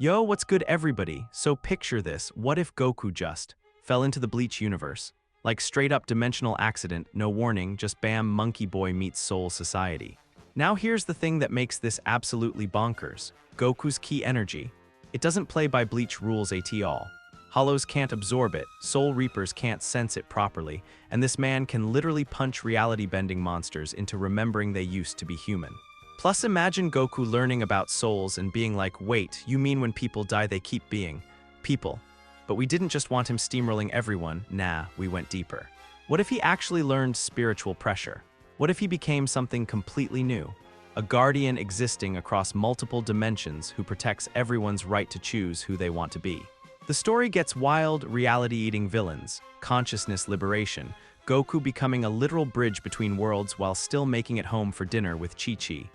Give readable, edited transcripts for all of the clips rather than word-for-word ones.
Yo, what's good everybody? So picture this, what if Goku just fell into the Bleach universe? Like straight up dimensional accident, no warning, just bam, Monkey Boy meets Soul Society. Now here's the thing that makes this absolutely bonkers. Goku's key energy. It doesn't play by Bleach rules at all. Hollows can't absorb it, Soul Reapers can't sense it properly, and this man can literally punch reality-bending monsters into remembering they used to be human. Plus imagine Goku learning about souls and being like, wait, you mean when people die they keep being people? But we didn't just want him steamrolling everyone, nah, we went deeper. What if he actually learned spiritual pressure? What if he became something completely new? A guardian existing across multiple dimensions who protects everyone's right to choose who they want to be. The story gets wild, reality-eating villains, consciousness liberation, Goku becoming a literal bridge between worlds while still making it home for dinner with Chi-Chi.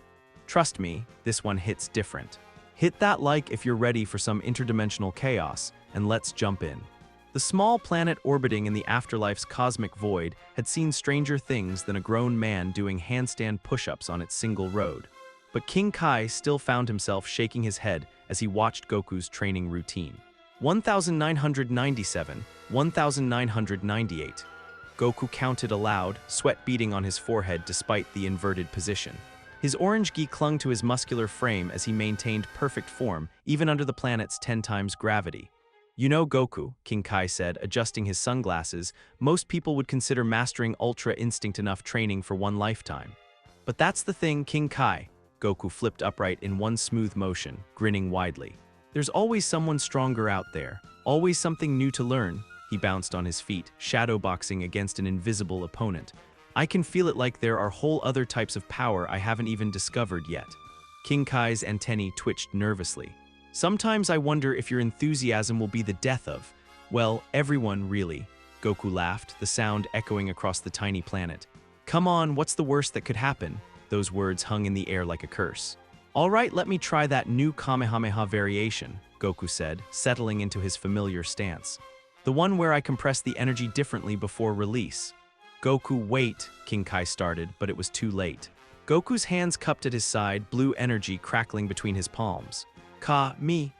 Trust me, this one hits different. Hit that like if you're ready for some interdimensional chaos, and let's jump in. The small planet orbiting in the afterlife's cosmic void had seen stranger things than a grown man doing handstand push-ups on its single road. But King Kai still found himself shaking his head as he watched Goku's training routine. 1997, 1998. Goku counted aloud, sweat beading on his forehead despite the inverted position. His orange gi clung to his muscular frame as he maintained perfect form, even under the planet's 10 times gravity. You know Goku, King Kai said, adjusting his sunglasses, most people would consider mastering Ultra Instinct enough training for one lifetime. But that's the thing, King Kai. Goku flipped upright in one smooth motion, grinning widely. There's always someone stronger out there, always something new to learn. He bounced on his feet, shadowboxing against an invisible opponent. I can feel it like there are whole other types of power I haven't even discovered yet. King Kai's antennae twitched nervously. Sometimes I wonder if your enthusiasm will be the death of, well, everyone really. Goku laughed, the sound echoing across the tiny planet. Come on, what's the worst that could happen? Those words hung in the air like a curse. All right, let me try that new Kamehameha variation, Goku said, settling into his familiar stance. The one where I compress the energy differently before release. Goku, wait, King Kai started, but it was too late. Goku's hands cupped at his side, blue energy crackling between his palms. Ha-me.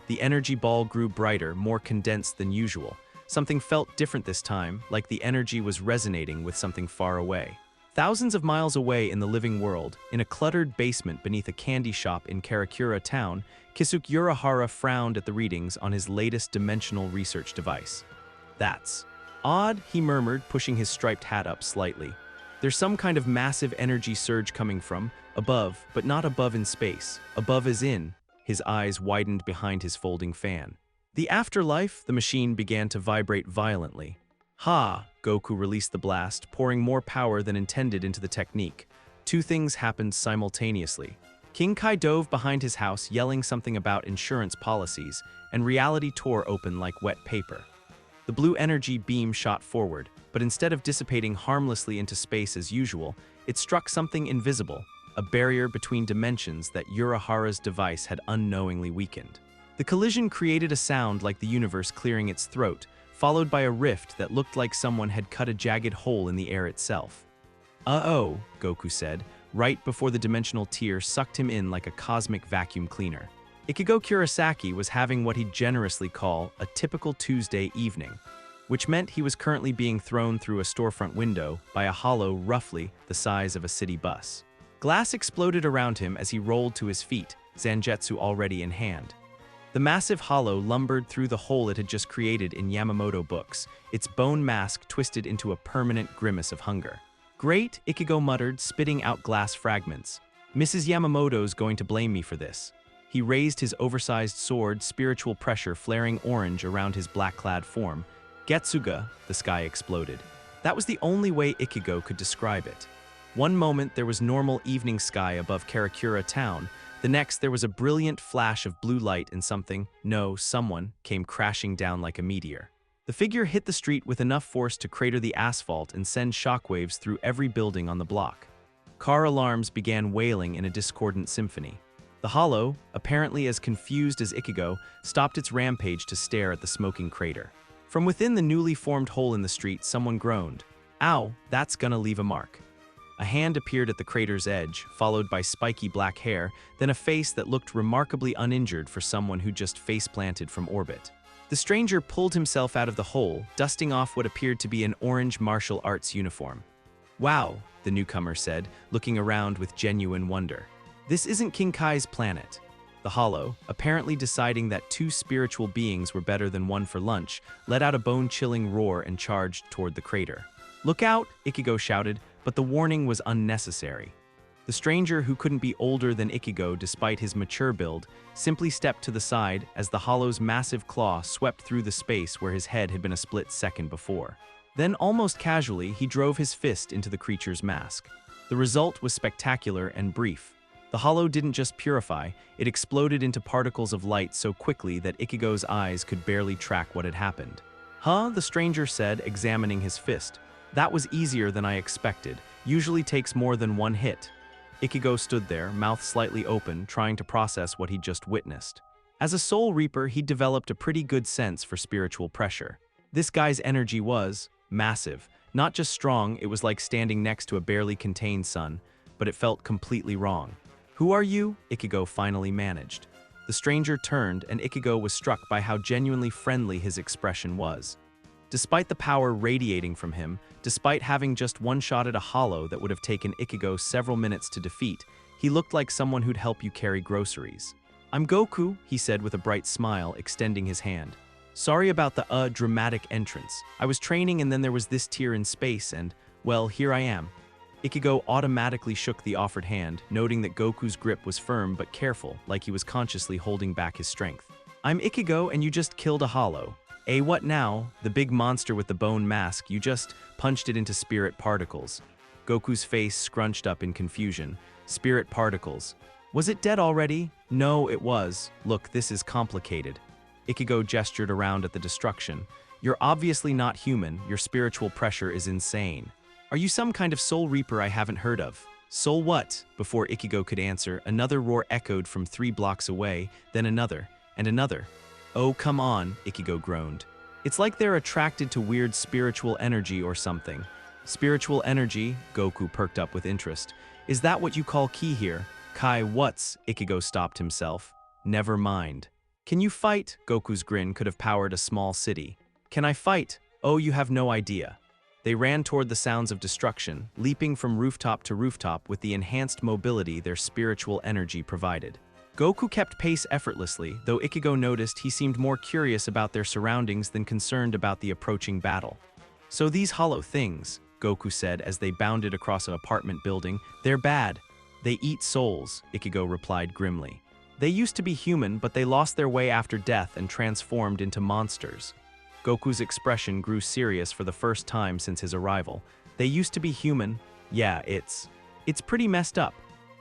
The energy ball grew brighter, more condensed than usual. Something felt different this time, like the energy was resonating with something far away. Thousands of miles away in the living world, in a cluttered basement beneath a candy shop in Karakura town, Urahara frowned at the readings on his latest dimensional research device. That's odd, he murmured, pushing his striped hat up slightly. There's some kind of massive energy surge coming from above, but not above in space. Above as in. His eyes widened behind his folding fan. The afterlife, the machine began to vibrate violently. Ha! Goku released the blast, pouring more power than intended into the technique. Two things happened simultaneously. King Kai dove behind his house, yelling something about insurance policies, and reality tore open like wet paper. The blue energy beam shot forward, but instead of dissipating harmlessly into space as usual, it struck something invisible, a barrier between dimensions that Urahara's device had unknowingly weakened. The collision created a sound like the universe clearing its throat, followed by a rift that looked like someone had cut a jagged hole in the air itself. Uh-oh, Goku said, right before the dimensional tear sucked him in like a cosmic vacuum cleaner. Ichigo Kurosaki was having what he'd generously call a typical Tuesday evening, which meant he was currently being thrown through a storefront window by a hollow roughly the size of a city bus. Glass exploded around him as he rolled to his feet, Zangetsu already in hand. The massive hollow lumbered through the hole it had just created in Yamamoto books, its bone mask twisted into a permanent grimace of hunger. Great, Ichigo muttered, spitting out glass fragments. Mrs. Yamamoto's going to blame me for this. He raised his oversized sword, spiritual pressure flaring orange around his black-clad form. Getsuga, the sky exploded. That was the only way Ichigo could describe it. One moment there was normal evening sky above Karakura town, the next there was a brilliant flash of blue light and someone came crashing down like a meteor. The figure hit the street with enough force to crater the asphalt and send shockwaves through every building on the block. Car alarms began wailing in a discordant symphony. The hollow, apparently as confused as Ichigo, stopped its rampage to stare at the smoking crater. From within the newly formed hole in the street, someone groaned. Ow, that's gonna leave a mark. A hand appeared at the crater's edge, followed by spiky black hair, then a face that looked remarkably uninjured for someone who just face-planted from orbit. The stranger pulled himself out of the hole, dusting off what appeared to be an orange martial arts uniform. "Wow," the newcomer said, looking around with genuine wonder. "This isn't King Kai's planet." The Hollow, apparently deciding that two spiritual beings were better than one for lunch, let out a bone-chilling roar and charged toward the crater. "Look out!" Ichigo shouted, but the warning was unnecessary. The stranger, who couldn't be older than Ichigo despite his mature build, simply stepped to the side as the Hollow's massive claw swept through the space where his head had been a split second before. Then, almost casually, he drove his fist into the creature's mask. The result was spectacular and brief. The Hollow didn't just purify, it exploded into particles of light so quickly that Ichigo's eyes could barely track what had happened. "Huh?" the stranger said, examining his fist. "That was easier than I expected. Usually takes more than one hit." Ichigo stood there, mouth slightly open, trying to process what he'd just witnessed. As a Soul Reaper, he'd developed a pretty good sense for spiritual pressure. This guy's energy was massive. Not just strong, it was like standing next to a barely contained sun, but it felt completely wrong. "Who are you?" Ichigo finally managed. The stranger turned, and Ichigo was struck by how genuinely friendly his expression was. Despite the power radiating from him, despite having just one-shotted a Hollow that would have taken Ichigo several minutes to defeat, he looked like someone who'd help you carry groceries. "I'm Goku," he said with a bright smile, extending his hand. "Sorry about the dramatic entrance. I was training and then there was this tier in space and, well, here I am." Ichigo automatically shook the offered hand, noting that Goku's grip was firm but careful, like he was consciously holding back his strength. "I'm Ichigo and you just killed a Hollow." What now? The big monster with the bone mask, you just punched it into spirit particles." Goku's face scrunched up in confusion. "Spirit particles. Was it dead already?" "No, it was. Look, this is complicated." Ichigo gestured around at the destruction. "You're obviously not human, your spiritual pressure is insane. Are you some kind of Soul Reaper I haven't heard of?" "Soul what?" Before Ichigo could answer, another roar echoed from 3 blocks away, then another, and another. "Oh, come on," Ichigo groaned. "It's like they're attracted to weird spiritual energy or something." "Spiritual energy?" Goku perked up with interest. "Is that what you call ki here?" "Kai, what's?" Ichigo stopped himself. "Never mind." "Can you fight?" Goku's grin could have powered a small city. "Can I fight?" "Oh, you have no idea." They ran toward the sounds of destruction, leaping from rooftop to rooftop with the enhanced mobility their spiritual energy provided. Goku kept pace effortlessly, though Ichigo noticed he seemed more curious about their surroundings than concerned about the approaching battle. "So these Hollow things," Goku said as they bounded across an apartment building, "they're bad." "They eat souls," Ichigo replied grimly. "They used to be human, but they lost their way after death and transformed into monsters." Goku's expression grew serious for the first time since his arrival. "They used to be human? Yeah, it's pretty messed up."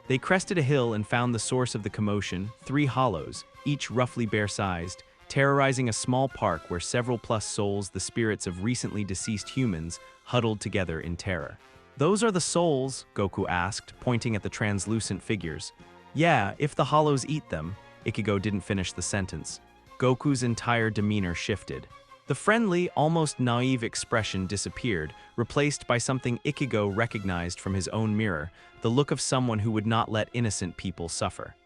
They crested a hill and found the source of the commotion, 3 Hollows, each roughly bear-sized, terrorizing a small park where several plus souls, the spirits of recently deceased humans, huddled together in terror. "Those are the souls?" Goku asked, pointing at the translucent figures. "Yeah, if the Hollows eat them." Ichigo didn't finish the sentence. Goku's entire demeanor shifted. The friendly, almost naive expression disappeared, replaced by something Ichigo recognized from his own mirror, the look of someone who would not let innocent people suffer.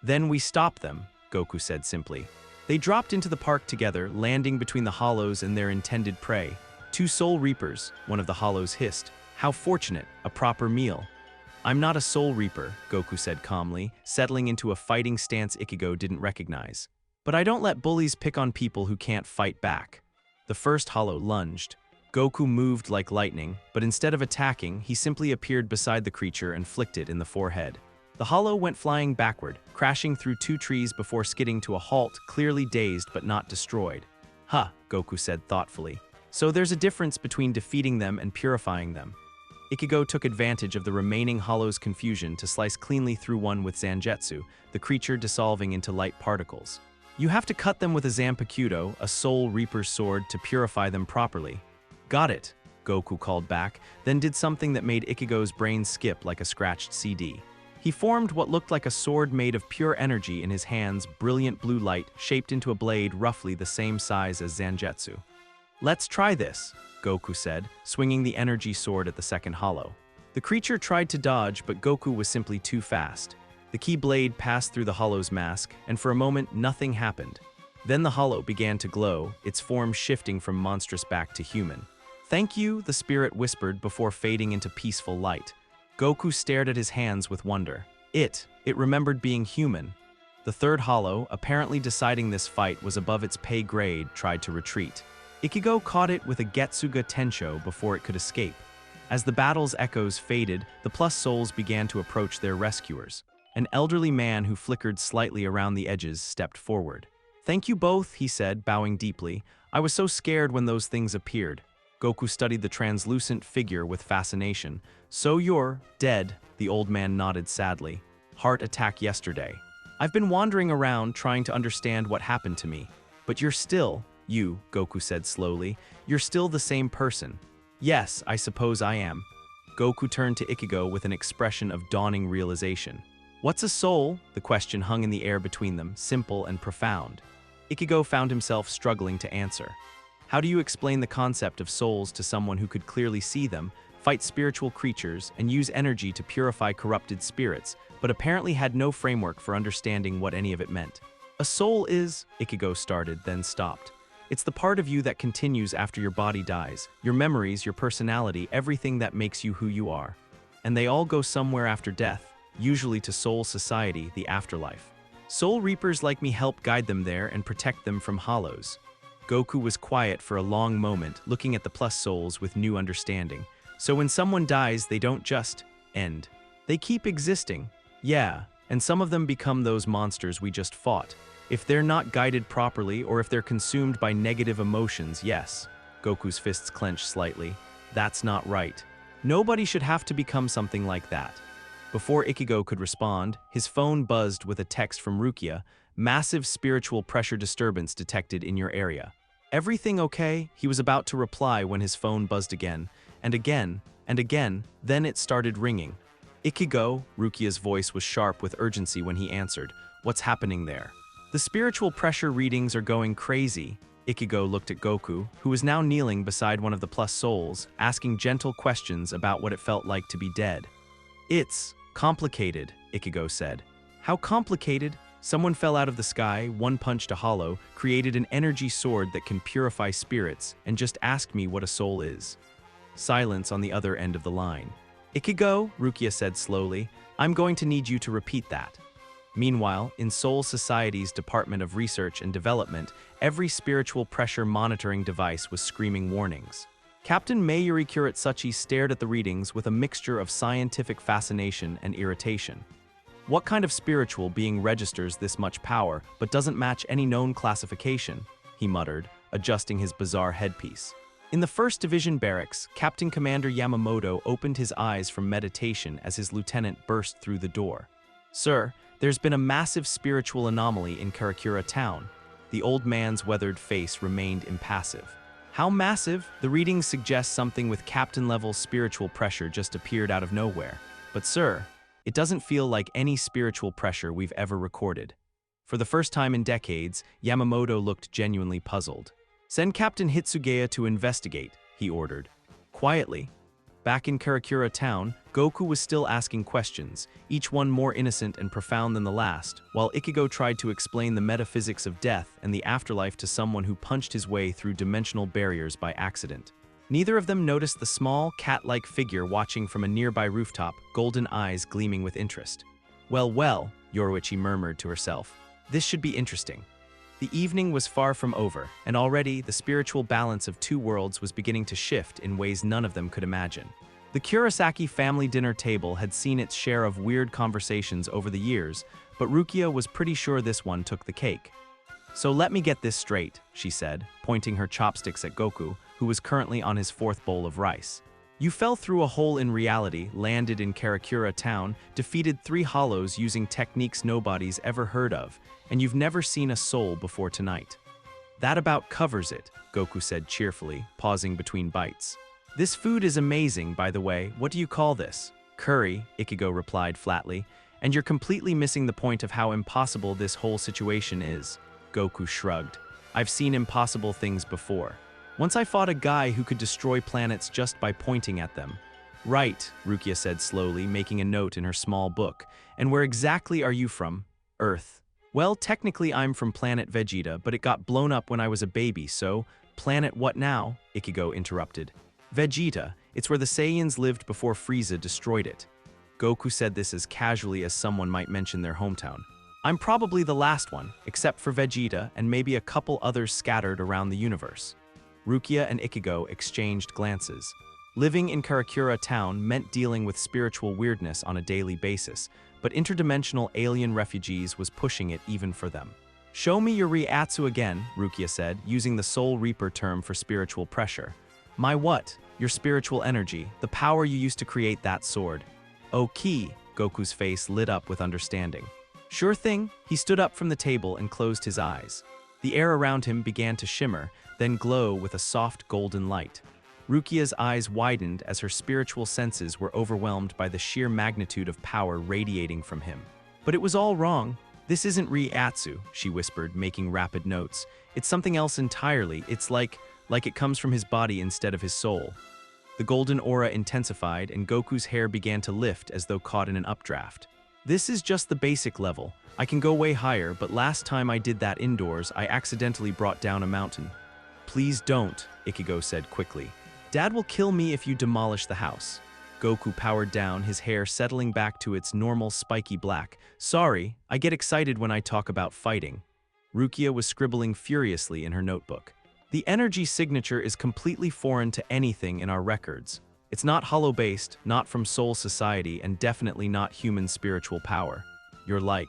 "Then we stopped them," Goku said simply. They dropped into the park together, landing between the Hollows and their intended prey. 2 Soul Reapers," one of the Hollows hissed. "How fortunate, a proper meal." "I'm not a Soul Reaper," Goku said calmly, settling into a fighting stance Ichigo didn't recognize. "But I don't let bullies pick on people who can't fight back." The first Hollow lunged. Goku moved like lightning, but instead of attacking, he simply appeared beside the creature and flicked it in the forehead. The Hollow went flying backward, crashing through 2 trees before skidding to a halt, clearly dazed but not destroyed. "Huh," Goku said thoughtfully. "So there's a difference between defeating them and purifying them." Ichigo took advantage of the remaining Hollow's confusion to slice cleanly through one with Zangetsu, the creature dissolving into light particles. "You have to cut them with a Zanpakuto, a Soul Reaper's sword, to purify them properly." "Got it," Goku called back, then did something that made Ichigo's brain skip like a scratched CD. He formed what looked like a sword made of pure energy in his hands, brilliant blue light, shaped into a blade roughly the same size as Zangetsu. "Let's try this," Goku said, swinging the energy sword at the second Hollow. The creature tried to dodge, but Goku was simply too fast. The key blade passed through the Hollow's mask, and for a moment, nothing happened. Then the Hollow began to glow, its form shifting from monstrous back to human. "Thank you," the spirit whispered before fading into peaceful light. Goku stared at his hands with wonder. It remembered being human. The third Hollow, apparently deciding this fight was above its pay grade, tried to retreat. Ichigo caught it with a Getsuga Tensho before it could escape. As the battle's echoes faded, the Plus Souls began to approach their rescuers. An elderly man who flickered slightly around the edges stepped forward. "Thank you both," he said, bowing deeply. "I was so scared when those things appeared." Goku studied the translucent figure with fascination. "So you're dead," the old man nodded sadly. "Heart attack yesterday. I've been wandering around trying to understand what happened to me. But you're still, you," Goku said slowly. "You're still the same person." "Yes, I suppose I am." Goku turned to Ichigo with an expression of dawning realization. "What's a soul?" The question hung in the air between them, simple and profound. Ichigo found himself struggling to answer. How do you explain the concept of souls to someone who could clearly see them, fight spiritual creatures, and use energy to purify corrupted spirits, but apparently had no framework for understanding what any of it meant? "A soul is," Ichigo started, then stopped. "It's the part of you that continues after your body dies, your memories, your personality, everything that makes you who you are. And they all go somewhere after death, usually to soul society, the afterlife. Soul Reapers like me help guide them there and protect them from hollows." Goku was quiet for a long moment, looking at the Plus Souls with new understanding. "So when someone dies, they don't just end. They keep existing." "Yeah, and some of them become those monsters we just fought. If they're not guided properly, or if they're consumed by negative emotions, yes." Goku's fists clenched slightly. "That's not right. Nobody should have to become something like that." Before Ichigo could respond, his phone buzzed with a text from Rukia. "Massive spiritual pressure disturbance detected in your area. Everything okay?" He was about to reply when his phone buzzed again, and again, and again, then it started ringing. "Ichigo," Rukia's voice was sharp with urgency when he answered. "What's happening there?" "The spiritual pressure readings are going crazy." Ichigo looked at Goku, who was now kneeling beside one of the Plus Souls, asking gentle questions about what it felt like to be dead. "It's complicated," Ichigo said. "How complicated?" "Someone fell out of the sky, one-punched a Hollow, created an energy sword that can purify spirits, and just asked me what a soul is." Silence on the other end of the line. "Ichigo," Rukia said slowly, "I'm going to need you to repeat that." Meanwhile, in Soul Society's Department of Research and Development, every spiritual pressure monitoring device was screaming warnings. Captain Mayuri Kuretsuchi stared at the readings with a mixture of scientific fascination and irritation. "What kind of spiritual being registers this much power, but doesn't match any known classification?" he muttered, adjusting his bizarre headpiece. In the 1st Division barracks, Captain Commander Yamamoto opened his eyes from meditation as his lieutenant burst through the door. "Sir, there's been a massive spiritual anomaly in Karakura town." The old man's weathered face remained impassive. "How massive?" "The readings suggest something with captain-level spiritual pressure just appeared out of nowhere. But sir, it doesn't feel like any spiritual pressure we've ever recorded." For the first time in decades, Yamamoto looked genuinely puzzled. "Send Captain Hitsugaya to investigate," he ordered. Quietly, back in Karakura town, Goku was still asking questions, each one more innocent and profound than the last, while Ichigo tried to explain the metaphysics of death and the afterlife to someone who punched his way through dimensional barriers by accident. Neither of them noticed the small, cat-like figure watching from a nearby rooftop, golden eyes gleaming with interest. Well, Yoruichi murmured to herself. "This should be interesting." The evening was far from over, and already the spiritual balance of two worlds was beginning to shift in ways none of them could imagine. The Kurosaki family dinner table had seen its share of weird conversations over the years, but Rukia was pretty sure this one took the cake. "So let me get this straight," she said, pointing her chopsticks at Goku, who was currently on his 4th bowl of rice. "You fell through a hole in reality, landed in Karakura town, defeated 3 Hollows using techniques nobody's ever heard of, and you've never seen a soul before tonight." "That about covers it," Goku said cheerfully, pausing between bites. "This food is amazing, by the way. What do you call this?" "Curry," Ichigo replied flatly. "And you're completely missing the point of how impossible this whole situation is." Goku shrugged. "I've seen impossible things before. Once I fought a guy who could destroy planets just by pointing at them." Right, Rukia said slowly, making a note in her small book. And where exactly are you from? Earth. Well, technically I'm from planet Vegeta, but it got blown up when I was a baby, so planet what now? Ichigo interrupted. Vegeta, it's where the Saiyans lived before Frieza destroyed it. Goku said this as casually as someone might mention their hometown. I'm probably the last one, except for Vegeta and maybe a couple others scattered around the universe. Rukia and Ichigo exchanged glances. Living in Karakura town meant dealing with spiritual weirdness on a daily basis, but interdimensional alien refugees was pushing it even for them. Show me your Riatsu again, Rukia said, using the Soul Reaper term for spiritual pressure. My what? Your spiritual energy, the power you used to create that sword. Oh, Ki, Goku's face lit up with understanding. Sure thing, he stood up from the table and closed his eyes. The air around him began to shimmer, then glow with a soft golden light. Rukia's eyes widened as her spiritual senses were overwhelmed by the sheer magnitude of power radiating from him. But it was all wrong. This isn't Riatsu, she whispered, making rapid notes. It's something else entirely. It's like it comes from his body instead of his soul. The golden aura intensified and Goku's hair began to lift as though caught in an updraft. This is just the basic level. I can go way higher, but last time I did that indoors, I accidentally brought down a mountain. Please don't, Ichigo said quickly. Dad will kill me if you demolish the house. Goku powered down, his hair settling back to its normal spiky black. Sorry, I get excited when I talk about fighting. Rukia was scribbling furiously in her notebook. The energy signature is completely foreign to anything in our records. It's not hollow-based, not from Soul Society, and definitely not human spiritual power. You're like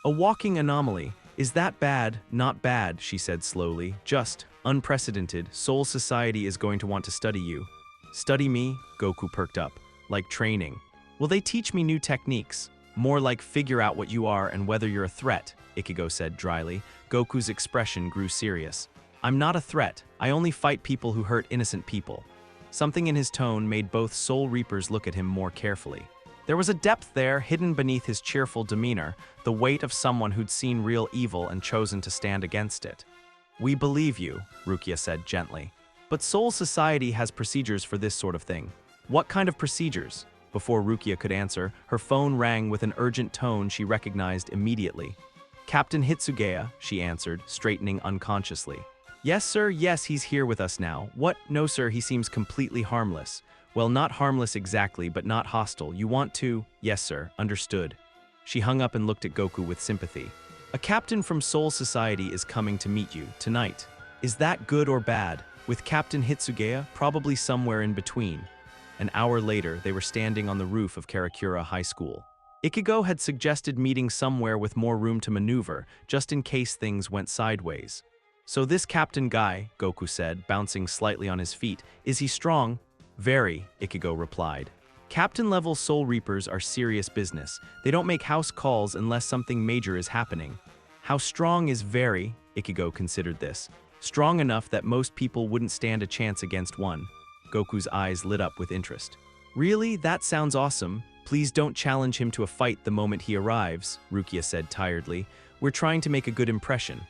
a walking anomaly. Is that bad? Not bad, she said slowly. Just unprecedented. Soul Society is going to want to study you. Study me? Goku perked up. Like training. Will they teach me new techniques? More like figure out what you are and whether you're a threat, Ichigo said dryly. Goku's expression grew serious. I'm not a threat. I only fight people who hurt innocent people. Something in his tone made both Soul Reapers look at him more carefully. There was a depth there, hidden beneath his cheerful demeanor, the weight of someone who'd seen real evil and chosen to stand against it. We believe you, Rukia said gently. But Soul Society has procedures for this sort of thing. What kind of procedures? Before Rukia could answer, her phone rang with an urgent tone she recognized immediately. Captain Hitsugaya, she answered, straightening unconsciously. Yes, sir, yes, he's here with us now. What? No, sir, he seems completely harmless. Well, not harmless exactly, but not hostile. You want to? Yes, sir, understood. She hung up and looked at Goku with sympathy. A captain from Soul Society is coming to meet you, tonight. Is that good or bad? With Captain Hitsugaya, probably somewhere in between. An hour later, they were standing on the roof of Karakura High School. Ichigo had suggested meeting somewhere with more room to maneuver, just in case things went sideways. So this captain guy, Goku said, bouncing slightly on his feet, is he strong? Very, Ichigo replied. Captain-level Soul Reapers are serious business. They don't make house calls unless something major is happening. How strong is very, Ichigo considered this. Strong enough that most people wouldn't stand a chance against one. Goku's eyes lit up with interest. Really? That sounds awesome. Please don't challenge him to a fight the moment he arrives, Rukia said tiredly. We're trying to make a good impression.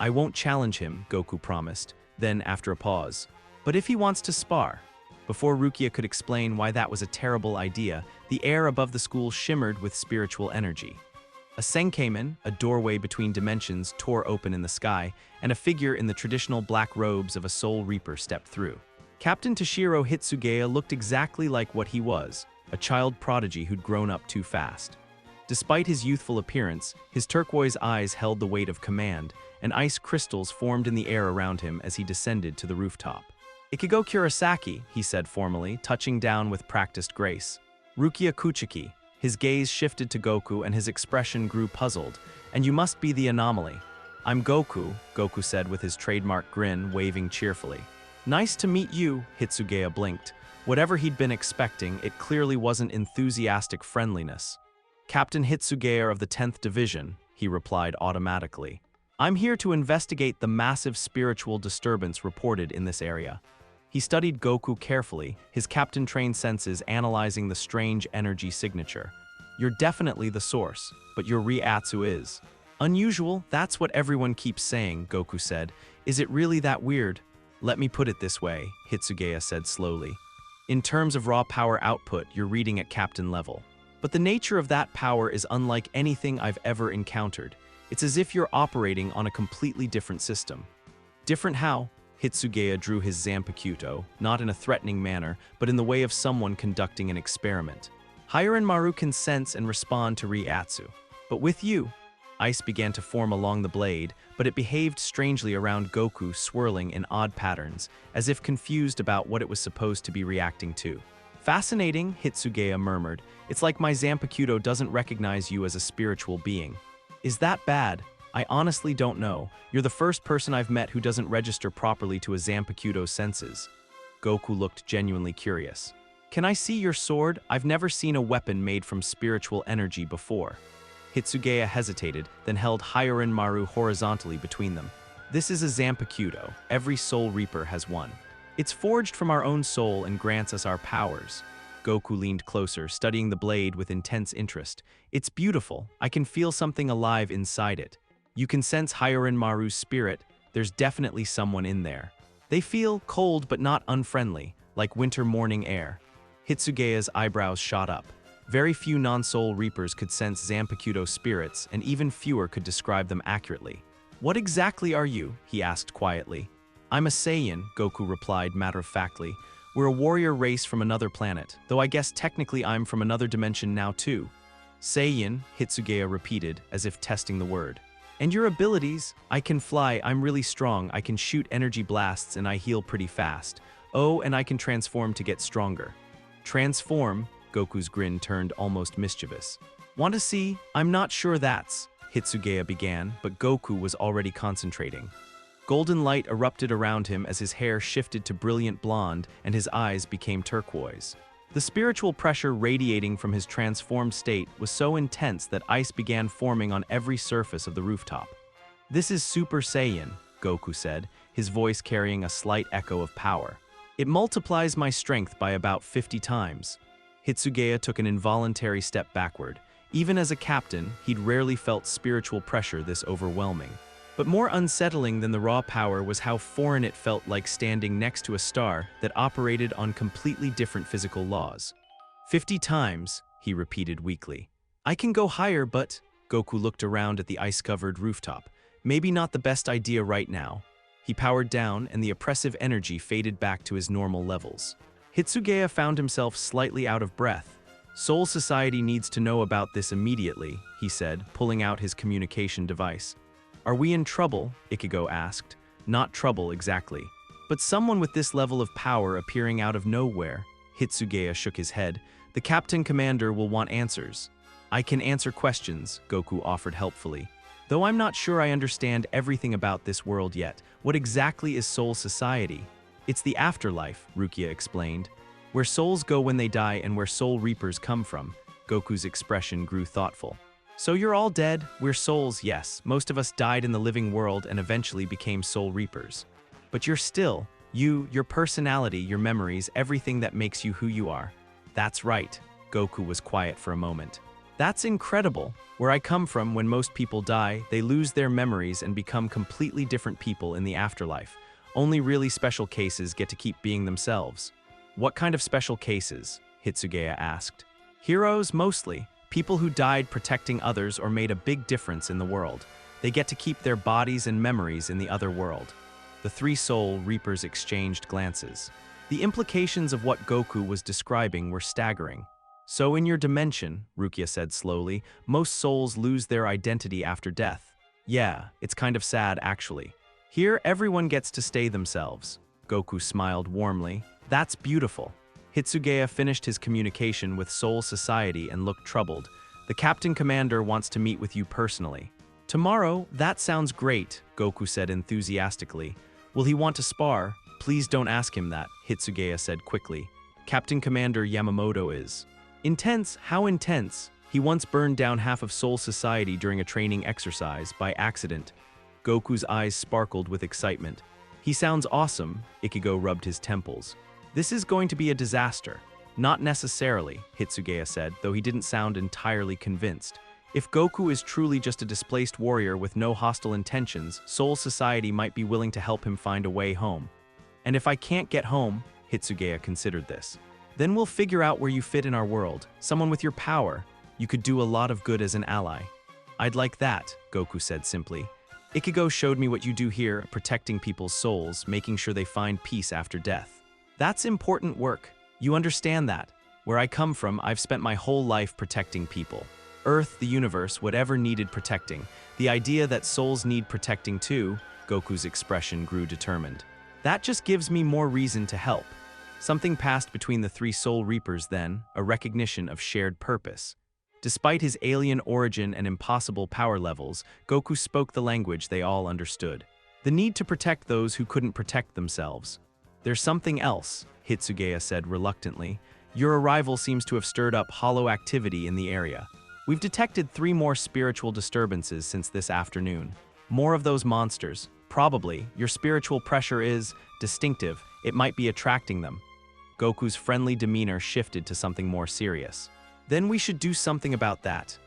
I won't challenge him, Goku promised. Then, after a pause. But if he wants to spar? Before Rukia could explain why that was a terrible idea, the air above the school shimmered with spiritual energy. A Senkeiman, a doorway between dimensions, tore open in the sky, and a figure in the traditional black robes of a Soul Reaper stepped through. Captain Toshiro Hitsugaya looked exactly like what he was, a child prodigy who'd grown up too fast. Despite his youthful appearance, his turquoise eyes held the weight of command, and ice crystals formed in the air around him as he descended to the rooftop. Ichigo Kurosaki, he said formally, touching down with practiced grace. Rukia Kuchiki. His gaze shifted to Goku and his expression grew puzzled. And you must be the anomaly. I'm Goku, Goku said with his trademark grin, waving cheerfully. Nice to meet you, Hitsugaya blinked. Whatever he'd been expecting, it clearly wasn't enthusiastic friendliness. Captain Hitsugaya of the 10th Division, he replied automatically. I'm here to investigate the massive spiritual disturbance reported in this area. He studied Goku carefully, his captain-trained senses analyzing the strange energy signature. You're definitely the source, but your Riatsu is. Unusual, that's what everyone keeps saying, Goku said. Is it really that weird? Let me put it this way, Hitsugaya said slowly. In terms of raw power output, you're reading at captain level. But the nature of that power is unlike anything I've ever encountered. It's as if you're operating on a completely different system. Different how? Hitsugaya drew his Zanpakuto, not in a threatening manner, but in the way of someone conducting an experiment. Maru can sense and respond to Riatsu. But with you, ice began to form along the blade, but it behaved strangely around Goku, swirling in odd patterns, as if confused about what it was supposed to be reacting to. Fascinating, Hitsugaya murmured. It's like my Zanpakuto doesn't recognize you as a spiritual being. Is that bad? I honestly don't know. You're the first person I've met who doesn't register properly to a Zanpakuto's senses. Goku looked genuinely curious. Can I see your sword? I've never seen a weapon made from spiritual energy before. Hitsugaya hesitated, then held Maru horizontally between them. This is a Zanpakuto. Every Soul Reaper has one. It's forged from our own soul and grants us our powers. Goku leaned closer, studying the blade with intense interest. It's beautiful. I can feel something alive inside it. You can sense Maru's spirit. There's definitely someone in there. They feel cold but not unfriendly, like winter morning air. Hitsugaya's eyebrows shot up. Very few non-Soul Reapers could sense Zanpakuto spirits, and even fewer could describe them accurately. What exactly are you? He asked quietly. I'm a Saiyan, Goku replied matter-of-factly. We're a warrior race from another planet, though I guess technically I'm from another dimension now too. Saiyan, Hitsugaya repeated, as if testing the word. And your abilities? I can fly, I'm really strong, I can shoot energy blasts, and I heal pretty fast. Oh, and I can transform to get stronger. Transform? Goku's grin turned almost mischievous. Want to see? I'm not sure that's... Hitsugaya began, but Goku was already concentrating. Golden light erupted around him as his hair shifted to brilliant blonde and his eyes became turquoise. The spiritual pressure radiating from his transformed state was so intense that ice began forming on every surface of the rooftop. This is Super Saiyan, Goku said, his voice carrying a slight echo of power. It multiplies my strength by about 50 times. Hitsugaya took an involuntary step backward. Even as a captain, he'd rarely felt spiritual pressure this overwhelming. But more unsettling than the raw power was how foreign it felt, like standing next to a star that operated on completely different physical laws. 50 times, he repeated weakly. I can go higher, but... Goku looked around at the ice-covered rooftop. Maybe not the best idea right now. He powered down, and the oppressive energy faded back to his normal levels. Hitsugaya found himself slightly out of breath. Soul Society needs to know about this immediately, he said, pulling out his communication device. Are we in trouble? Ichigo asked. Not trouble exactly. But someone with this level of power appearing out of nowhere. Hitsugaya shook his head. The Captain Commander will want answers. I can answer questions, Goku offered helpfully. Though I'm not sure I understand everything about this world yet. What exactly is Soul Society? It's the afterlife, Rukia explained. Where souls go when they die and where Soul Reapers come from. Goku's expression grew thoughtful. So you're all dead? We're souls, yes. Most of us died in the living world and eventually became Soul Reapers. But you're still, your personality, your memories, everything that makes you who you are. That's right. Goku was quiet for a moment. That's incredible. Where I come from, when most people die, they lose their memories and become completely different people in the afterlife. Only really special cases get to keep being themselves. What kind of special cases? Hitsugaya asked. Heroes, mostly. People who died protecting others or made a big difference in the world. They get to keep their bodies and memories in the other world. The three Soul Reapers exchanged glances. The implications of what Goku was describing were staggering. So in your dimension, Rukia said slowly, most souls lose their identity after death. Yeah, it's kind of sad actually. Here, everyone gets to stay themselves. Goku smiled warmly. That's beautiful. Hitsugaya finished his communication with Soul Society and looked troubled. The Captain Commander wants to meet with you personally. Tomorrow? That sounds great, Goku said enthusiastically. Will he want to spar? Please don't ask him that, Hitsugaya said quickly. Captain Commander Yamamoto is. Intense? How intense? He once burned down half of Soul Society during a training exercise by accident. Goku's eyes sparkled with excitement. He sounds awesome, Ichigo rubbed his temples. This is going to be a disaster. Not necessarily, Hitsugaya said, though he didn't sound entirely convinced. If Goku is truly just a displaced warrior with no hostile intentions, Soul Society might be willing to help him find a way home. And if I can't get home, Hitsugaya considered this. Then we'll figure out where you fit in our world. Someone with your power. You could do a lot of good as an ally. I'd like that, Goku said simply. Ichigo showed me what you do here, protecting people's souls, making sure they find peace after death. That's important work. You understand that. Where I come from, I've spent my whole life protecting people. Earth, the universe, whatever needed protecting. The idea that souls need protecting too, Goku's expression grew determined. That just gives me more reason to help. Something passed between the three Soul Reapers then, a recognition of shared purpose. Despite his alien origin and impossible power levels, Goku spoke the language they all understood. The need to protect those who couldn't protect themselves. There's something else, Hitsugaya said reluctantly. Your arrival seems to have stirred up hollow activity in the area. We've detected 3 more spiritual disturbances since this afternoon. More of those monsters. Probably, your spiritual pressure is distinctive. It might be attracting them. Goku's friendly demeanor shifted to something more serious. Then we should do something about that.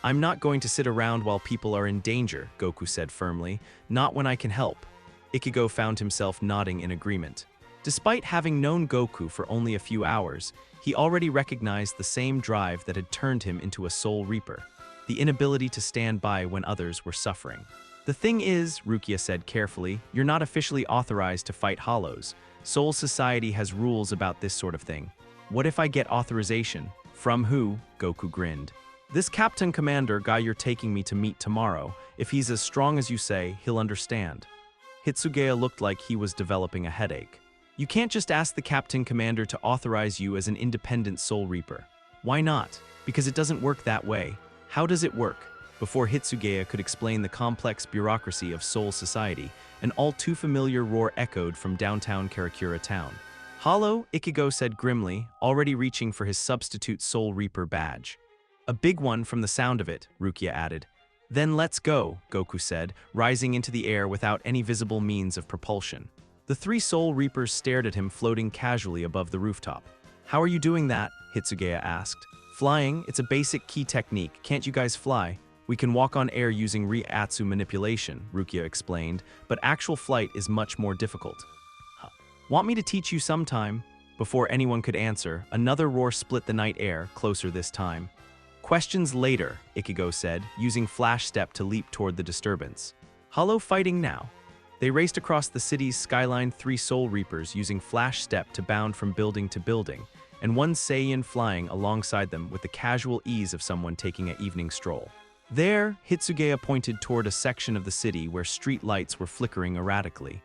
I'm not going to sit around while people are in danger, Goku said firmly. Not when I can help. Ichigo found himself nodding in agreement. Despite having known Goku for only a few hours, he already recognized the same drive that had turned him into a Soul Reaper. The inability to stand by when others were suffering. The thing is, Rukia said carefully, you're not officially authorized to fight Hollows. Soul Society has rules about this sort of thing. What if I get authorization? From who? Goku grinned. This Captain Commander guy you're taking me to meet tomorrow. If he's as strong as you say, he'll understand. Hitsugaya looked like he was developing a headache. You can't just ask the Captain Commander to authorize you as an independent Soul Reaper. Why not? Because it doesn't work that way. How does it work? Before Hitsugaya could explain the complex bureaucracy of Soul Society, an all-too-familiar roar echoed from downtown Karakura town. Hollow, Ichigo said grimly, already reaching for his substitute Soul Reaper badge. A big one from the sound of it, Rukia added. Then let's go, Goku said, rising into the air without any visible means of propulsion. The 3 Soul Reapers stared at him floating casually above the rooftop. How are you doing that? Hitsugaya asked. Flying, it's a basic key technique. Can't you guys fly? We can walk on air using Riatsu manipulation, Rukia explained, but actual flight is much more difficult. Want me to teach you sometime? Before anyone could answer, another roar split the night air, closer this time. Questions later, Ichigo said, using Flash Step to leap toward the disturbance. Hollow fighting now. They raced across the city's skyline 3 Soul Reapers using Flash Step to bound from building to building, and one Saiyan flying alongside them with the casual ease of someone taking an evening stroll. There, Hitsugaya pointed toward a section of the city where street lights were flickering erratically.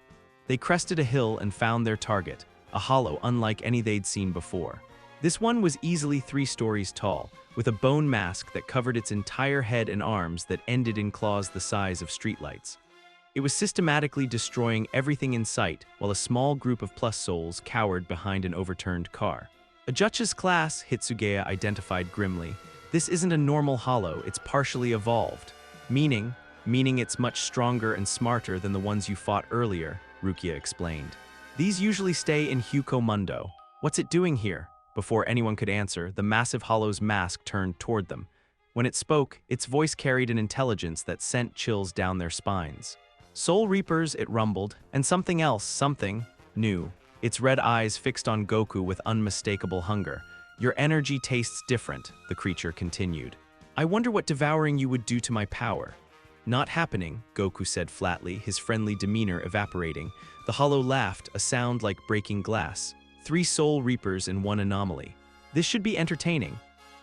They crested a hill and found their target, a hollow unlike any they'd seen before. This one was easily 3 stories tall, with a bone mask that covered its entire head and arms that ended in claws the size of streetlights. It was systematically destroying everything in sight, while a small group of plus souls cowered behind an overturned car. A Judge's class, Hitsugaya identified grimly. This isn't a normal hollow, it's partially evolved. Meaning it's much stronger and smarter than the ones you fought earlier, Rukia explained. These usually stay in Huko Mundo. What's it doing here? Before anyone could answer, the massive hollow's mask turned toward them. When it spoke, its voice carried an intelligence that sent chills down their spines. Soul Reapers, it rumbled, and something else, something new. Its red eyes fixed on Goku with unmistakable hunger. Your energy tastes different, the creature continued. I wonder what devouring you would do to my power. Not happening, Goku said flatly, his friendly demeanor evaporating. The hollow laughed, a sound like breaking glass. 3 Soul Reapers and 1 anomaly. This should be entertaining.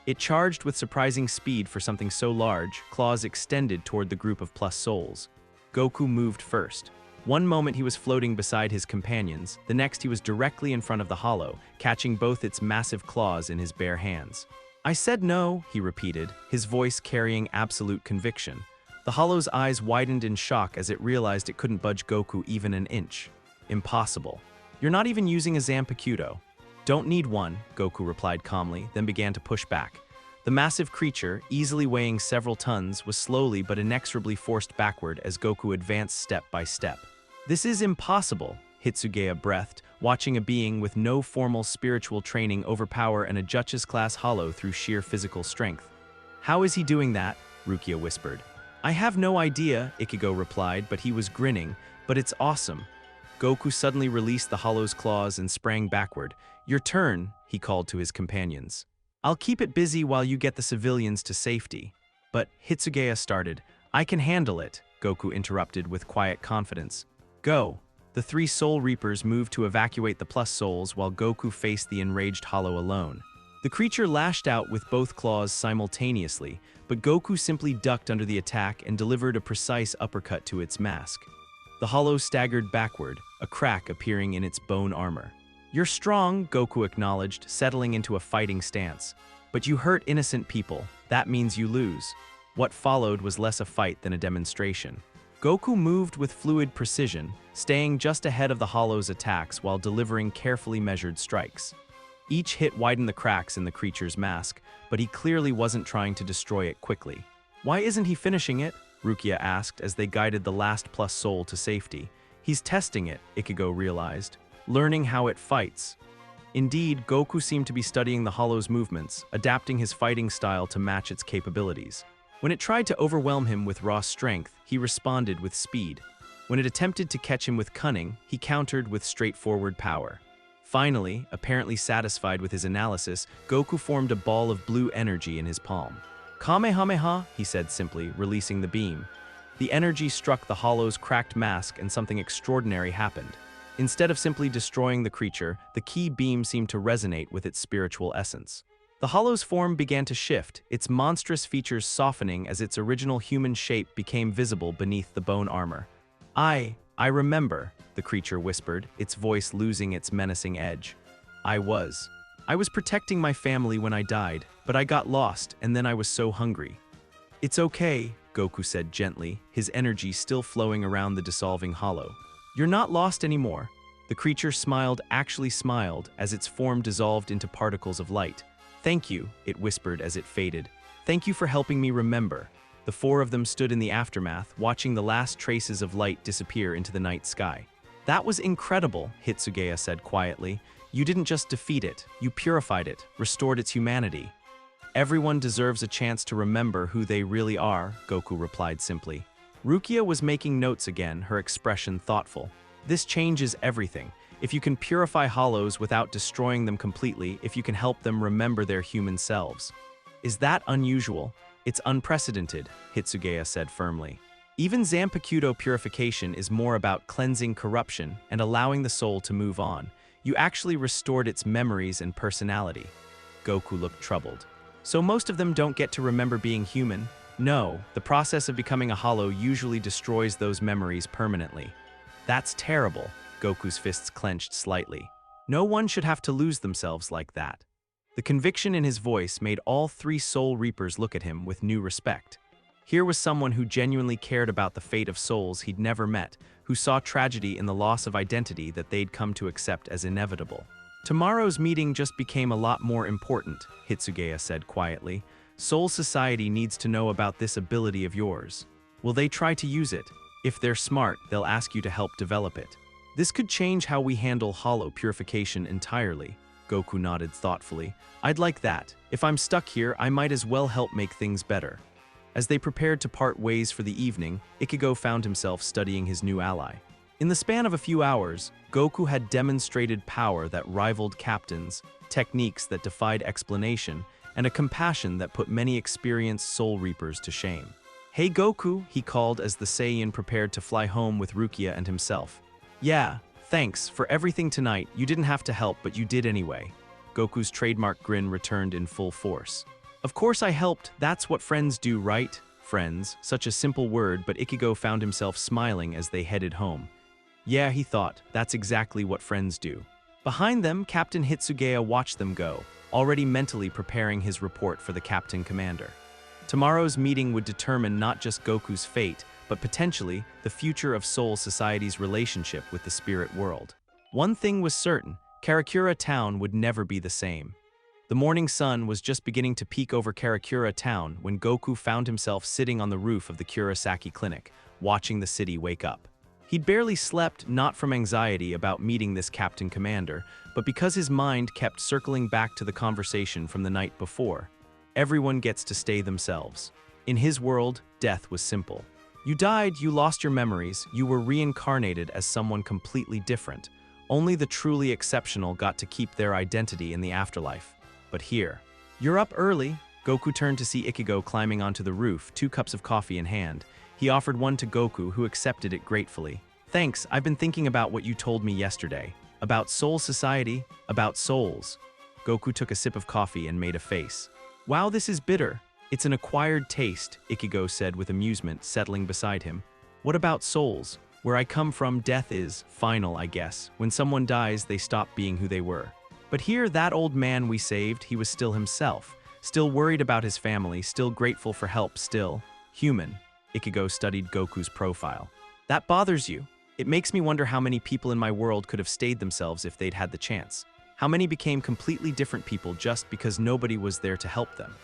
It charged with surprising speed for something so large, claws extended toward the group of plus souls. Goku moved first. One moment he was floating beside his companions, the next he was directly in front of the hollow, catching both its massive claws in his bare hands. I said no, he repeated, his voice carrying absolute conviction. The hollow's eyes widened in shock as it realized it couldn't budge Goku even an inch. Impossible. You're not even using a Zanpakuto. Don't need one, Goku replied calmly, then began to push back. The massive creature, easily weighing several tons, was slowly but inexorably forced backward as Goku advanced step by step. This is impossible, Hitsugaya breathed, watching a being with no formal spiritual training overpower an Judge's-class hollow through sheer physical strength. How is he doing that? Rukia whispered. I have no idea, Ichigo replied, but he was grinning. But it's awesome. Goku suddenly released the hollow's claws and sprang backward. Your turn, he called to his companions. I'll keep it busy while you get the civilians to safety. But Hitsugaya started. I can handle it, Goku interrupted with quiet confidence. Go. The three Soul Reapers moved to evacuate the Plus Souls while Goku faced the enraged Hollow alone. The creature lashed out with both claws simultaneously, but Goku simply ducked under the attack and delivered a precise uppercut to its mask. The Hollow staggered backward, a crack appearing in its bone armor. You're strong, Goku acknowledged, settling into a fighting stance. But you hurt innocent people. That means you lose. What followed was less a fight than a demonstration. Goku moved with fluid precision, staying just ahead of the Hollow's attacks while delivering carefully measured strikes. Each hit widened the cracks in the creature's mask, but he clearly wasn't trying to destroy it quickly. Why isn't he finishing it? Rukia asked as they guided the last Plus Soul to safety. He's testing it, Ichigo realized, learning how it fights. Indeed, Goku seemed to be studying the Hollow's movements, adapting his fighting style to match its capabilities. When it tried to overwhelm him with raw strength, he responded with speed. When it attempted to catch him with cunning, he countered with straightforward power. Finally, apparently satisfied with his analysis, Goku formed a ball of blue energy in his palm. Kamehameha, he said simply, releasing the beam. The energy struck the Hollow's cracked mask and something extraordinary happened. Instead of simply destroying the creature, the key beam seemed to resonate with its spiritual essence. The Hollow's form began to shift, its monstrous features softening as its original human shape became visible beneath the bone armor. I remember, the creature whispered, its voice losing its menacing edge. I was protecting my family when I died, but I got lost, and then I was so hungry. It's okay, Goku said gently, his energy still flowing around the dissolving Hollow. You're not lost anymore. The creature actually smiled, as its form dissolved into particles of light. Thank you, it whispered as it faded. Thank you for helping me remember. The four of them stood in the aftermath, watching the last traces of light disappear into the night sky. That was incredible, Hitsugaya said quietly. You didn't just defeat it, you purified it, restored its humanity. Everyone deserves a chance to remember who they really are, Goku replied simply. Rukia was making notes again, her expression thoughtful. This changes everything. If you can purify Hollows without destroying them completely, if you can help them remember their human selves. Is that unusual? It's unprecedented, Hitsugaya said firmly. Even Zanpakuto purification is more about cleansing corruption and allowing the soul to move on. You actually restored its memories and personality. Goku looked troubled. So most of them don't get to remember being human? No, the process of becoming a Hollow usually destroys those memories permanently. That's terrible, Goku's fists clenched slightly. No one should have to lose themselves like that. The conviction in his voice made all three Soul Reapers look at him with new respect. Here was someone who genuinely cared about the fate of souls he'd never met, who saw tragedy in the loss of identity that they'd come to accept as inevitable. Tomorrow's meeting just became a lot more important, Hitsugaya said quietly. Soul Society needs to know about this ability of yours. Will they try to use it? If they're smart, they'll ask you to help develop it. This could change how we handle Hollow purification entirely. Goku nodded thoughtfully. I'd like that. If I'm stuck here, I might as well help make things better. As they prepared to part ways for the evening, Ichigo found himself studying his new ally. In the span of a few hours, Goku had demonstrated power that rivaled captains, techniques that defied explanation, and a compassion that put many experienced Soul Reapers to shame. Hey Goku, he called as the Saiyan prepared to fly home with Rukia and himself. Yeah, thanks for everything tonight. You didn't have to help, but you did anyway. Goku's trademark grin returned in full force. Of course I helped, that's what friends do, right? Friends, such a simple word, but Ichigo found himself smiling as they headed home. Yeah, he thought, that's exactly what friends do. Behind them, Captain Hitsugaya watched them go, already mentally preparing his report for the Captain Commander. Tomorrow's meeting would determine not just Goku's fate, but potentially the future of Soul Society's relationship with the spirit world. One thing was certain, Karakura town would never be the same. The morning sun was just beginning to peek over Karakura town when Goku found himself sitting on the roof of the Kurosaki Clinic, watching the city wake up. He'd barely slept, not from anxiety about meeting this Captain Commander, but because his mind kept circling back to the conversation from the night before. Everyone gets to stay themselves. In his world, death was simple. You died, you lost your memories, you were reincarnated as someone completely different. Only the truly exceptional got to keep their identity in the afterlife. But here, "You're up early." Goku turned to see Ichigo climbing onto the roof, 2 cups of coffee in hand. He offered one to Goku, who accepted it gratefully. "Thanks, I've been thinking about what you told me yesterday. About Soul Society, about souls." Goku took a sip of coffee and made a face. "Wow, this is bitter." "It's an acquired taste," Ichigo said with amusement, settling beside him. "What about souls? Where I come from, death is final, I guess. When someone dies, they stop being who they were. But here, that old man we saved, he was still himself. Still worried about his family, still grateful for help, still human." Ichigo studied Goku's profile. "That bothers you? It makes me wonder how many people in my world could have stayed themselves if they'd had the chance. How many became completely different people just because nobody was there to help them?"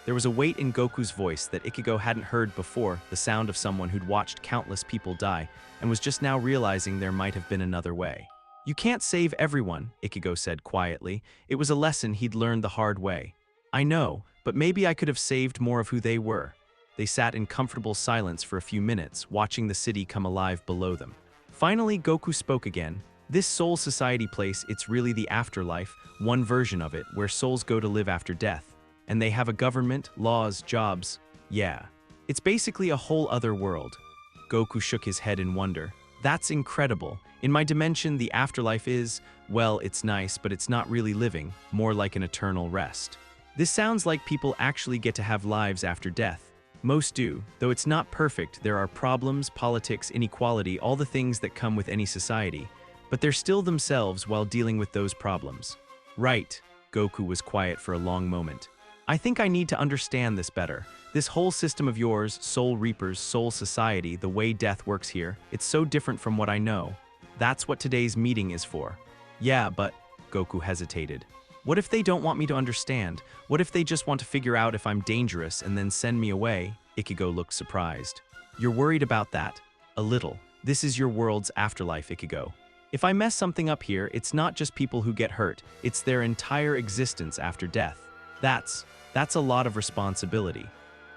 There was a weight in Goku's voice that Ichigo hadn't heard before, the sound of someone who'd watched countless people die and was just now realizing there might have been another way. "You can't save everyone," Ichigo said quietly. It was a lesson he'd learned the hard way. "I know, but maybe I could have saved more of who they were." They sat in comfortable silence for a few minutes, watching the city come alive below them. Finally, Goku spoke again. "This Soul Society place, it's really the afterlife, one version of it, where souls go to live after death. And they have a government, laws, jobs. Yeah. It's basically a whole other world." Goku shook his head in wonder. "That's incredible. In my dimension, the afterlife is, well, it's nice, but it's not really living, more like an eternal rest. This sounds like people actually get to have lives after death. Most do, though it's not perfect. There are problems, politics, inequality, all the things that come with any society. But they're still themselves while dealing with those problems." "Right." Goku was quiet for a long moment. "I think I need to understand this better. This whole system of yours, Soul Reapers, Soul Society, the way death works here, it's so different from what I know. That's what today's meeting is for." "Yeah, but..." Goku hesitated. "What if they don't want me to understand? What if they just want to figure out if I'm dangerous and then send me away?" Ichigo looked surprised. "You're worried about that?" "A little. This is your world's afterlife, Ichigo. If I mess something up here, it's not just people who get hurt, it's their entire existence after death. That's a lot of responsibility."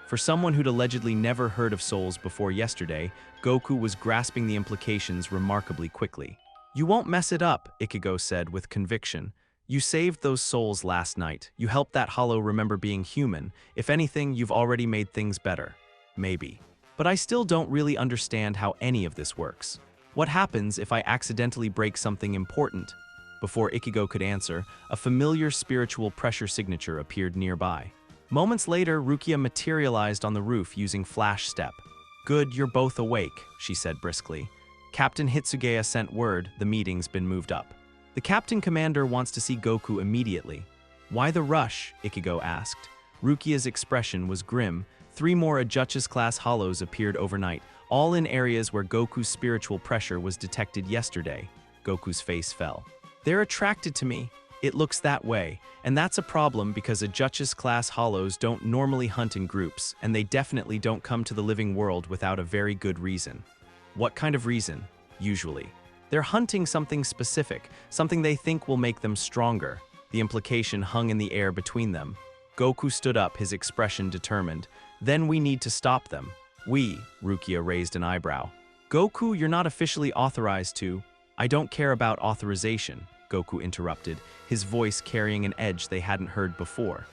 For someone who'd allegedly never heard of souls before yesterday, Goku was grasping the implications remarkably quickly. "You won't mess it up," Ichigo said with conviction. "You saved those souls last night. You helped that hollow remember being human. If anything, you've already made things better." "Maybe. But I still don't really understand how any of this works. What happens if I accidentally break something important?" Before Ichigo could answer, a familiar spiritual pressure signature appeared nearby. Moments later, Rukia materialized on the roof using Flash Step. "Good, you're both awake," she said briskly. "Captain Hitsugaya sent word, the meeting's been moved up. The Captain Commander wants to see Goku immediately." "Why the rush?" Ichigo asked. Rukia's expression was grim. 3 more Ajutchus-class hollows appeared overnight, all in areas where Goku's spiritual pressure was detected yesterday. Goku's face fell. "They're attracted to me. It looks that way, and that's a problem because Ajutchus-class hollows don't normally hunt in groups, and they definitely don't come to the living world without a very good reason." "What kind of reason?" "Usually. They're hunting something specific, something they think will make them stronger." The implication hung in the air between them. Goku stood up, his expression determined. "Then we need to stop them." "We?" Rukia raised an eyebrow. "Goku, you're not officially authorized to..." "I don't care about authorization," Goku interrupted, his voice carrying an edge they hadn't heard before.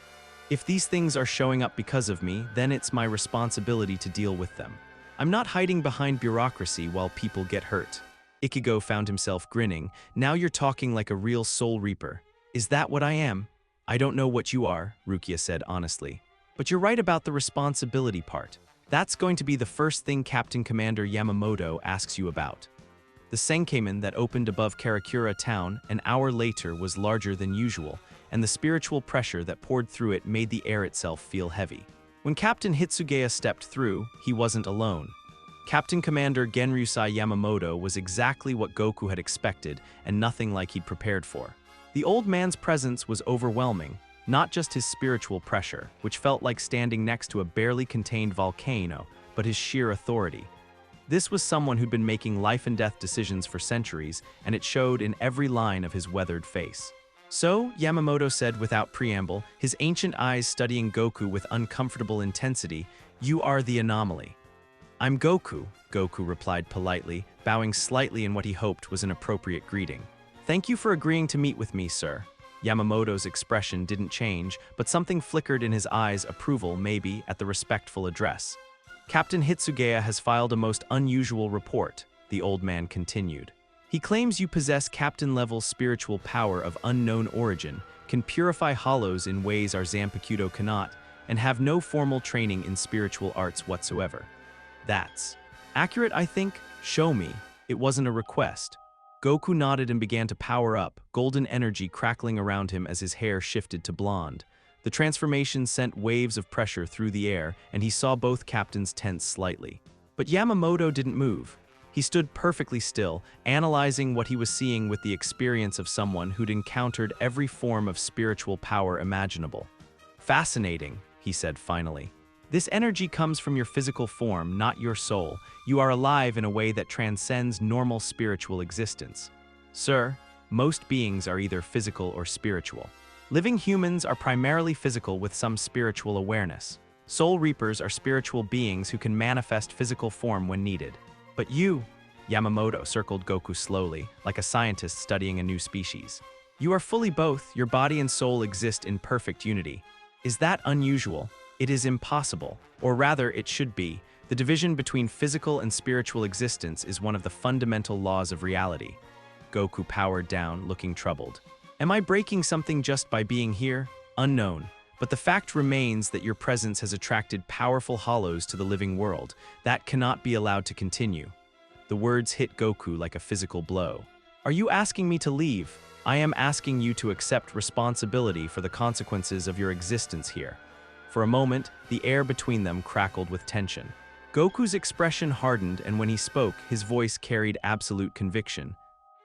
"If these things are showing up because of me, then it's my responsibility to deal with them. I'm not hiding behind bureaucracy while people get hurt." Ichigo found himself grinning. "Now you're talking like a real Soul Reaper." "Is that what I am?" "I don't know what you are," Rukia said honestly. "But you're right about the responsibility part. That's going to be the first thing Captain Commander Yamamoto asks you about." The Senkeiman that opened above Karakura town an hour later was larger than usual, and the spiritual pressure that poured through it made the air itself feel heavy. When Captain Hitsugaya stepped through, he wasn't alone. Captain Commander Genryusai Yamamoto was exactly what Goku had expected and nothing like he'd prepared for. The old man's presence was overwhelming, not just his spiritual pressure, which felt like standing next to a barely contained volcano, but his sheer authority. This was someone who'd been making life-and-death decisions for centuries, and it showed in every line of his weathered face. "So," Yamamoto said without preamble, his ancient eyes studying Goku with uncomfortable intensity, "you are the anomaly." "I'm Goku," Goku replied politely, bowing slightly in what he hoped was an appropriate greeting. Thank you for agreeing to meet with me, sir. Yamamoto's expression didn't change, but something flickered in his eyes, approval maybe at the respectful address. Captain Hitsugaya has filed a most unusual report, the old man continued. He claims you possess captain-level spiritual power of unknown origin, can purify hollows in ways our Zanpakuto cannot, and have no formal training in spiritual arts whatsoever. That's accurate, I think? Show me. It wasn't a request. Goku nodded and began to power up, golden energy crackling around him as his hair shifted to blonde. The transformation sent waves of pressure through the air, and he saw both captains tense slightly. But Yamamoto didn't move. He stood perfectly still, analyzing what he was seeing with the experience of someone who'd encountered every form of spiritual power imaginable. Fascinating, he said finally. This energy comes from your physical form, not your soul. You are alive in a way that transcends normal spiritual existence. Sir, most beings are either physical or spiritual. Living humans are primarily physical with some spiritual awareness. Soul Reapers are spiritual beings who can manifest physical form when needed. But you, Yamamoto circled Goku slowly, like a scientist studying a new species. You are fully both, your body and soul exist in perfect unity. Is that unusual? It is impossible, or rather it should be. The division between physical and spiritual existence is one of the fundamental laws of reality. Goku powered down, looking troubled. Am I breaking something just by being here? Unknown. But the fact remains that your presence has attracted powerful hollows to the living world. That cannot be allowed to continue. The words hit Goku like a physical blow. Are you asking me to leave? I am asking you to accept responsibility for the consequences of your existence here. For a moment, the air between them crackled with tension. Goku's expression hardened, and when he spoke, his voice carried absolute conviction.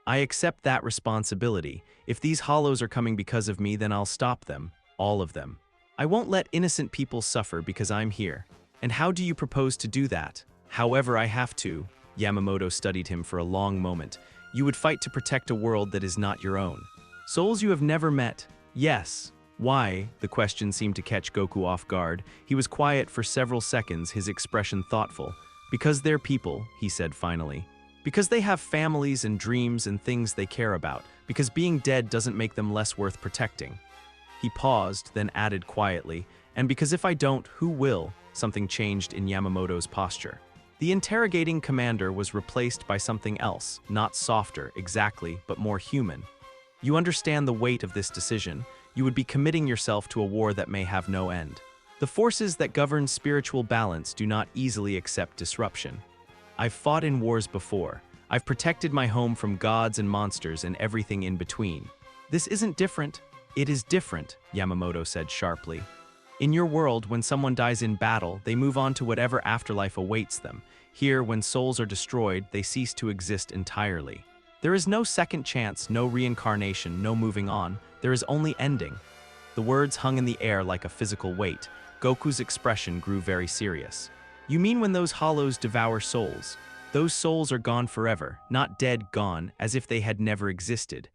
I accept that responsibility. If these hollows are coming because of me, then I'll stop them. All of them. I won't let innocent people suffer because I'm here. And how do you propose to do that? However I have to. Yamamoto studied him for a long moment. You would fight to protect a world that is not your own. Souls you have never met. Yes. Why? The question seemed to catch Goku off guard. He was quiet for several seconds, his expression thoughtful. Because they're people, he said finally. Because they have families and dreams and things they care about. Because being dead doesn't make them less worth protecting. He paused, then added quietly, and because if I don't, who will? Something changed in Yamamoto's posture. The interrogating commander was replaced by something else, not softer, exactly, but more human. You understand the weight of this decision. You would be committing yourself to a war that may have no end. The forces that govern spiritual balance do not easily accept disruption. I've fought in wars before. I've protected my home from gods and monsters and everything in between. This isn't different. It is different, Yamamoto said sharply. In your world, when someone dies in battle, they move on to whatever afterlife awaits them. Here, when souls are destroyed, they cease to exist entirely. There is no second chance, no reincarnation, no moving on. There is only ending. The words hung in the air like a physical weight. Goku's expression grew very serious. You mean when those hollows devour souls? Those souls are gone forever, not dead, gone, as if they had never existed.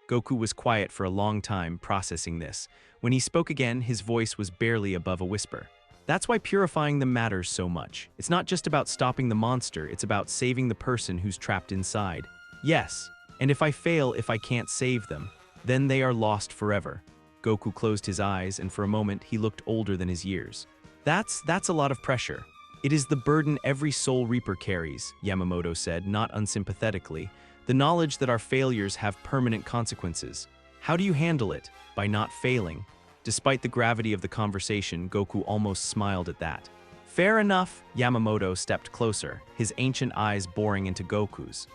Goku was quiet for a long time, processing this. When he spoke again, his voice was barely above a whisper. That's why purifying them matters so much. It's not just about stopping the monster, it's about saving the person who's trapped inside. Yes, and if I fail, if I can't save them, then they are lost forever. Goku closed his eyes, and for a moment he looked older than his years. That's a lot of pressure. It is the burden every Soul Reaper carries, Yamamoto said, not unsympathetically. The knowledge that our failures have permanent consequences. How do you handle it? By not failing. Despite the gravity of the conversation, Goku almost smiled at that. Fair enough, Yamamoto stepped closer, his ancient eyes boring into Goku's.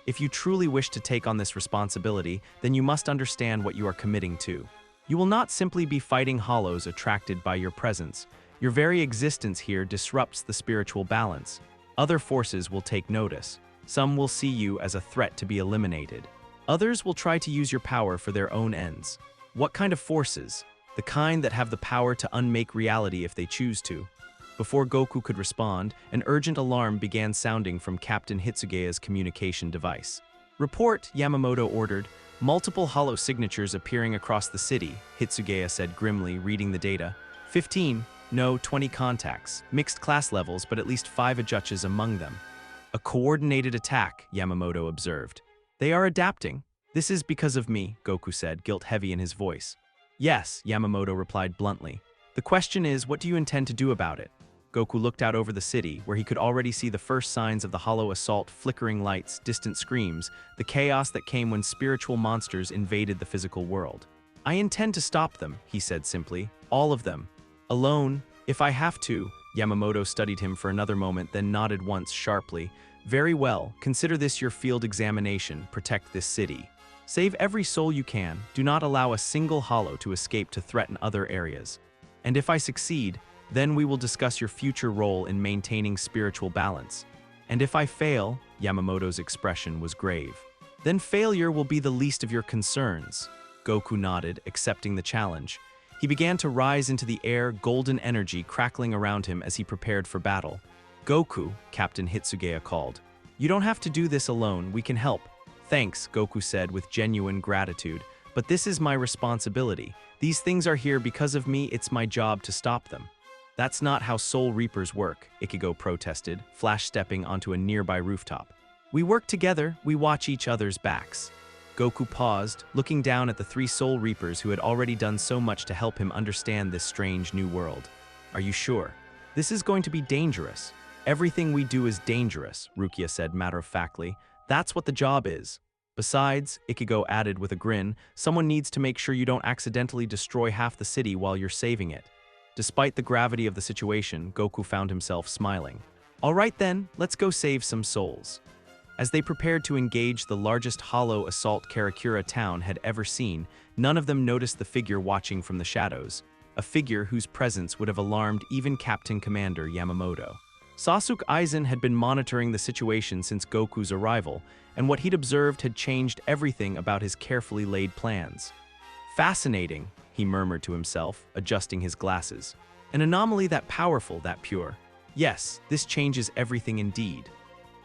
If you truly wish to take on this responsibility, then you must understand what you are committing to. You will not simply be fighting hollows attracted by your presence. Your very existence here disrupts the spiritual balance. Other forces will take notice. Some will see you as a threat to be eliminated. Others will try to use your power for their own ends. What kind of forces? The kind that have the power to unmake reality if they choose to. Before Goku could respond, an urgent alarm began sounding from Captain Hitsugaya's communication device. Report, Yamamoto ordered. Multiple hollow signatures appearing across the city, Hitsugaya said grimly, reading the data. 15, no, 20 contacts. Mixed class levels, but at least 5 Ajuches among them. A coordinated attack, Yamamoto observed. They are adapting. This is because of me, Goku said, guilt heavy in his voice. Yes, Yamamoto replied bluntly. The question is, what do you intend to do about it? Goku looked out over the city, where he could already see the first signs of the hollow assault, flickering lights, distant screams, the chaos that came when spiritual monsters invaded the physical world. I intend to stop them, he said simply. All of them. Alone, if I have to. Yamamoto studied him for another moment, then nodded once sharply. Very well, consider this your field examination. Protect this city. Save every soul you can. Do not allow a single hollow to escape to threaten other areas. And if I succeed, then we will discuss your future role in maintaining spiritual balance. And if I fail, Yamamoto's expression was grave. Then failure will be the least of your concerns. Goku nodded, accepting the challenge. He began to rise into the air, golden energy crackling around him as he prepared for battle. Goku, Captain Hitsugaya called. You don't have to do this alone, we can help. Thanks, Goku said with genuine gratitude, but this is my responsibility. These things are here because of me, it's my job to stop them. That's not how Soul Reapers work, Ichigo protested, flash-stepping onto a nearby rooftop. We work together, we watch each other's backs. Goku paused, looking down at the 3 Soul Reapers who had already done so much to help him understand this strange new world. Are you sure? This is going to be dangerous. Everything we do is dangerous, Rukia said matter-of-factly. That's what the job is. Besides, Ichigo added with a grin, someone needs to make sure you don't accidentally destroy half the city while you're saving it. Despite the gravity of the situation, Goku found himself smiling. All right then, let's go save some souls. As they prepared to engage the largest hollow assault Karakura town had ever seen, none of them noticed the figure watching from the shadows, a figure whose presence would have alarmed even Captain Commander Yamamoto. Sasuke Aizen had been monitoring the situation since Goku's arrival, and what he'd observed had changed everything about his carefully laid plans. Fascinating, he murmured to himself, adjusting his glasses. An anomaly that powerful, that pure. Yes, this changes everything indeed.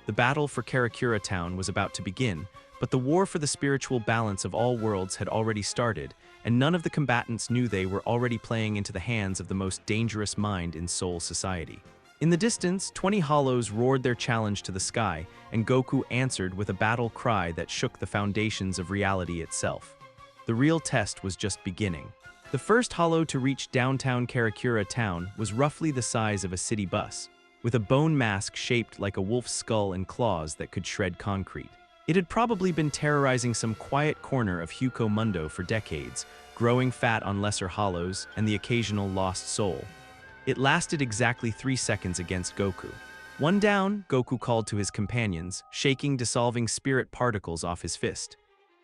The battle for Karakura town was about to begin, but the war for the spiritual balance of all worlds had already started, and none of the combatants knew they were already playing into the hands of the most dangerous mind in Soul Society. In the distance, 20 hollows roared their challenge to the sky, and Goku answered with a battle cry that shook the foundations of reality itself. The real test was just beginning. The first hollow to reach downtown Karakura town was roughly the size of a city bus, with a bone mask shaped like a wolf's skull and claws that could shred concrete. It had probably been terrorizing some quiet corner of Huko Mundo for decades, growing fat on lesser hollows and the occasional lost soul. It lasted exactly 3 seconds against Goku. One down, Goku called to his companions, shaking dissolving spirit particles off his fist.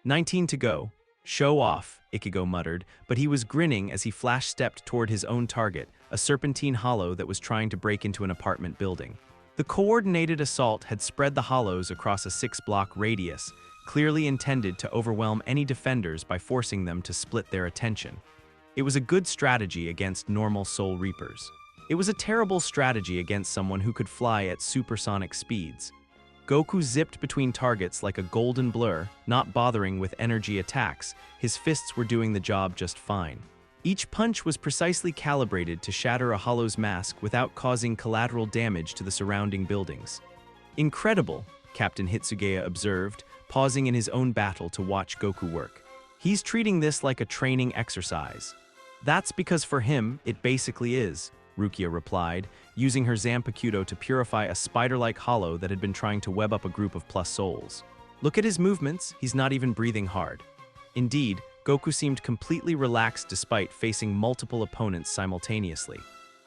19 to go. Show off, Ichigo muttered, but he was grinning as he flash-stepped toward his own target, a serpentine hollow that was trying to break into an apartment building. The coordinated assault had spread the hollows across a 6-block radius, clearly intended to overwhelm any defenders by forcing them to split their attention. It was a good strategy against normal Soul Reapers. It was a terrible strategy against someone who could fly at supersonic speeds. Goku zipped between targets like a golden blur, not bothering with energy attacks. His fists were doing the job just fine. Each punch was precisely calibrated to shatter a hollow's mask without causing collateral damage to the surrounding buildings. Incredible, Captain Hitsugaya observed, pausing in his own battle to watch Goku work. He's treating this like a training exercise. That's because for him, it basically is, Rukia replied, using her Zanpakuto to purify a spider-like hollow that had been trying to web up a group of plus souls. Look at his movements, he's not even breathing hard. Indeed, Goku seemed completely relaxed despite facing multiple opponents simultaneously.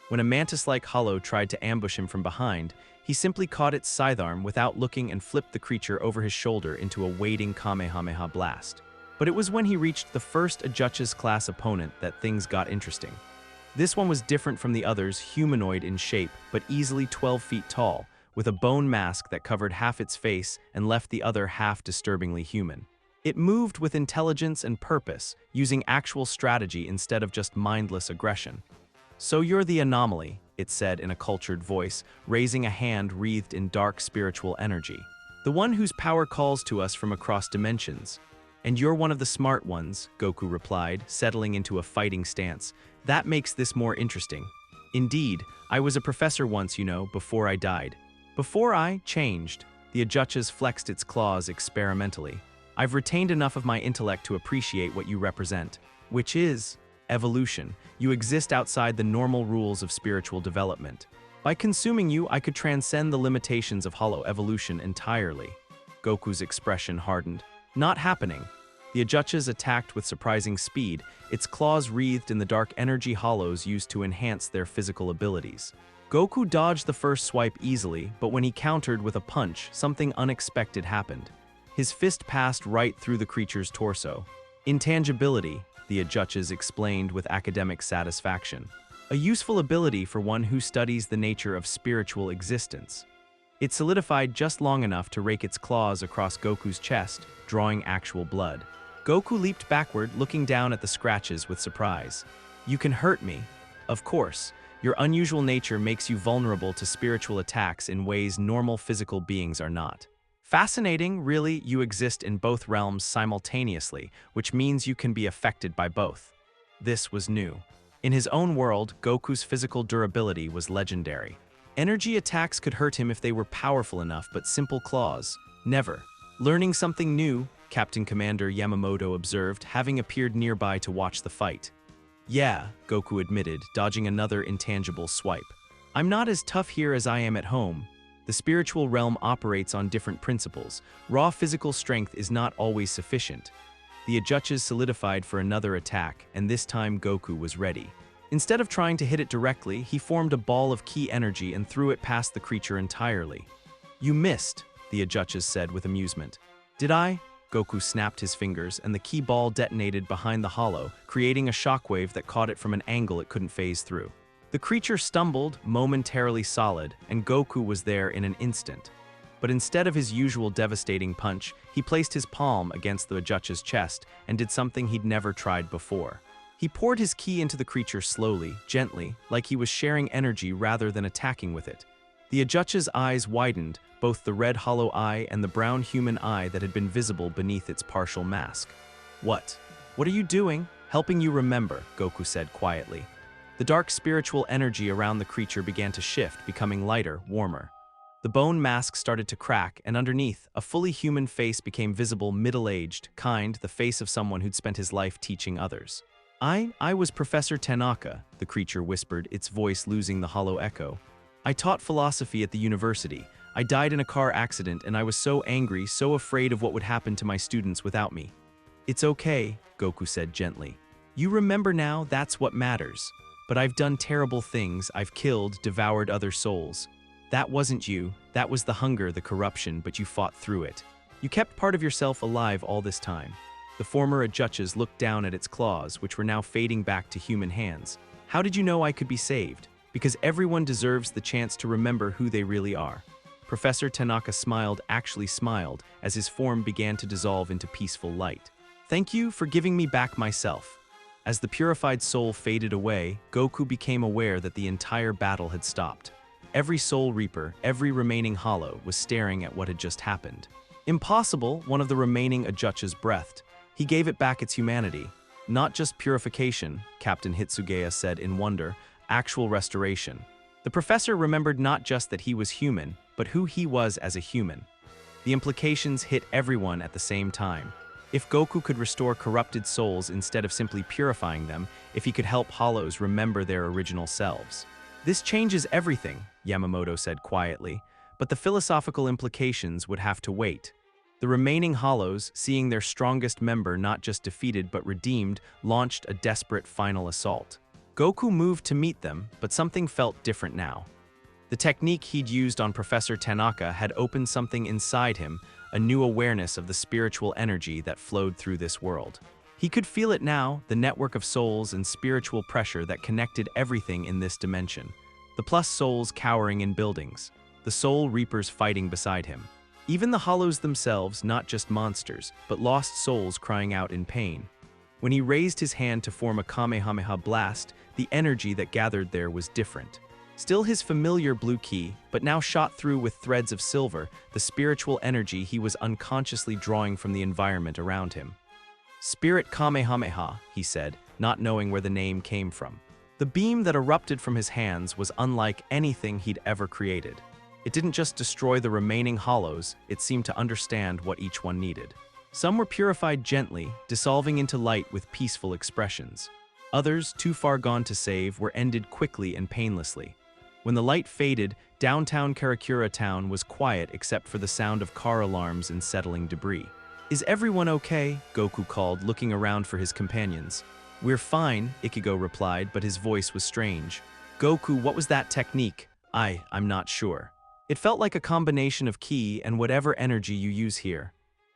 When a mantis-like hollow tried to ambush him from behind, he simply caught its scythe arm without looking and flipped the creature over his shoulder into a waiting Kamehameha blast. But it was when he reached the first Ajutch's class opponent that things got interesting. This one was different from the others, humanoid in shape, but easily 12 feet tall, with a bone mask that covered half its face and left the other half disturbingly human. It moved with intelligence and purpose, using actual strategy instead of just mindless aggression. So you're the anomaly, it said in a cultured voice, raising a hand wreathed in dark spiritual energy. The one whose power calls to us from across dimensions. And you're one of the smart ones, Goku replied, settling into a fighting stance. That makes this more interesting. Indeed, I was a professor once, you know, before I died. Before I changed, the Ajutchas flexed its claws experimentally. I've retained enough of my intellect to appreciate what you represent, which is evolution. You exist outside the normal rules of spiritual development. By consuming you, I could transcend the limitations of hollow evolution entirely. Goku's expression hardened. Not happening. The Ajuchas attacked with surprising speed, its claws wreathed in the dark energy hollows used to enhance their physical abilities. Goku dodged the first swipe easily, but when he countered with a punch, something unexpected happened. His fist passed right through the creature's torso. Intangibility, the Ajuchas explained with academic satisfaction. A useful ability for one who studies the nature of spiritual existence. It solidified just long enough to rake its claws across Goku's chest, drawing actual blood. Goku leaped backward, looking down at the scratches with surprise. You can hurt me. Of course, your unusual nature makes you vulnerable to spiritual attacks in ways normal physical beings are not. Fascinating, really, you exist in both realms simultaneously, which means you can be affected by both. This was new. In his own world, Goku's physical durability was legendary. Energy attacks could hurt him if they were powerful enough, but simple claws, never. Learning something new, Captain Commander Yamamoto observed, having appeared nearby to watch the fight. Yeah, Goku admitted, dodging another intangible swipe. I'm not as tough here as I am at home. The spiritual realm operates on different principles. Raw physical strength is not always sufficient. The Ajuchas solidified for another attack, and this time Goku was ready. Instead of trying to hit it directly, he formed a ball of ki energy and threw it past the creature entirely. You missed, the Ajuchas said with amusement. Did I? Goku snapped his fingers, and the ki ball detonated behind the hollow, creating a shockwave that caught it from an angle it couldn't phase through. The creature stumbled, momentarily solid, and Goku was there in an instant. But instead of his usual devastating punch, he placed his palm against the Ajucha's chest and did something he'd never tried before. He poured his ki into the creature slowly, gently, like he was sharing energy rather than attacking with it. The Ajucha's eyes widened, both the red hollow eye and the brown human eye that had been visible beneath its partial mask. What? What are you doing? Helping you remember, Goku said quietly. The dark spiritual energy around the creature began to shift, becoming lighter, warmer. The bone mask started to crack, and underneath, a fully human face became visible, middle-aged, kind, the face of someone who'd spent his life teaching others. I was Professor Tanaka, the creature whispered, its voice losing the hollow echo. I taught philosophy at the university. I died in a car accident, and I was so angry, so afraid of what would happen to my students without me. It's okay, Goku said gently. You remember now, that's what matters. But I've done terrible things, I've killed, devoured other souls. That wasn't you, that was the hunger, the corruption, but you fought through it. You kept part of yourself alive all this time. The former Ajuchas looked down at its claws, which were now fading back to human hands. How did you know I could be saved? Because everyone deserves the chance to remember who they really are. Professor Tanaka smiled, actually smiled, as his form began to dissolve into peaceful light. Thank you for giving me back myself. As the purified soul faded away, Goku became aware that the entire battle had stopped. Every Soul Reaper, every remaining hollow, was staring at what had just happened. Impossible, one of the remaining Ajuchas breathed. He gave it back its humanity. Not just purification, Captain Hitsugaya said in wonder, actual restoration. The professor remembered not just that he was human, but who he was as a human. The implications hit everyone at the same time. If Goku could restore corrupted souls instead of simply purifying them, if he could help hollows remember their original selves. This changes everything, Yamamoto said quietly, but the philosophical implications would have to wait. The remaining hollows, seeing their strongest member not just defeated but redeemed, launched a desperate final assault. Goku moved to meet them, but something felt different now. The technique he'd used on Professor Tanaka had opened something inside him, a new awareness of the spiritual energy that flowed through this world. He could feel it now, the network of souls and spiritual pressure that connected everything in this dimension. The plus souls cowering in buildings, the soul reapers fighting beside him. Even the hollows themselves, not just monsters, but lost souls crying out in pain. When he raised his hand to form a Kamehameha blast, the energy that gathered there was different. Still his familiar blue ki, but now shot through with threads of silver, the spiritual energy he was unconsciously drawing from the environment around him. Spirit Kamehameha, he said, not knowing where the name came from. The beam that erupted from his hands was unlike anything he'd ever created. It didn't just destroy the remaining hollows, it seemed to understand what each one needed. Some were purified gently, dissolving into light with peaceful expressions. Others, too far gone to save, were ended quickly and painlessly. When the light faded, downtown Karakura town was quiet except for the sound of car alarms and settling debris. "Is everyone okay?" Goku called, looking around for his companions. "We're fine," Ichigo replied, but his voice was strange. "Goku, what was that technique?" I'm not sure. It felt like a combination of ki and whatever energy you use here."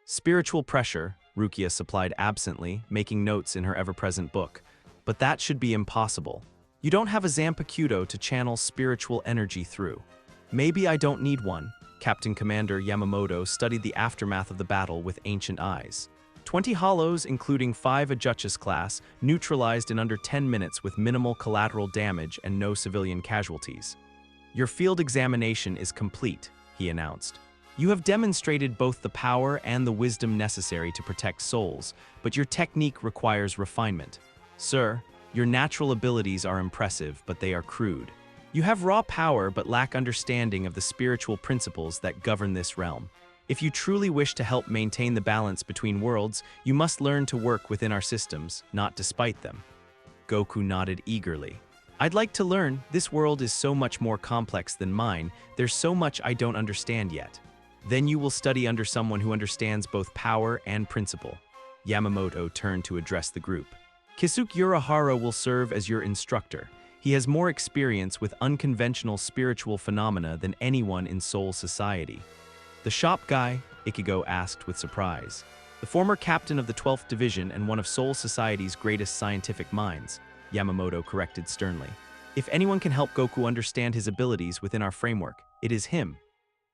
"Spiritual pressure," Rukia supplied absently, making notes in her ever-present book. "But that should be impossible. You don't have a Zanpakuto to channel spiritual energy through." "Maybe I don't need one." Captain Commander Yamamoto studied the aftermath of the battle with ancient eyes. 20 hollows, including 5 Ajuchas class, neutralized in under 10 minutes with minimal collateral damage and no civilian casualties. "Your field examination is complete," he announced. "You have demonstrated both the power and the wisdom necessary to protect souls, but your technique requires refinement. Sir, your natural abilities are impressive, but they are crude. You have raw power but lack understanding of the spiritual principles that govern this realm. If you truly wish to help maintain the balance between worlds, you must learn to work within our systems, not despite them." Goku nodded eagerly. "I'd like to learn. This world is so much more complex than mine. There's so much I don't understand yet." "Then you will study under someone who understands both power and principle." Yamamoto turned to address the group. "Kisuke Urahara will serve as your instructor. He has more experience with unconventional spiritual phenomena than anyone in Soul Society." "The shop guy?" Ichigo asked with surprise. "The former captain of the 12th Division and one of Soul Society's greatest scientific minds," Yamamoto corrected sternly. "If anyone can help Goku understand his abilities within our framework, it is him."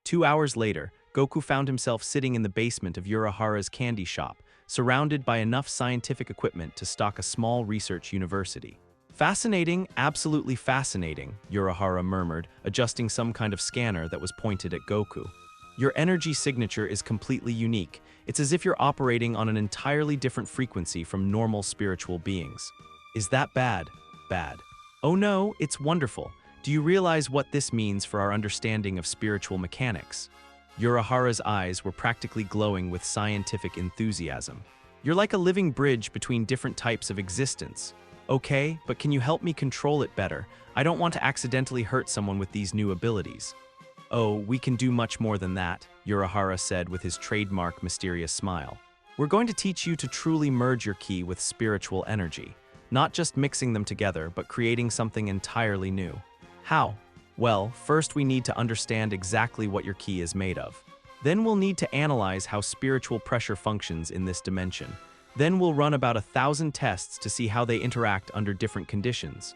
2 hours later, Goku found himself sitting in the basement of Urahara's candy shop, surrounded by enough scientific equipment to stock a small research university. "Fascinating, absolutely fascinating," Urahara murmured, adjusting some kind of scanner that was pointed at Goku. "Your energy signature is completely unique. It's as if you're operating on an entirely different frequency from normal spiritual beings." "Is that bad?" "Bad." "Oh no, it's wonderful. Do you realize what this means for our understanding of spiritual mechanics?" Urahara's eyes were practically glowing with scientific enthusiasm. "You're like a living bridge between different types of existence. Okay, but can you help me control it better? I don't want to accidentally hurt someone with these new abilities." "Oh, we can do much more than that," Urahara said with his trademark mysterious smile. "We're going to teach you to truly merge your ki with spiritual energy. Not just mixing them together, but creating something entirely new." "How?" "Well, first we need to understand exactly what your ki is made of. Then we'll need to analyze how spiritual pressure functions in this dimension. Then we'll run about 1,000 tests to see how they interact under different conditions."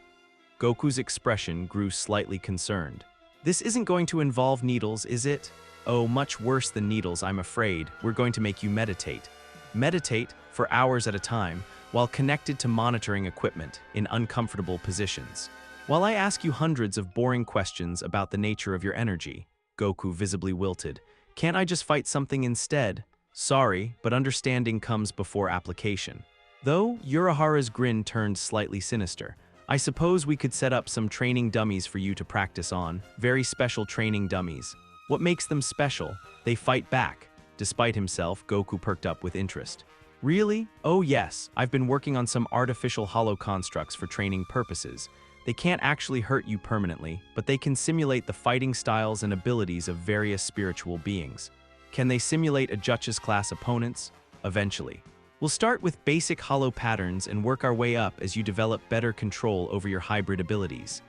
Goku's expression grew slightly concerned. "This isn't going to involve needles, is it?" "Oh, much worse than needles, I'm afraid. We're going to make you meditate." "Meditate? For hours at a time, while connected to monitoring equipment in uncomfortable positions. While I ask you hundreds of boring questions about the nature of your energy." Goku visibly wilted. "Can't I just fight something instead?" "Sorry, but understanding comes before application." Though Urahara's grin turned slightly sinister. "I suppose we could set up some training dummies for you to practice on, very special training dummies." "What makes them special?" "They fight back." Despite himself, Goku perked up with interest. "Really? Oh yes, I've been working on some artificial hollow constructs for training purposes. They can't actually hurt you permanently, but they can simulate the fighting styles and abilities of various spiritual beings." "Can they simulate Ajuchas class opponents?" "Eventually. We'll start with basic hollow patterns and work our way up as you develop better control over your hybrid abilities."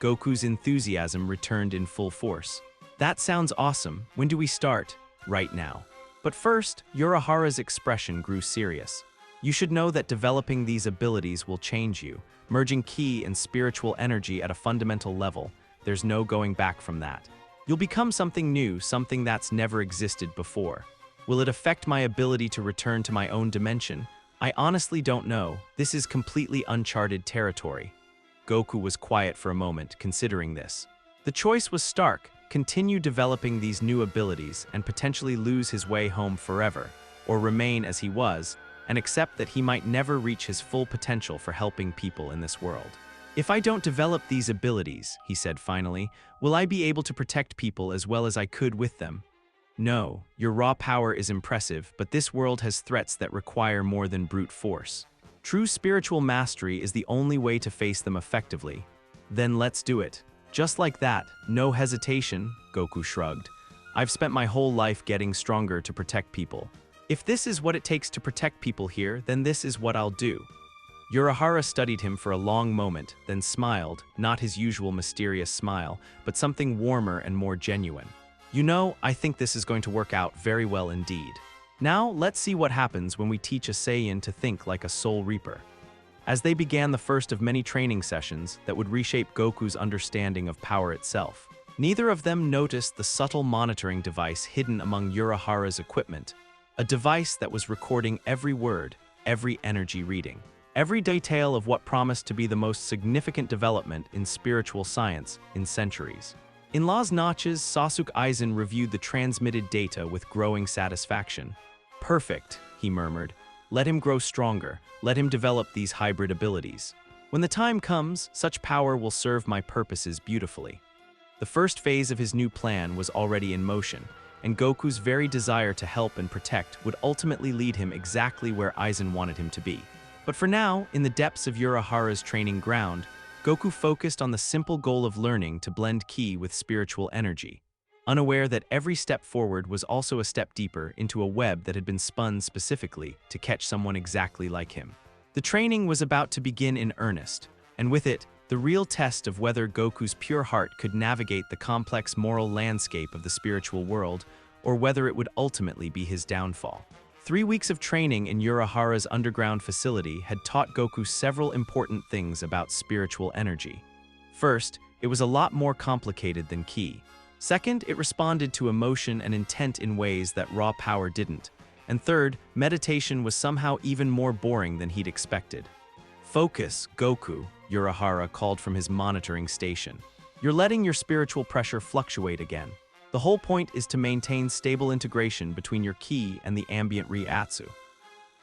Goku's enthusiasm returned in full force. "That sounds awesome. When do we start?" "Right now." But first, Urahara's expression grew serious. "You should know that developing these abilities will change you, merging ki and spiritual energy at a fundamental level. There's no going back from that. You'll become something new, something that's never existed before." "Will it affect my ability to return to my own dimension?" "I honestly don't know. This is completely uncharted territory." Goku was quiet for a moment, considering this. The choice was stark: continue developing these new abilities and potentially lose his way home forever, or remain as he was, and accept that he might never reach his full potential for helping people in this world. "If I don't develop these abilities," he said finally, "will I be able to protect people as well as I could with them?" No, your raw power is impressive, but this world has threats that require more than brute force. True spiritual mastery is the only way to face them effectively. Then let's do it. Just like that, no hesitation, Goku shrugged. I've spent my whole life getting stronger to protect people. If this is what it takes to protect people here, then this is what I'll do. Urahara studied him for a long moment, then smiled, not his usual mysterious smile, but something warmer and more genuine. You know, I think this is going to work out very well indeed. Now, let's see what happens when we teach a Saiyan to think like a Soul Reaper. As they began the first of many training sessions that would reshape Goku's understanding of power itself, neither of them noticed the subtle monitoring device hidden among Urahara's equipment, a device that was recording every word, every energy reading, every detail of what promised to be the most significant development in spiritual science in centuries. In Las Notches, Sasuke Aizen reviewed the transmitted data with growing satisfaction. Perfect, he murmured. Let him grow stronger. Let him develop these hybrid abilities. When the time comes, such power will serve my purposes beautifully. The first phase of his new plan was already in motion, and Goku's very desire to help and protect would ultimately lead him exactly where Aizen wanted him to be. But for now, in the depths of Urahara's training ground, Goku focused on the simple goal of learning to blend ki with spiritual energy, unaware that every step forward was also a step deeper into a web that had been spun specifically to catch someone exactly like him. The training was about to begin in earnest, and with it, the real test of whether Goku's pure heart could navigate the complex moral landscape of the spiritual world, or whether it would ultimately be his downfall. 3 weeks of training in Urahara's underground facility had taught Goku several important things about spiritual energy. First, it was a lot more complicated than ki. Second, it responded to emotion and intent in ways that raw power didn't. And third, meditation was somehow even more boring than he'd expected. Focus, Goku, Urahara called from his monitoring station. You're letting your spiritual pressure fluctuate again. The whole point is to maintain stable integration between your ki and the ambient Riatsu.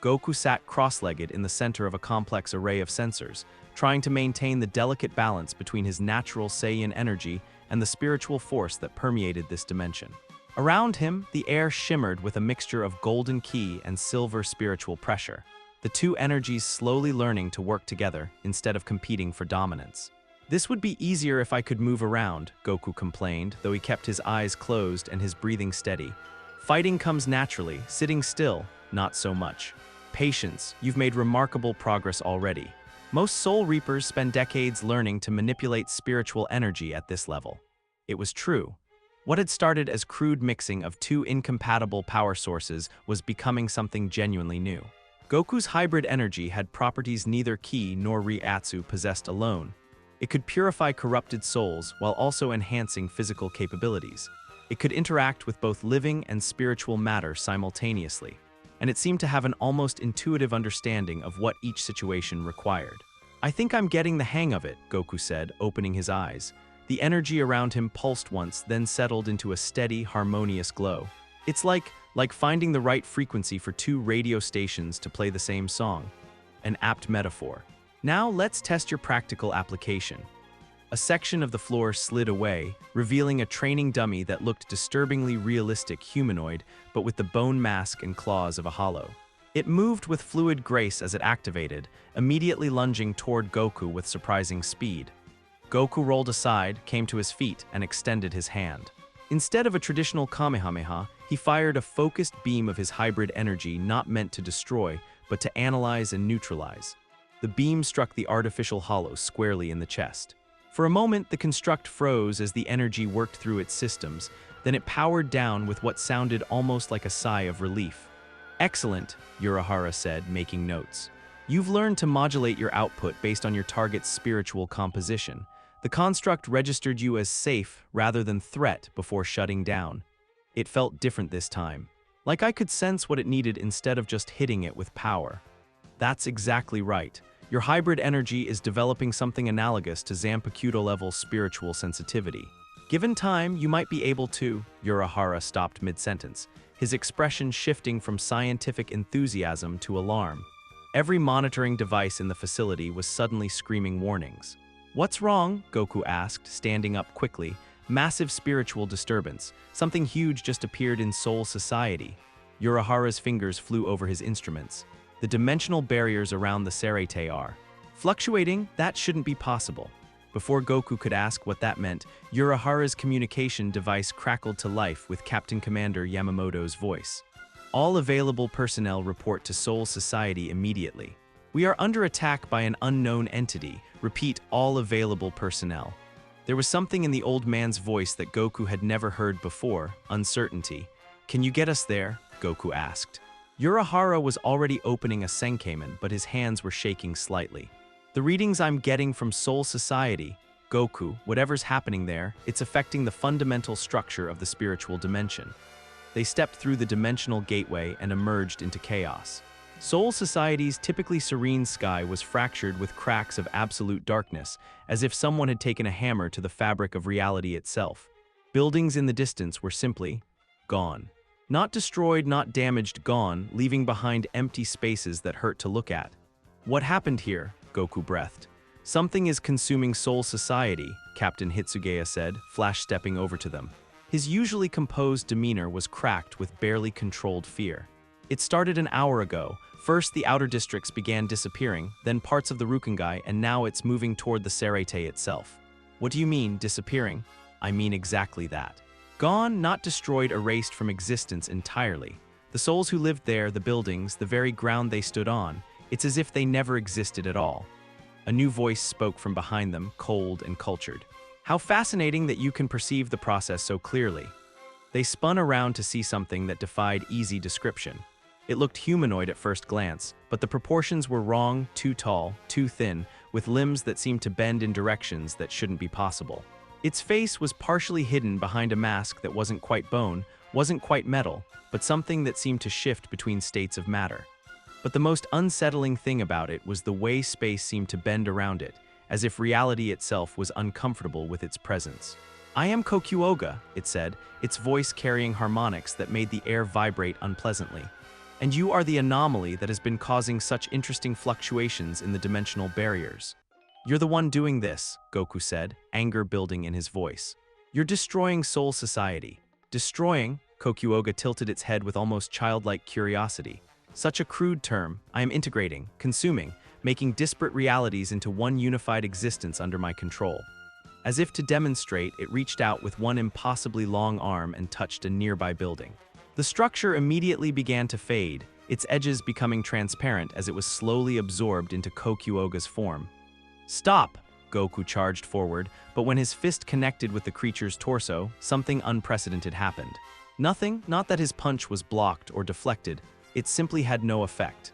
Goku sat cross-legged in the center of a complex array of sensors, trying to maintain the delicate balance between his natural Saiyan energy and the spiritual force that permeated this dimension. Around him, the air shimmered with a mixture of golden ki and silver spiritual pressure, the two energies slowly learning to work together instead of competing for dominance. This would be easier if I could move around, Goku complained, though he kept his eyes closed and his breathing steady. Fighting comes naturally, sitting still, not so much. Patience, you've made remarkable progress already. Most Soul Reapers spend decades learning to manipulate spiritual energy at this level. It was true. What had started as crude mixing of two incompatible power sources was becoming something genuinely new. Goku's hybrid energy had properties neither ki nor Riatsu possessed alone. It could purify corrupted souls while also enhancing physical capabilities. It could interact with both living and spiritual matter simultaneously, and it seemed to have an almost intuitive understanding of what each situation required. I think I'm getting the hang of it, Goku said, opening his eyes. The energy around him pulsed once, then settled into a steady, harmonious glow. It's like finding the right frequency for two radio stations to play the same song. An apt metaphor. Now let's test your practical application. A section of the floor slid away, revealing a training dummy that looked disturbingly realistic humanoid, but with the bone mask and claws of a hollow. It moved with fluid grace as it activated, immediately lunging toward Goku with surprising speed. Goku rolled aside, came to his feet, and extended his hand. Instead of a traditional Kamehameha, he fired a focused beam of his hybrid energy not meant to destroy, but to analyze and neutralize. The beam struck the artificial hollow squarely in the chest. For a moment, the construct froze as the energy worked through its systems, then it powered down with what sounded almost like a sigh of relief. Excellent, Urahara said, making notes. You've learned to modulate your output based on your target's spiritual composition. The construct registered you as safe rather than threat before shutting down. It felt different this time, like I could sense what it needed instead of just hitting it with power. That's exactly right. Your hybrid energy is developing something analogous to Zanpakuto-level spiritual sensitivity. Given time, you might be able to— Urahara stopped mid-sentence, his expression shifting from scientific enthusiasm to alarm. Every monitoring device in the facility was suddenly screaming warnings. What's wrong? Goku asked, standing up quickly, Massive spiritual disturbance. Something huge just appeared in Soul Society. Urahara's fingers flew over his instruments. The dimensional barriers around the Serete are fluctuating. That shouldn't be possible. Before Goku could ask what that meant, Urahara's communication device crackled to life with Captain Commander Yamamoto's voice. All available personnel report to Soul Society immediately. We are under attack by an unknown entity. Repeat, all available personnel. There was something in the old man's voice that Goku had never heard before, uncertainty. Can you get us there? Goku asked. Urahara was already opening a Senkamen, but his hands were shaking slightly. The readings I'm getting from Soul Society, Goku, whatever's happening there, it's affecting the fundamental structure of the spiritual dimension. They stepped through the dimensional gateway and emerged into chaos. Soul Society's typically serene sky was fractured with cracks of absolute darkness, as if someone had taken a hammer to the fabric of reality itself. Buildings in the distance were simply gone. Not destroyed, not damaged, gone, leaving behind empty spaces that hurt to look at. What happened here? Goku breathed. Something is consuming Soul Society, Captain Hitsugaya said, flash-stepping over to them. His usually composed demeanor was cracked with barely controlled fear. It started an hour ago. First, the outer districts began disappearing, then parts of the Rukengai, and now it's moving toward the Serete itself. What do you mean, disappearing? I mean exactly that. Gone, not destroyed, erased from existence entirely. The souls who lived there, the buildings, the very ground they stood on, it's as if they never existed at all. A new voice spoke from behind them, cold and cultured. How fascinating that you can perceive the process so clearly. They spun around to see something that defied easy description. It looked humanoid at first glance, but the proportions were wrong, too tall, too thin, with limbs that seemed to bend in directions that shouldn't be possible. Its face was partially hidden behind a mask that wasn't quite bone, wasn't quite metal, but something that seemed to shift between states of matter. But the most unsettling thing about it was the way space seemed to bend around it, as if reality itself was uncomfortable with its presence. I am Kokuoga, it said, its voice carrying harmonics that made the air vibrate unpleasantly. And you are the anomaly that has been causing such interesting fluctuations in the dimensional barriers. You're the one doing this, Goku said, anger building in his voice. You're destroying Soul Society. Destroying? Kokuoga tilted its head with almost childlike curiosity. Such a crude term. I am integrating, consuming, making disparate realities into one unified existence under my control. As if to demonstrate, it reached out with one impossibly long arm and touched a nearby building. The structure immediately began to fade, its edges becoming transparent as it was slowly absorbed into Kokuoga's form. Stop! Goku charged forward, but when his fist connected with the creature's torso, something unprecedented happened. Nothing, not that his punch was blocked or deflected, it simply had no effect.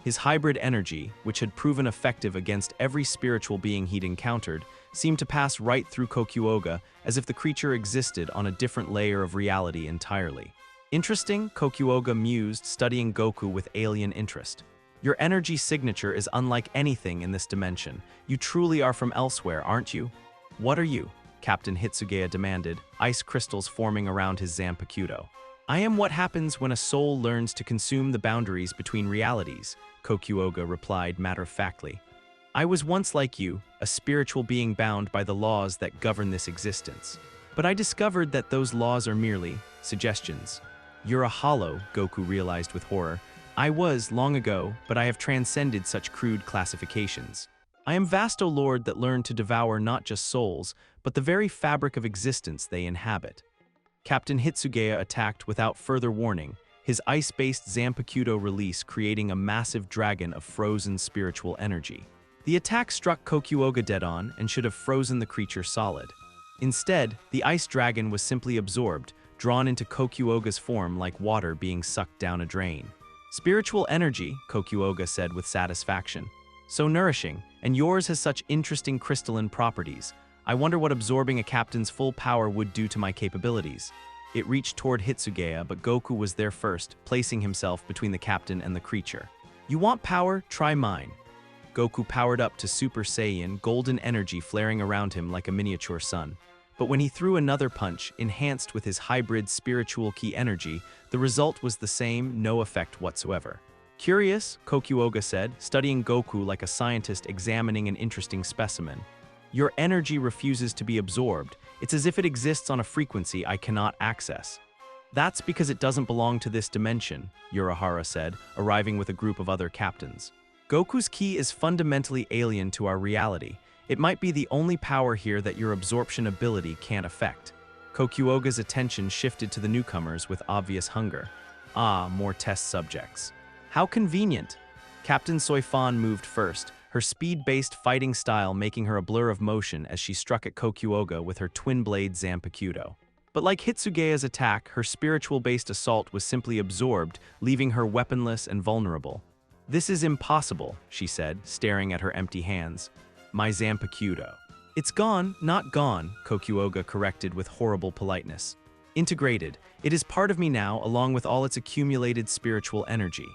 His hybrid energy, which had proven effective against every spiritual being he'd encountered, seemed to pass right through Kokuoga as if the creature existed on a different layer of reality entirely. Interesting, Kokuoga mused, studying Goku with alien interest. Your energy signature is unlike anything in this dimension. You truly are from elsewhere, aren't you? What are you? Captain Hitsugaya demanded, ice crystals forming around his Zanpakuto. I am what happens when a soul learns to consume the boundaries between realities, Kokuoga replied matter-of-factly. I was once like you, a spiritual being bound by the laws that govern this existence. But I discovered that those laws are merely suggestions. You're a hollow, Goku realized with horror. I was, long ago, but I have transcended such crude classifications. I am Vasto Lord that learned to devour not just souls, but the very fabric of existence they inhabit. Captain Hitsugaya attacked without further warning, his ice-based Zanpakuto release creating a massive dragon of frozen spiritual energy. The attack struck Kokuoga dead-on and should have frozen the creature solid. Instead, the ice dragon was simply absorbed, drawn into Kokuoga's form like water being sucked down a drain. Spiritual energy, Kokuoga said with satisfaction. So nourishing, and yours has such interesting crystalline properties. I wonder what absorbing a captain's full power would do to my capabilities. It reached toward Hitsugaya, but Goku was there first, placing himself between the captain and the creature. You want power? Try mine. Goku powered up to Super Saiyan, golden energy flaring around him like a miniature sun. But when he threw another punch, enhanced with his hybrid spiritual ki energy, the result was the same, no effect whatsoever. Curious, Kokuoga said, studying Goku like a scientist examining an interesting specimen. Your energy refuses to be absorbed. It's as if it exists on a frequency I cannot access. That's because it doesn't belong to this dimension, Urahara said, arriving with a group of other captains. Goku's ki is fundamentally alien to our reality. It might be the only power here that your absorption ability can't affect. Kokuoga's attention shifted to the newcomers with obvious hunger. Ah, more test subjects. How convenient. Captain Soifan moved first, her speed-based fighting style making her a blur of motion as she struck at Kokuoga with her twin-blade Zanpakuto. But like Hitsugaya's attack, her spiritual-based assault was simply absorbed, leaving her weaponless and vulnerable. "This is impossible," she said, staring at her empty hands. "My Zanpakuto." "It's gone, not gone," Kokuoga corrected with horrible politeness. "Integrated. It is part of me now, along with all its accumulated spiritual energy."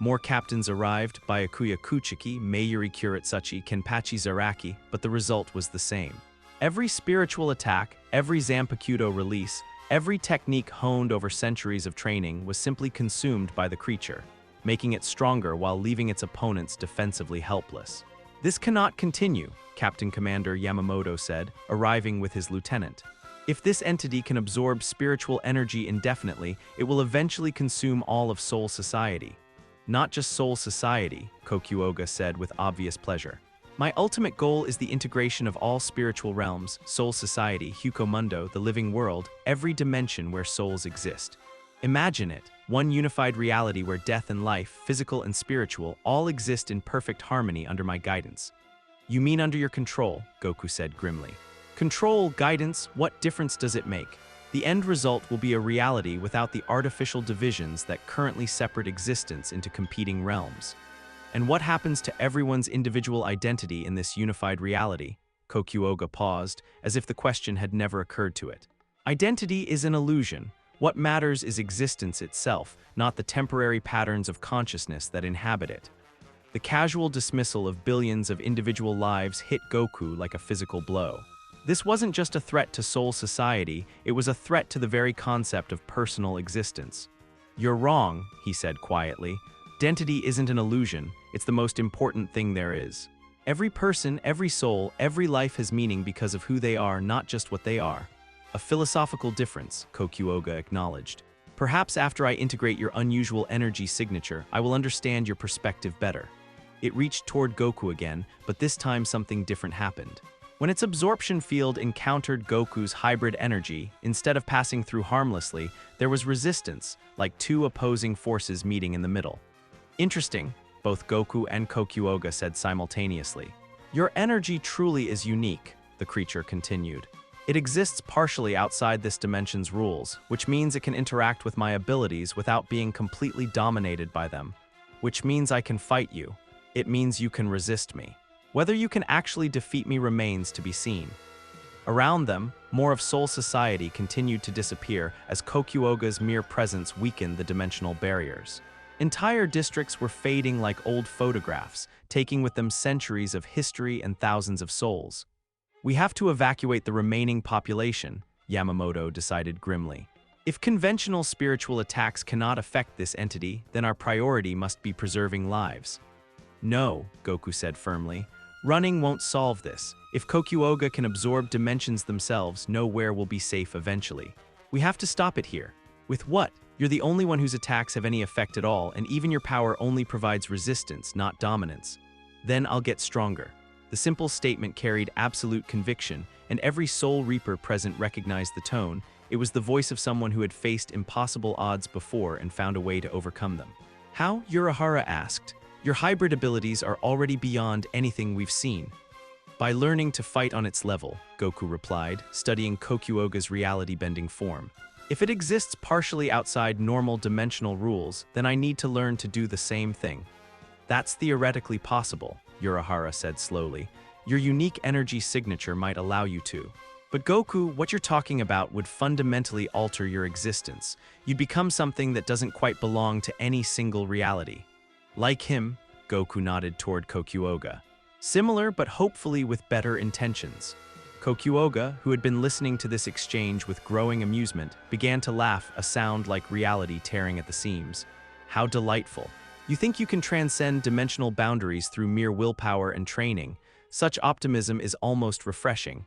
More captains arrived, Byakuya Kuchiki, Mayuri Kuretsuchi, Kenpachi Zaraki, but the result was the same. Every spiritual attack, every Zanpakuto release, every technique honed over centuries of training was simply consumed by the creature, making it stronger while leaving its opponents defensively helpless. "This cannot continue," Captain Commander Yamamoto said, arriving with his lieutenant. "If this entity can absorb spiritual energy indefinitely, it will eventually consume all of Soul Society." "Not just Soul Society," Kokuoga said with obvious pleasure. "My ultimate goal is the integration of all spiritual realms, Soul Society, Hukomundo, the living world, every dimension where souls exist. Imagine it, one unified reality where death and life, physical and spiritual, all exist in perfect harmony under my guidance." "You mean under your control," Goku said grimly. "Control, guidance, what difference does it make? The end result will be a reality without the artificial divisions that currently separate existence into competing realms. And what happens to everyone's individual identity in this unified reality?" Kokuoga paused, as if the question had never occurred to it. "Identity is an illusion. What matters is existence itself, not the temporary patterns of consciousness that inhabit it." The casual dismissal of billions of individual lives hit Goku like a physical blow. This wasn't just a threat to Soul Society, it was a threat to the very concept of personal existence. "You're wrong," he said quietly. "Identity isn't an illusion, it's the most important thing there is. Every person, every soul, every life has meaning because of who they are, not just what they are." "A philosophical difference," Kokuoga acknowledged. "Perhaps after I integrate your unusual energy signature, I will understand your perspective better." It reached toward Goku again, but this time something different happened. When its absorption field encountered Goku's hybrid energy, instead of passing through harmlessly, there was resistance, like two opposing forces meeting in the middle. "Interesting," both Goku and Kokuoga said simultaneously. "Your energy truly is unique," the creature continued. "It exists partially outside this dimension's rules, which means it can interact with my abilities without being completely dominated by them. Which means I can fight you. It means you can resist me. Whether you can actually defeat me remains to be seen." Around them, more of Soul Society continued to disappear as Kokuoga's mere presence weakened the dimensional barriers. Entire districts were fading like old photographs, taking with them centuries of history and thousands of souls. "We have to evacuate the remaining population," Yamamoto decided grimly. "If conventional spiritual attacks cannot affect this entity, then our priority must be preserving lives." "No," Goku said firmly. "Running won't solve this. If Kokuoga can absorb dimensions themselves, nowhere will be safe eventually. We have to stop it here." "With what? You're the only one whose attacks have any effect at all, and even your power only provides resistance, not dominance." "Then I'll get stronger." The simple statement carried absolute conviction, and every Soul Reaper present recognized the tone. It was the voice of someone who had faced impossible odds before and found a way to overcome them. "How?" Urahara asked. "Your hybrid abilities are already beyond anything we've seen." "By learning to fight on its level," Goku replied, studying Kokuoga's reality-bending form. "If it exists partially outside normal dimensional rules, then I need to learn to do the same thing." "That's theoretically possible," Urahara said slowly. "Your unique energy signature might allow you to. But Goku, what you're talking about would fundamentally alter your existence. You'd become something that doesn't quite belong to any single reality." "Like him," Goku nodded toward Kokuoga. "Similar, but hopefully with better intentions." Kokuoga, who had been listening to this exchange with growing amusement, began to laugh, a sound like reality tearing at the seams. "How delightful. You think you can transcend dimensional boundaries through mere willpower and training. Such optimism is almost refreshing.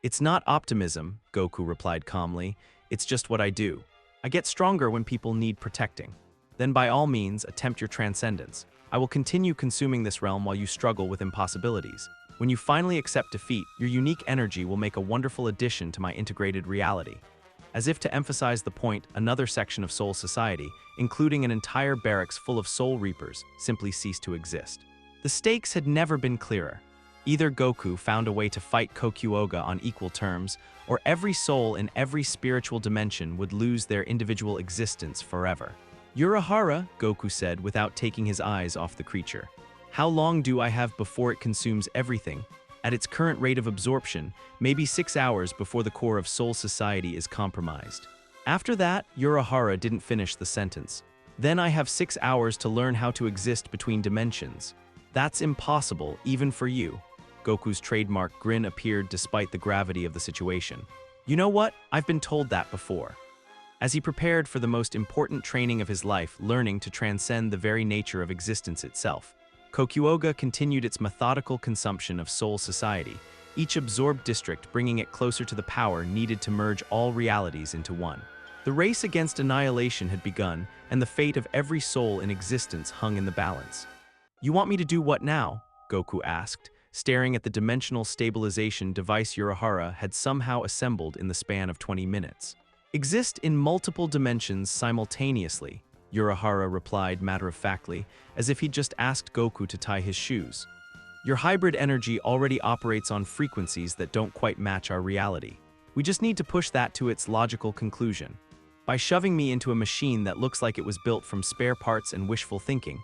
It's not optimism, Goku replied calmly. It's just what I do. I get stronger when people need protecting. Then by all means, attempt your transcendence. I will continue consuming this realm while you struggle with impossibilities. When you finally accept defeat, your unique energy will make a wonderful addition to my integrated reality. As if to emphasize the point, another section of Soul Society, including an entire barracks full of Soul Reapers, simply ceased to exist. The stakes had never been clearer. Either Goku found a way to fight Kokuoga on equal terms, or every soul in every spiritual dimension would lose their individual existence forever. Urahara, Goku said without taking his eyes off the creature. How long do I have before it consumes everything? At its current rate of absorption, maybe 6 hours before the core of Soul Society is compromised. After that, Urahara didn't finish the sentence. Then I have 6 hours to learn how to exist between dimensions. That's impossible, even for you. Goku's trademark grin appeared despite the gravity of the situation. You know what? I've been told that before. As he prepared for the most important training of his life, learning to transcend the very nature of existence itself, Kokuoga continued its methodical consumption of Soul Society, each absorbed district bringing it closer to the power needed to merge all realities into one. The race against annihilation had begun, and the fate of every soul in existence hung in the balance. You want me to do what now? Goku asked, staring at the dimensional stabilization device Urahara had somehow assembled in the span of 20 minutes. Exist in multiple dimensions simultaneously, Urahara replied matter-of-factly, as if he'd just asked Goku to tie his shoes. Your hybrid energy already operates on frequencies that don't quite match our reality. We just need to push that to its logical conclusion. By shoving me into a machine that looks like it was built from spare parts and wishful thinking.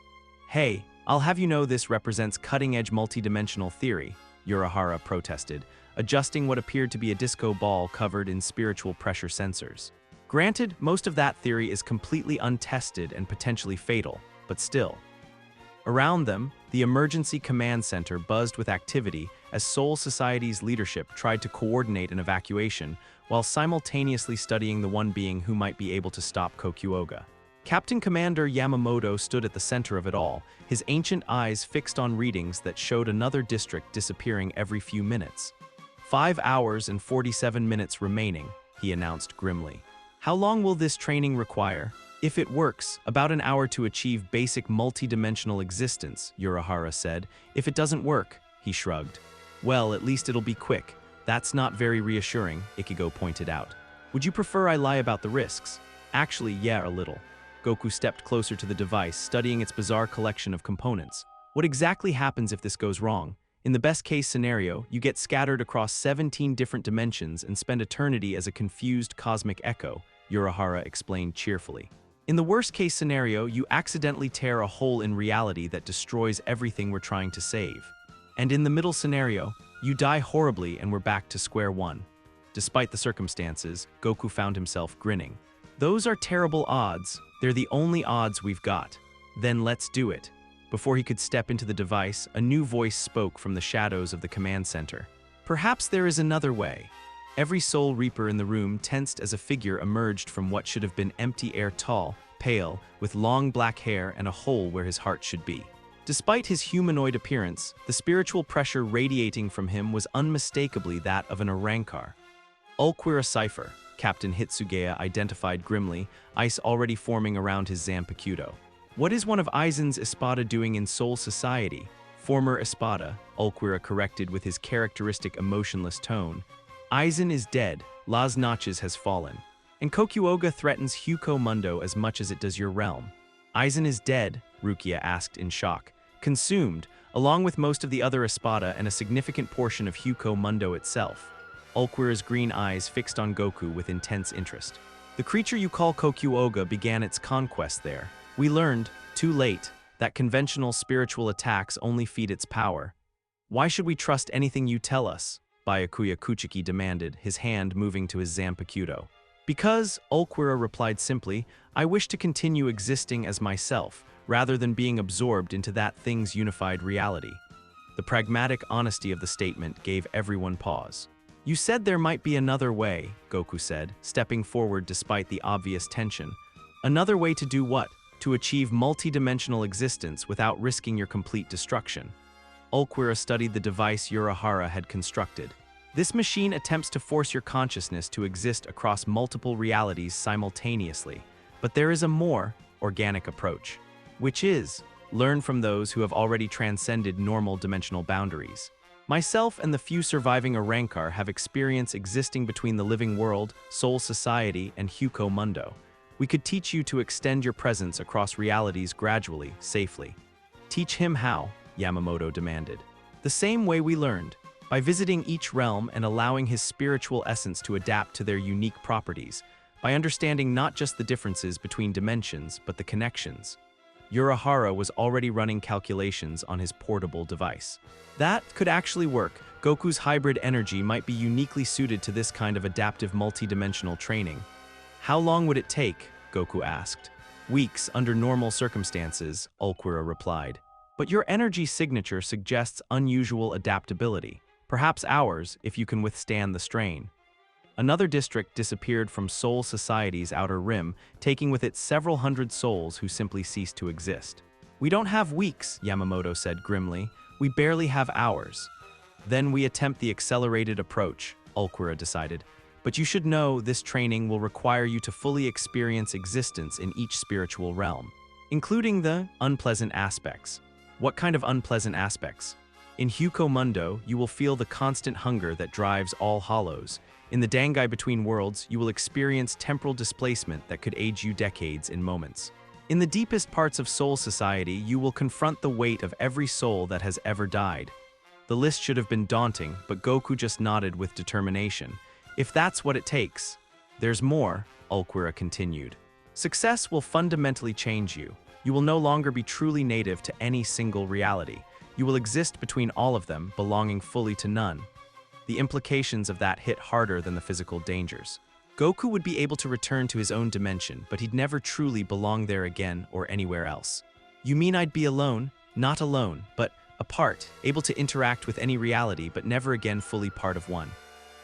Hey, I'll have you know this represents cutting-edge multidimensional theory, Urahara protested, adjusting what appeared to be a disco ball covered in spiritual pressure sensors. Granted, most of that theory is completely untested and potentially fatal, but still. Around them, the emergency command center buzzed with activity as Soul Society's leadership tried to coordinate an evacuation while simultaneously studying the one being who might be able to stop Kokuoga. Captain Commander Yamamoto stood at the center of it all, his ancient eyes fixed on readings that showed another district disappearing every few minutes. 5 hours and 47 minutes remaining, he announced grimly. How long will this training require? If it works, about an hour to achieve basic multi-dimensional existence, Urahara said. If it doesn't work, he shrugged. Well, at least it'll be quick. That's not very reassuring, Ichigo pointed out. Would you prefer I lie about the risks? Actually, yeah, a little. Goku stepped closer to the device, studying its bizarre collection of components. What exactly happens if this goes wrong? In the best-case scenario, you get scattered across 17 different dimensions and spend eternity as a confused cosmic echo, Urahara explained cheerfully. In the worst-case scenario, you accidentally tear a hole in reality that destroys everything we're trying to save. And in the middle scenario, you die horribly and we're back to square one. Despite the circumstances, Goku found himself grinning. Those are terrible odds. They're the only odds we've got. Then let's do it. Before he could step into the device, a new voice spoke from the shadows of the command center. Perhaps there is another way. Every Soul Reaper in the room tensed as a figure emerged from what should have been empty air, tall, pale, with long black hair and a hole where his heart should be. Despite his humanoid appearance, the spiritual pressure radiating from him was unmistakably that of an Urahara. Ulquiorra cipher, Captain Hitsugaya identified grimly, ice already forming around his Zanpakuto. What is one of Aizen's Espada doing in Soul Society? Former Espada, Ulquiorra corrected with his characteristic emotionless tone. Aizen is dead, Las Notches has fallen. And Kokuoga threatens Huko Mundo as much as it does your realm. Aizen is dead, Rukia asked in shock. Consumed, along with most of the other Espada and a significant portion of Huko Mundo itself. Ulquiorra's green eyes fixed on Goku with intense interest. The creature you call Kokuoga began its conquest there. We learned, too late, that conventional spiritual attacks only feed its power. Why should we trust anything you tell us? Byakuya Kuchiki demanded, his hand moving to his Zanpakuto. Because, Ulquiorra replied simply, I wish to continue existing as myself, rather than being absorbed into that thing's unified reality. The pragmatic honesty of the statement gave everyone pause. You said there might be another way, Goku said, stepping forward despite the obvious tension. Another way to do what? To achieve multi-dimensional existence without risking your complete destruction. Ulquiorra studied the device Urahara had constructed. This machine attempts to force your consciousness to exist across multiple realities simultaneously, but there is a more organic approach, which is learn from those who have already transcended normal dimensional boundaries. Myself and the few surviving Arrancar have experience existing between the living world, soul society, and Huko Mundo. We could teach you to extend your presence across realities gradually, safely. Teach him how, Yamamoto demanded. The same way we learned, by visiting each realm and allowing his spiritual essence to adapt to their unique properties, by understanding not just the differences between dimensions, but the connections. Urahara was already running calculations on his portable device. That could actually work. Goku's hybrid energy might be uniquely suited to this kind of adaptive multidimensional training. How long would it take? Goku asked. Weeks under normal circumstances, Ulquiorra replied. But your energy signature suggests unusual adaptability. Perhaps hours, if you can withstand the strain. Another district disappeared from Soul Society's outer rim, taking with it several hundred souls who simply ceased to exist. We don't have weeks, Yamamoto said grimly. We barely have hours. Then we attempt the accelerated approach, Ulquiorra decided. But you should know this training will require you to fully experience existence in each spiritual realm, including the unpleasant aspects. What kind of unpleasant aspects? In Huko Mundo, you will feel the constant hunger that drives all hollows. In the Dangai Between Worlds, you will experience temporal displacement that could age you decades in moments. In the deepest parts of Soul Society, you will confront the weight of every soul that has ever died. The list should have been daunting, but Goku just nodded with determination. If that's what it takes. There's more, Ulquiorra continued. Success will fundamentally change you. You will no longer be truly native to any single reality. You will exist between all of them, belonging fully to none. The implications of that hit harder than the physical dangers. Goku would be able to return to his own dimension, but he'd never truly belong there again or anywhere else. You mean I'd be alone? Not alone, but apart, able to interact with any reality, but never again fully part of one.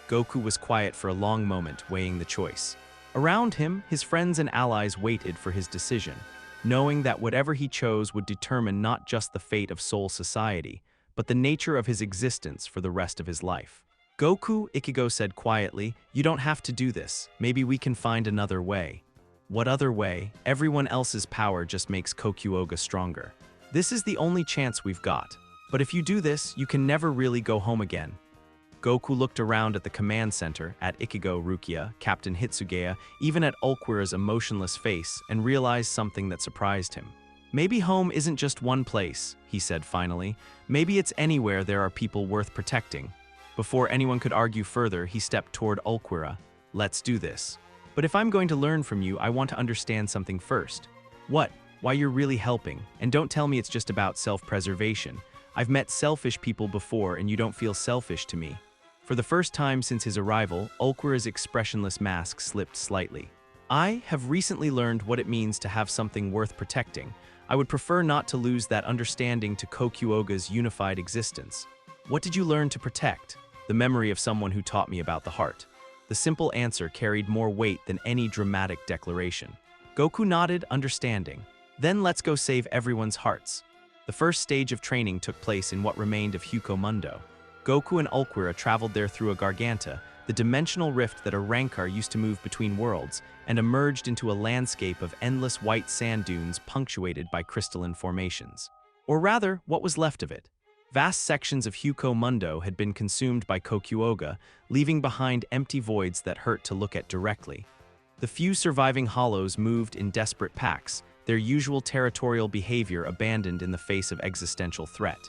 Goku was quiet for a long moment, weighing the choice. Around him, his friends and allies waited for his decision, knowing that whatever he chose would determine not just the fate of Soul Society, but the nature of his existence for the rest of his life. Goku, Ichigo said quietly, you don't have to do this. Maybe we can find another way. What other way? Everyone else's power just makes Kokuoga stronger. This is the only chance we've got. But if you do this, you can never really go home again. Goku looked around at the command center, at Ichigo, Rukia, Captain Hitsugaya, even at Ulquiorra's emotionless face, and realized something that surprised him. Maybe home isn't just one place, he said finally. Maybe it's anywhere there are people worth protecting. Before anyone could argue further, he stepped toward Ulquiorra. Let's do this. But if I'm going to learn from you, I want to understand something first. What? Why you're really helping? And don't tell me it's just about self-preservation. I've met selfish people before and you don't feel selfish to me. For the first time since his arrival, Ulquiorra's expressionless mask slipped slightly. I have recently learned what it means to have something worth protecting. I would prefer not to lose that understanding to Kokuoga's unified existence. What did you learn to protect? The memory of someone who taught me about the heart. The simple answer carried more weight than any dramatic declaration. Goku nodded, understanding. Then let's go save everyone's hearts. The first stage of training took place in what remained of Huko Mundo. Goku and Ulquiorra traveled there through a Garganta, the dimensional rift that Arrancar used to move between worlds, and emerged into a landscape of endless white sand dunes punctuated by crystalline formations. Or rather, what was left of it. Vast sections of Huko Mundo had been consumed by Kokuoga, leaving behind empty voids that hurt to look at directly. The few surviving hollows moved in desperate packs, their usual territorial behavior abandoned in the face of existential threat.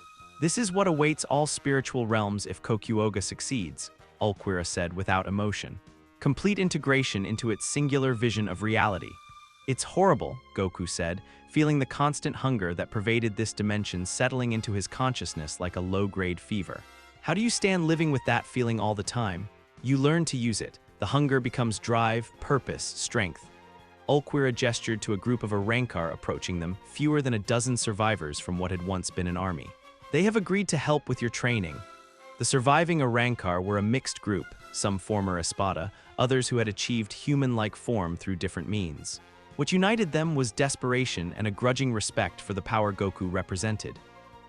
This is what awaits all spiritual realms if Kokuoga succeeds, Ulquiorra said without emotion. Complete integration into its singular vision of reality. It's horrible, Goku said, feeling the constant hunger that pervaded this dimension settling into his consciousness like a low-grade fever. How do you stand living with that feeling all the time? You learn to use it. The hunger becomes drive, purpose, strength. Ulquiorra gestured to a group of Arrancar approaching them, fewer than a dozen survivors from what had once been an army. They have agreed to help with your training. The surviving Arrancar were a mixed group, some former Espada, others who had achieved human-like form through different means. What united them was desperation and a grudging respect for the power Goku represented.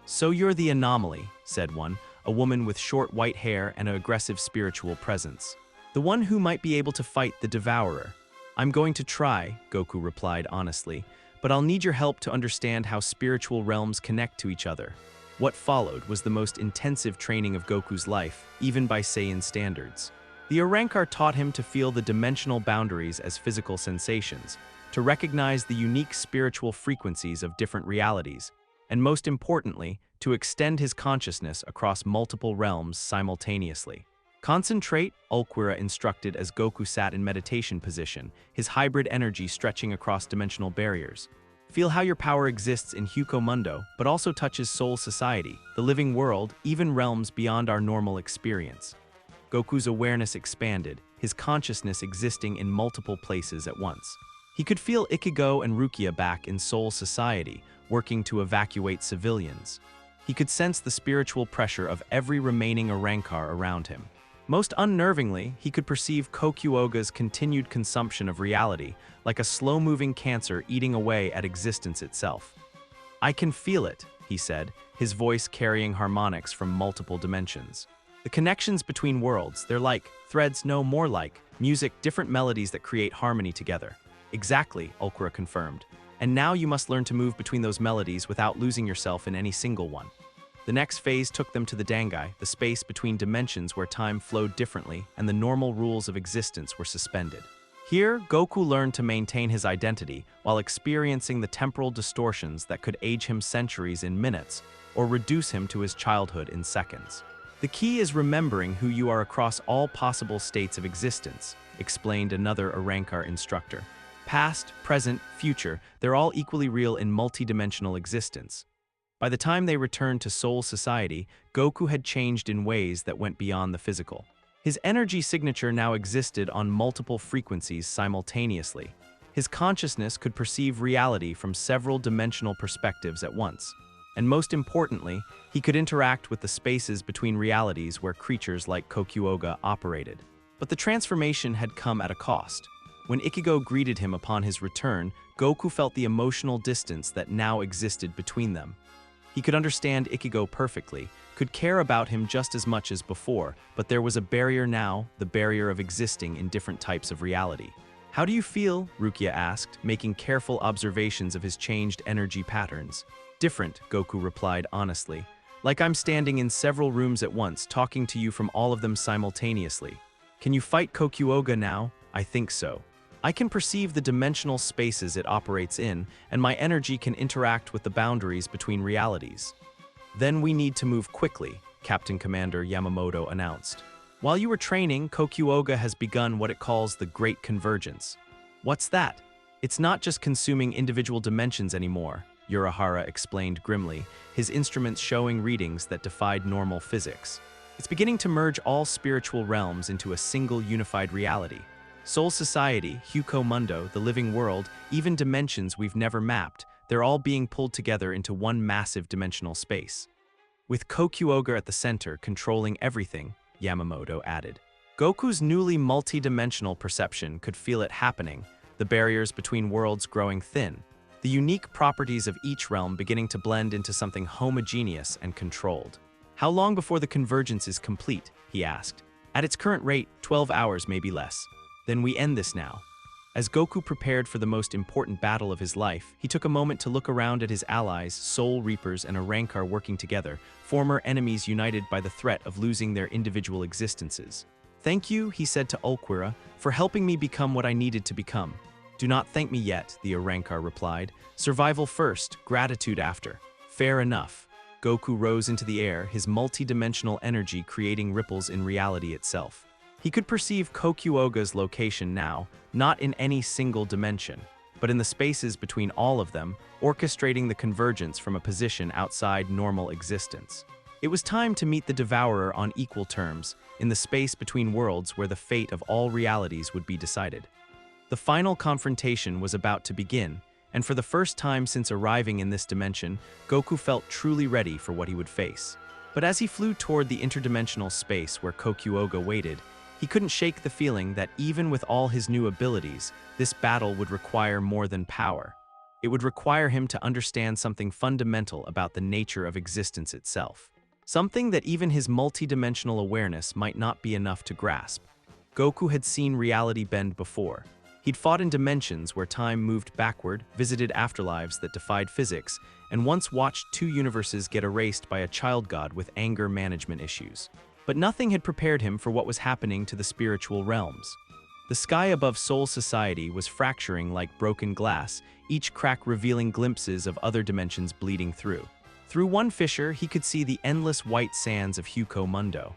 "So you're the anomaly," said one, a woman with short white hair and an aggressive spiritual presence. "The one who might be able to fight the devourer." "I'm going to try," Goku replied honestly, "but I'll need your help to understand how spiritual realms connect to each other." What followed was the most intensive training of Goku's life, even by Saiyan standards. The Arrancar taught him to feel the dimensional boundaries as physical sensations, to recognize the unique spiritual frequencies of different realities, and most importantly, to extend his consciousness across multiple realms simultaneously. "Concentrate," Ulquiorra instructed as Goku sat in meditation position, his hybrid energy stretching across dimensional barriers. "Feel how your power exists in Mundo, but also touches soul society, the living world, even realms beyond our normal experience." Goku's awareness expanded, his consciousness existing in multiple places at once. He could feel Ichigo and Rukia back in soul society, working to evacuate civilians. He could sense the spiritual pressure of every remaining Arrancar around him. Most unnervingly, he could perceive Kokuoga's continued consumption of reality, like a slow-moving cancer eating away at existence itself. "I can feel it," he said, his voice carrying harmonics from multiple dimensions. "The connections between worlds, they're like threads, no more like music, different melodies that create harmony together." "Exactly," Ulquiorra confirmed. "And now you must learn to move between those melodies without losing yourself in any single one." The next phase took them to the Dangai, the space between dimensions where time flowed differently and the normal rules of existence were suspended. Here, Goku learned to maintain his identity while experiencing the temporal distortions that could age him centuries in minutes or reduce him to his childhood in seconds. "The key is remembering who you are across all possible states of existence," explained another Arrancar instructor. "Past, present, future, they're all equally real in multidimensional existence." By the time they returned to Soul Society, Goku had changed in ways that went beyond the physical. His energy signature now existed on multiple frequencies simultaneously. His consciousness could perceive reality from several dimensional perspectives at once. And most importantly, he could interact with the spaces between realities where creatures like Kokuoga operated. But the transformation had come at a cost. When Ichigo greeted him upon his return, Goku felt the emotional distance that now existed between them. He could understand Ichigo perfectly, could care about him just as much as before, but there was a barrier now, the barrier of existing in different types of reality. "How do you feel?" Rukia asked, making careful observations of his changed energy patterns. "Different," Goku replied honestly. "Like I'm standing in several rooms at once, talking to you from all of them simultaneously." "Can you fight Kokuoga now?" "I think so. I can perceive the dimensional spaces it operates in, and my energy can interact with the boundaries between realities." "Then we need to move quickly," Captain Commander Yamamoto announced. "While you were training, Kokuoga has begun what it calls the Great Convergence." "What's that?" "It's not just consuming individual dimensions anymore," Urahara explained grimly, his instruments showing readings that defied normal physics. "It's beginning to merge all spiritual realms into a single unified reality. Soul Society, Mundo, the living world, even dimensions we've never mapped, they're all being pulled together into one massive dimensional space. With Kokuoga at the center, controlling everything," Yamamoto added. Goku's newly multi-dimensional perception could feel it happening, the barriers between worlds growing thin, the unique properties of each realm beginning to blend into something homogeneous and controlled. "How long before the convergence is complete?" he asked. "At its current rate, 12 hours, maybe less." "Then we end this now." As Goku prepared for the most important battle of his life, he took a moment to look around at his allies, Soul Reapers and Arrancar working together, former enemies united by the threat of losing their individual existences. "Thank you," he said to Ulquiorra, "for helping me become what I needed to become." "Do not thank me yet," the Arrancar replied. "Survival first, gratitude after." "Fair enough." Goku rose into the air, his multi-dimensional energy creating ripples in reality itself. He could perceive Kokuoga's location now, not in any single dimension, but in the spaces between all of them, orchestrating the convergence from a position outside normal existence. It was time to meet the Devourer on equal terms, in the space between worlds where the fate of all realities would be decided. The final confrontation was about to begin, and for the first time since arriving in this dimension, Goku felt truly ready for what he would face. But as he flew toward the interdimensional space where Kokuoga waited, he couldn't shake the feeling that even with all his new abilities, this battle would require more than power. It would require him to understand something fundamental about the nature of existence itself. Something that even his multidimensional awareness might not be enough to grasp. Goku had seen reality bend before. He'd fought in dimensions where time moved backward, visited afterlives that defied physics, and once watched two universes get erased by a child god with anger management issues. But nothing had prepared him for what was happening to the spiritual realms. The sky above Soul Society was fracturing like broken glass, each crack revealing glimpses of other dimensions bleeding through. Through one fissure, he could see the endless white sands of Huko Mundo.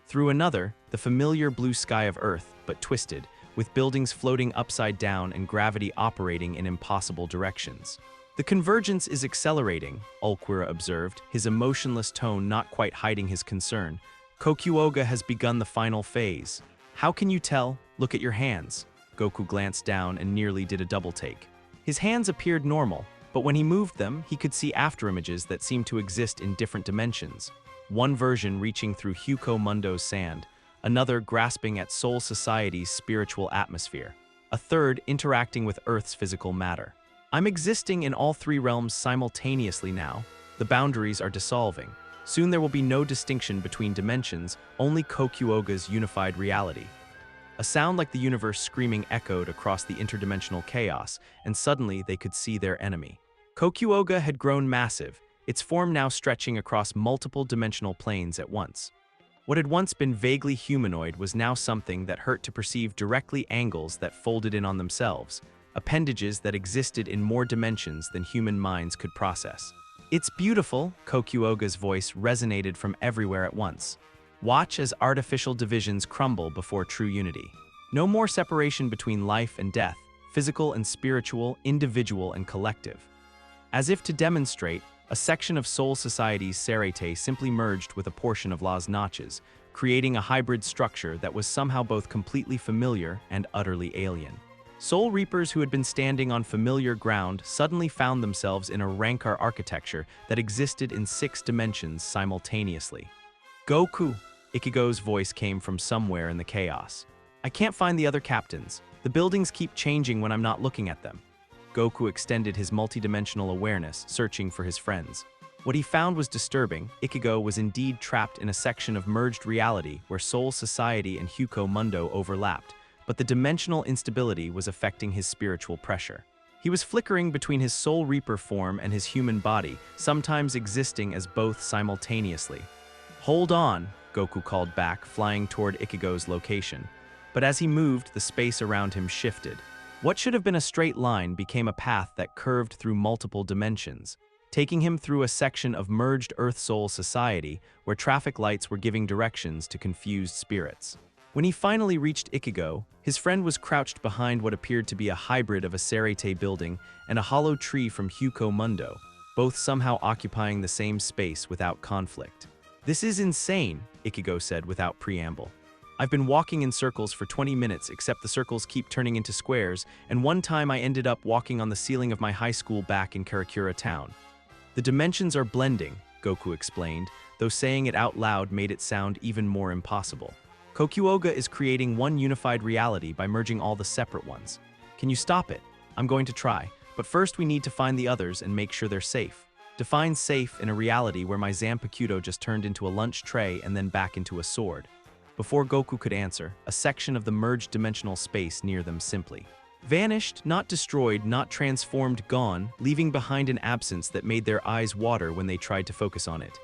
Through another, the familiar blue sky of Earth, but twisted, with buildings floating upside down and gravity operating in impossible directions. The convergence is accelerating, Ulquiorra observed, his emotionless tone not quite hiding his concern. Kokuoga has begun the final phase. How can you tell? Look at your hands. Goku glanced down and nearly did a double take. His hands appeared normal, but when he moved them, he could see afterimages that seemed to exist in different dimensions. One version reaching through Huko Mundo's sand, another grasping at Soul Society's spiritual atmosphere, a third interacting with Earth's physical matter. I'm existing in all three realms simultaneously now. The boundaries are dissolving. Soon there will be no distinction between dimensions, only Kokuoga's unified reality. A sound like the universe screaming echoed across the interdimensional chaos, and suddenly they could see their enemy. Kokuoga had grown massive, its form now stretching across multiple dimensional planes at once. What had once been vaguely humanoid was now something that hurt to perceive directly angles that folded in on themselves, appendages that existed in more dimensions than human minds could process. It's beautiful, Kokuoga's voice resonated from everywhere at once. Watch as artificial divisions crumble before true unity. No more separation between life and death, physical and spiritual, individual and collective. As if to demonstrate, a section of Soul Society's Serete simply merged with a portion of La's Notches, creating a hybrid structure that was somehow both completely familiar and utterly alien. Soul Reapers who had been standing on familiar ground suddenly found themselves in a Rancor architecture that existed in 6 dimensions simultaneously. Goku! Ichigo's voice came from somewhere in the chaos. I can't find the other captains. The buildings keep changing when I'm not looking at them. Goku extended his multidimensional awareness, searching for his friends. What he found was disturbing. Ichigo was indeed trapped in a section of merged reality where Soul Society and Huko Mundo overlapped, but the dimensional instability was affecting his spiritual pressure. He was flickering between his Soul Reaper form and his human body, sometimes existing as both simultaneously. Hold on, Goku called back, flying toward Ichigo's location. But as he moved, the space around him shifted. What should have been a straight line became a path that curved through multiple dimensions, taking him through a section of merged Earth-Soul Society where traffic lights were giving directions to confused spirits. When he finally reached Ichigo, his friend was crouched behind what appeared to be a hybrid of a Serete building and a hollow tree from Huko Mundo, both somehow occupying the same space without conflict. This is insane, Ichigo said without preamble. I've been walking in circles for 20 minutes except the circles keep turning into squares, and one time I ended up walking on the ceiling of my high school back in Karakura town. The dimensions are blending, Goku explained, though saying it out loud made it sound even more impossible. Kokuoga is creating one unified reality by merging all the separate ones. Can you stop it? I'm going to try, but first we need to find the others and make sure they're safe. Define safe in a reality where my Zanpakuto just turned into a lunch tray and then back into a sword. Before Goku could answer, a section of the merged dimensional space near them simply vanished, not destroyed, not transformed, gone, leaving behind an absence that made their eyes water when they tried to focus on it.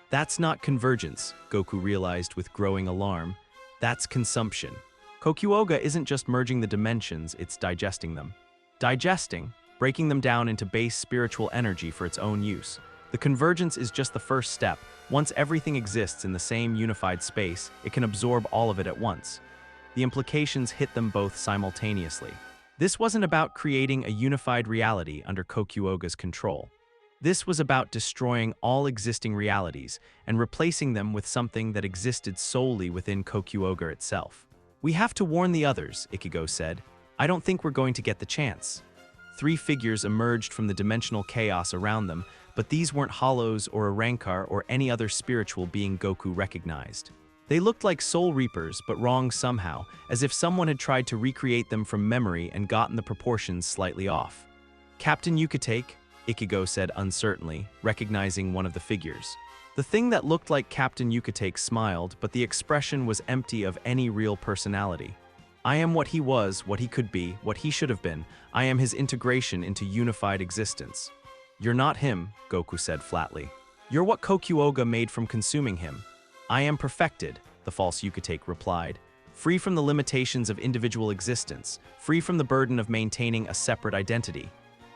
That's not convergence, Goku realized with growing alarm. That's consumption. Kokuoga isn't just merging the dimensions, it's digesting them. Digesting, breaking them down into base spiritual energy for its own use. The convergence is just the first step. Once everything exists in the same unified space, it can absorb all of it at once. The implications hit them both simultaneously. This wasn't about creating a unified reality under Kokuoga's control. This was about destroying all existing realities and replacing them with something that existed solely within Kokuoga itself. We have to warn the others, Ichigo said. I don't think we're going to get the chance. 3 figures emerged from the dimensional chaos around them, but these weren't hollows or a Rancor or any other spiritual being Goku recognized. They looked like Soul Reapers, but wrong somehow, as if someone had tried to recreate them from memory and gotten the proportions slightly off. Captain Yucatake, Ichigo said uncertainly, recognizing one of the figures. The thing that looked like Captain Yucatake smiled, but the expression was empty of any real personality. I am what he was, what he could be, what he should have been. I am his integration into unified existence. You're not him, Goku said flatly. You're what Kokuoga made from consuming him. I am perfected, the false Yucatake replied. Free from the limitations of individual existence, free from the burden of maintaining a separate identity.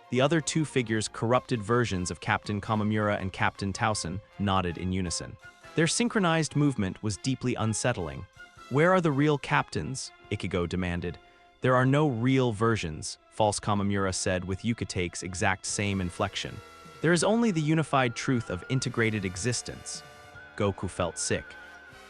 The other two figures, corrupted versions of Captain Kamamura and Captain Tausen, nodded in unison. Their synchronized movement was deeply unsettling. Where are the real captains? Ichigo demanded. There are no real versions, false Kamamura said with Yucatake's exact same inflection. There is only the unified truth of integrated existence. Goku felt sick.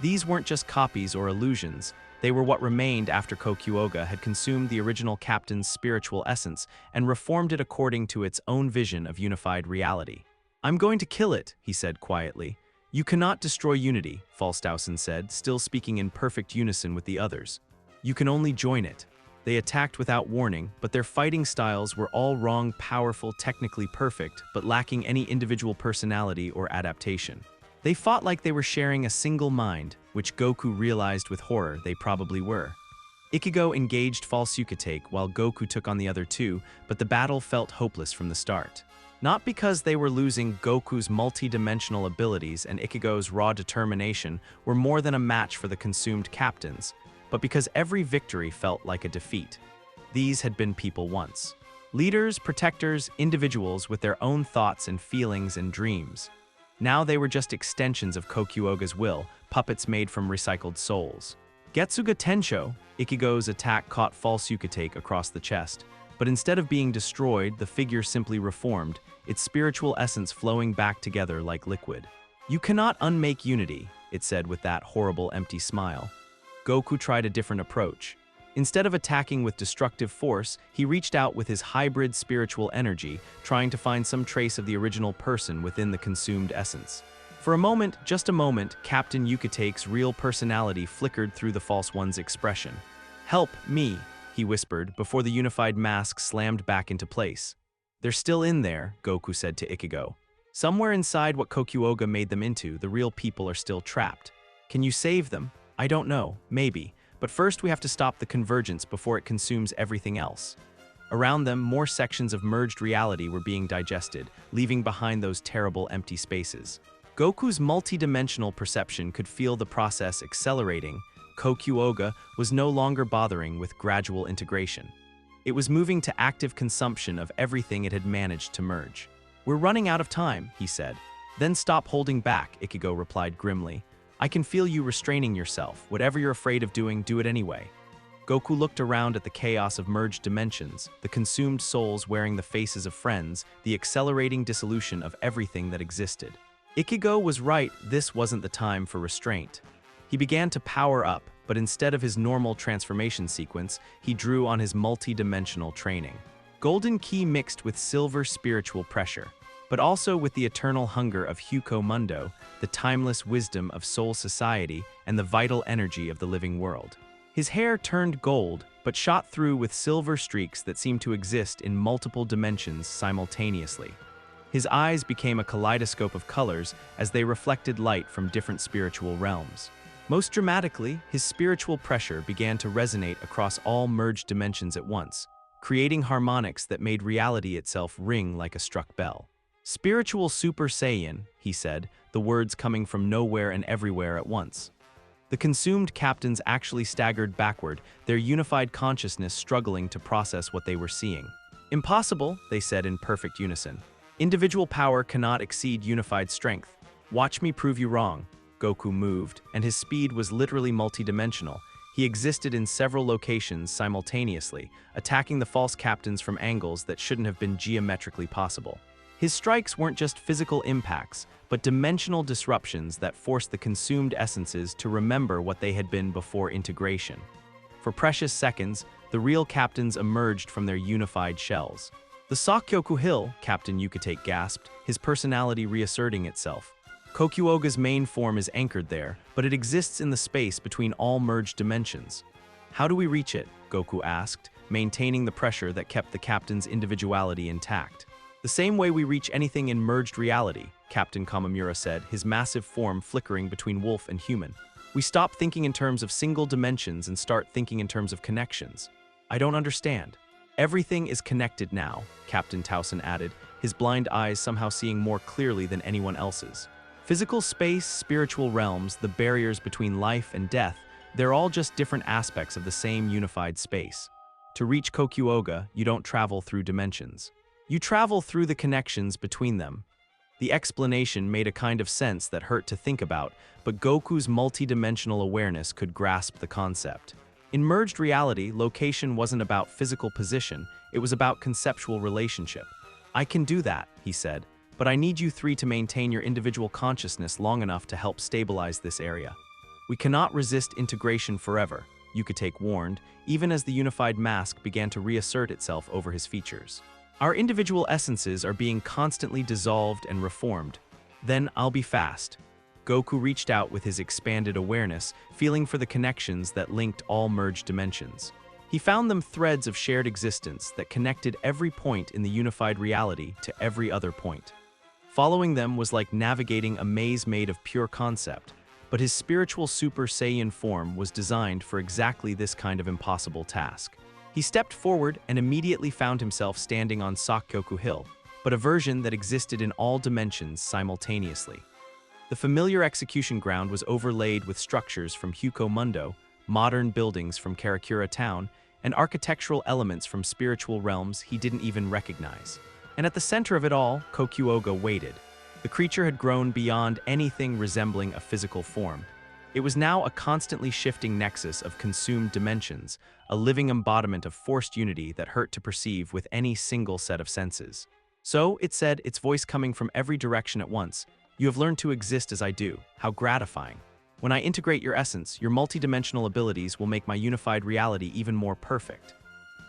These weren't just copies or illusions. They were what remained after Kokuoga had consumed the original captain's spiritual essence and reformed it according to its own vision of unified reality. I'm going to kill it, he said quietly. You cannot destroy unity, false Tausen said, still speaking in perfect unison with the others. You can only join it. They attacked without warning, but their fighting styles were all wrong, powerful, technically perfect, but lacking any individual personality or adaptation. They fought like they were sharing a single mind, which Goku realized with horror they probably were. Ichigo engaged false Yucatake while Goku took on the other two, but the battle felt hopeless from the start. Not because they were losing. Goku's multi-dimensional abilities and Ichigo's raw determination were more than a match for the consumed captains, but because every victory felt like a defeat. These had been people once. Leaders, protectors, individuals with their own thoughts and feelings and dreams. Now they were just extensions of Kokuoga's will, puppets made from recycled souls. Getsuga Tensho, Ichigo's attack caught false Yucatake across the chest, but instead of being destroyed, the figure simply reformed, its spiritual essence flowing back together like liquid. You cannot unmake unity, it said with that horrible empty smile. Goku tried a different approach. Instead of attacking with destructive force, he reached out with his hybrid spiritual energy, trying to find some trace of the original person within the consumed essence. For a moment, just a moment, Captain Yucatake's real personality flickered through the false one's expression. Help me, he whispered, before the unified mask slammed back into place. They're still in there, Goku said to Ichigo. Somewhere inside what Kokuoga made them into, the real people are still trapped. Can you save them? I don't know, maybe. But first we have to stop the convergence before it consumes everything else. Around them, more sections of merged reality were being digested, leaving behind those terrible empty spaces. Goku's multi-dimensional perception could feel the process accelerating. Kokuoga was no longer bothering with gradual integration. It was moving to active consumption of everything it had managed to merge. We're running out of time, he said. Then stop holding back, Ichigo replied grimly. I can feel you restraining yourself. Whatever you're afraid of doing, do it anyway. Goku looked around at the chaos of merged dimensions, the consumed souls wearing the faces of friends, the accelerating dissolution of everything that existed. Ichigo was right, this wasn't the time for restraint. He began to power up, but instead of his normal transformation sequence, he drew on his multi-dimensional training. Golden Ki mixed with silver spiritual pressure, but also with the eternal hunger of Huko Mundo, the timeless wisdom of soul society, and the vital energy of the living world. His hair turned gold, but shot through with silver streaks that seemed to exist in multiple dimensions simultaneously. His eyes became a kaleidoscope of colors as they reflected light from different spiritual realms. Most dramatically, his spiritual pressure began to resonate across all merged dimensions at once, creating harmonics that made reality itself ring like a struck bell. Spiritual Super Saiyan, he said, the words coming from nowhere and everywhere at once. The consumed captains actually staggered backward, their unified consciousness struggling to process what they were seeing. Impossible, they said in perfect unison. Individual power cannot exceed unified strength. Watch me prove you wrong. Goku moved, and his speed was literally multidimensional. He existed in several locations simultaneously, attacking the false captains from angles that shouldn't have been geometrically possible. His strikes weren't just physical impacts, but dimensional disruptions that forced the consumed essences to remember what they had been before integration. For precious seconds, the real captains emerged from their unified shells. The Sakyoku Hill, Captain Yucatake gasped, his personality reasserting itself. Kokuoga's main form is anchored there, but it exists in the space between all merged dimensions. How do we reach it? Goku asked, maintaining the pressure that kept the captain's individuality intact. The same way we reach anything in merged reality, Captain Kamamura said, his massive form flickering between wolf and human. We stop thinking in terms of single dimensions and start thinking in terms of connections. I don't understand. Everything is connected now, Captain Towson added, his blind eyes somehow seeing more clearly than anyone else's. Physical space, spiritual realms, the barriers between life and death, they're all just different aspects of the same unified space. To reach Kokuoga, you don't travel through dimensions. You travel through the connections between them. The explanation made a kind of sense that hurt to think about, but Goku's multi-dimensional awareness could grasp the concept. In merged reality, location wasn't about physical position, it was about conceptual relationship. I can do that, he said, but I need you three to maintain your individual consciousness long enough to help stabilize this area. We cannot resist integration forever, Yukitake warned, even as the unified mask began to reassert itself over his features. Our individual essences are being constantly dissolved and reformed. Then I'll be fast. Goku reached out with his expanded awareness, feeling for the connections that linked all merged dimensions. He found them threads of shared existence that connected every point in the unified reality to every other point. Following them was like navigating a maze made of pure concept, but his spiritual Super Saiyan form was designed for exactly this kind of impossible task. He stepped forward and immediately found himself standing on Sakyoku Hill, but a version that existed in all dimensions simultaneously. The familiar execution ground was overlaid with structures from Huko Mundo, modern buildings from Karakura town, and architectural elements from spiritual realms he didn't even recognize. And at the center of it all, Kokuoga waited. The creature had grown beyond anything resembling a physical form. It was now a constantly shifting nexus of consumed dimensions, a living embodiment of forced unity that hurt to perceive with any single set of senses. So, it said, its voice coming from every direction at once, "You have learned to exist as I do. How gratifying. When I integrate your essence, your multidimensional abilities will make my unified reality even more perfect."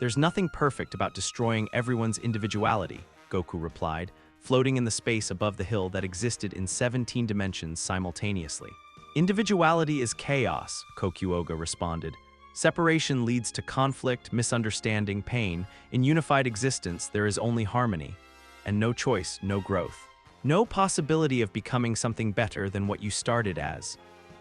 "There's nothing perfect about destroying everyone's individuality," Goku replied, floating in the space above the hill that existed in 17 dimensions simultaneously. "Individuality is chaos," Kokuoga responded. "Separation leads to conflict, misunderstanding, pain. In unified existence, there is only harmony. And no choice, no growth. No possibility of becoming something better than what you started as.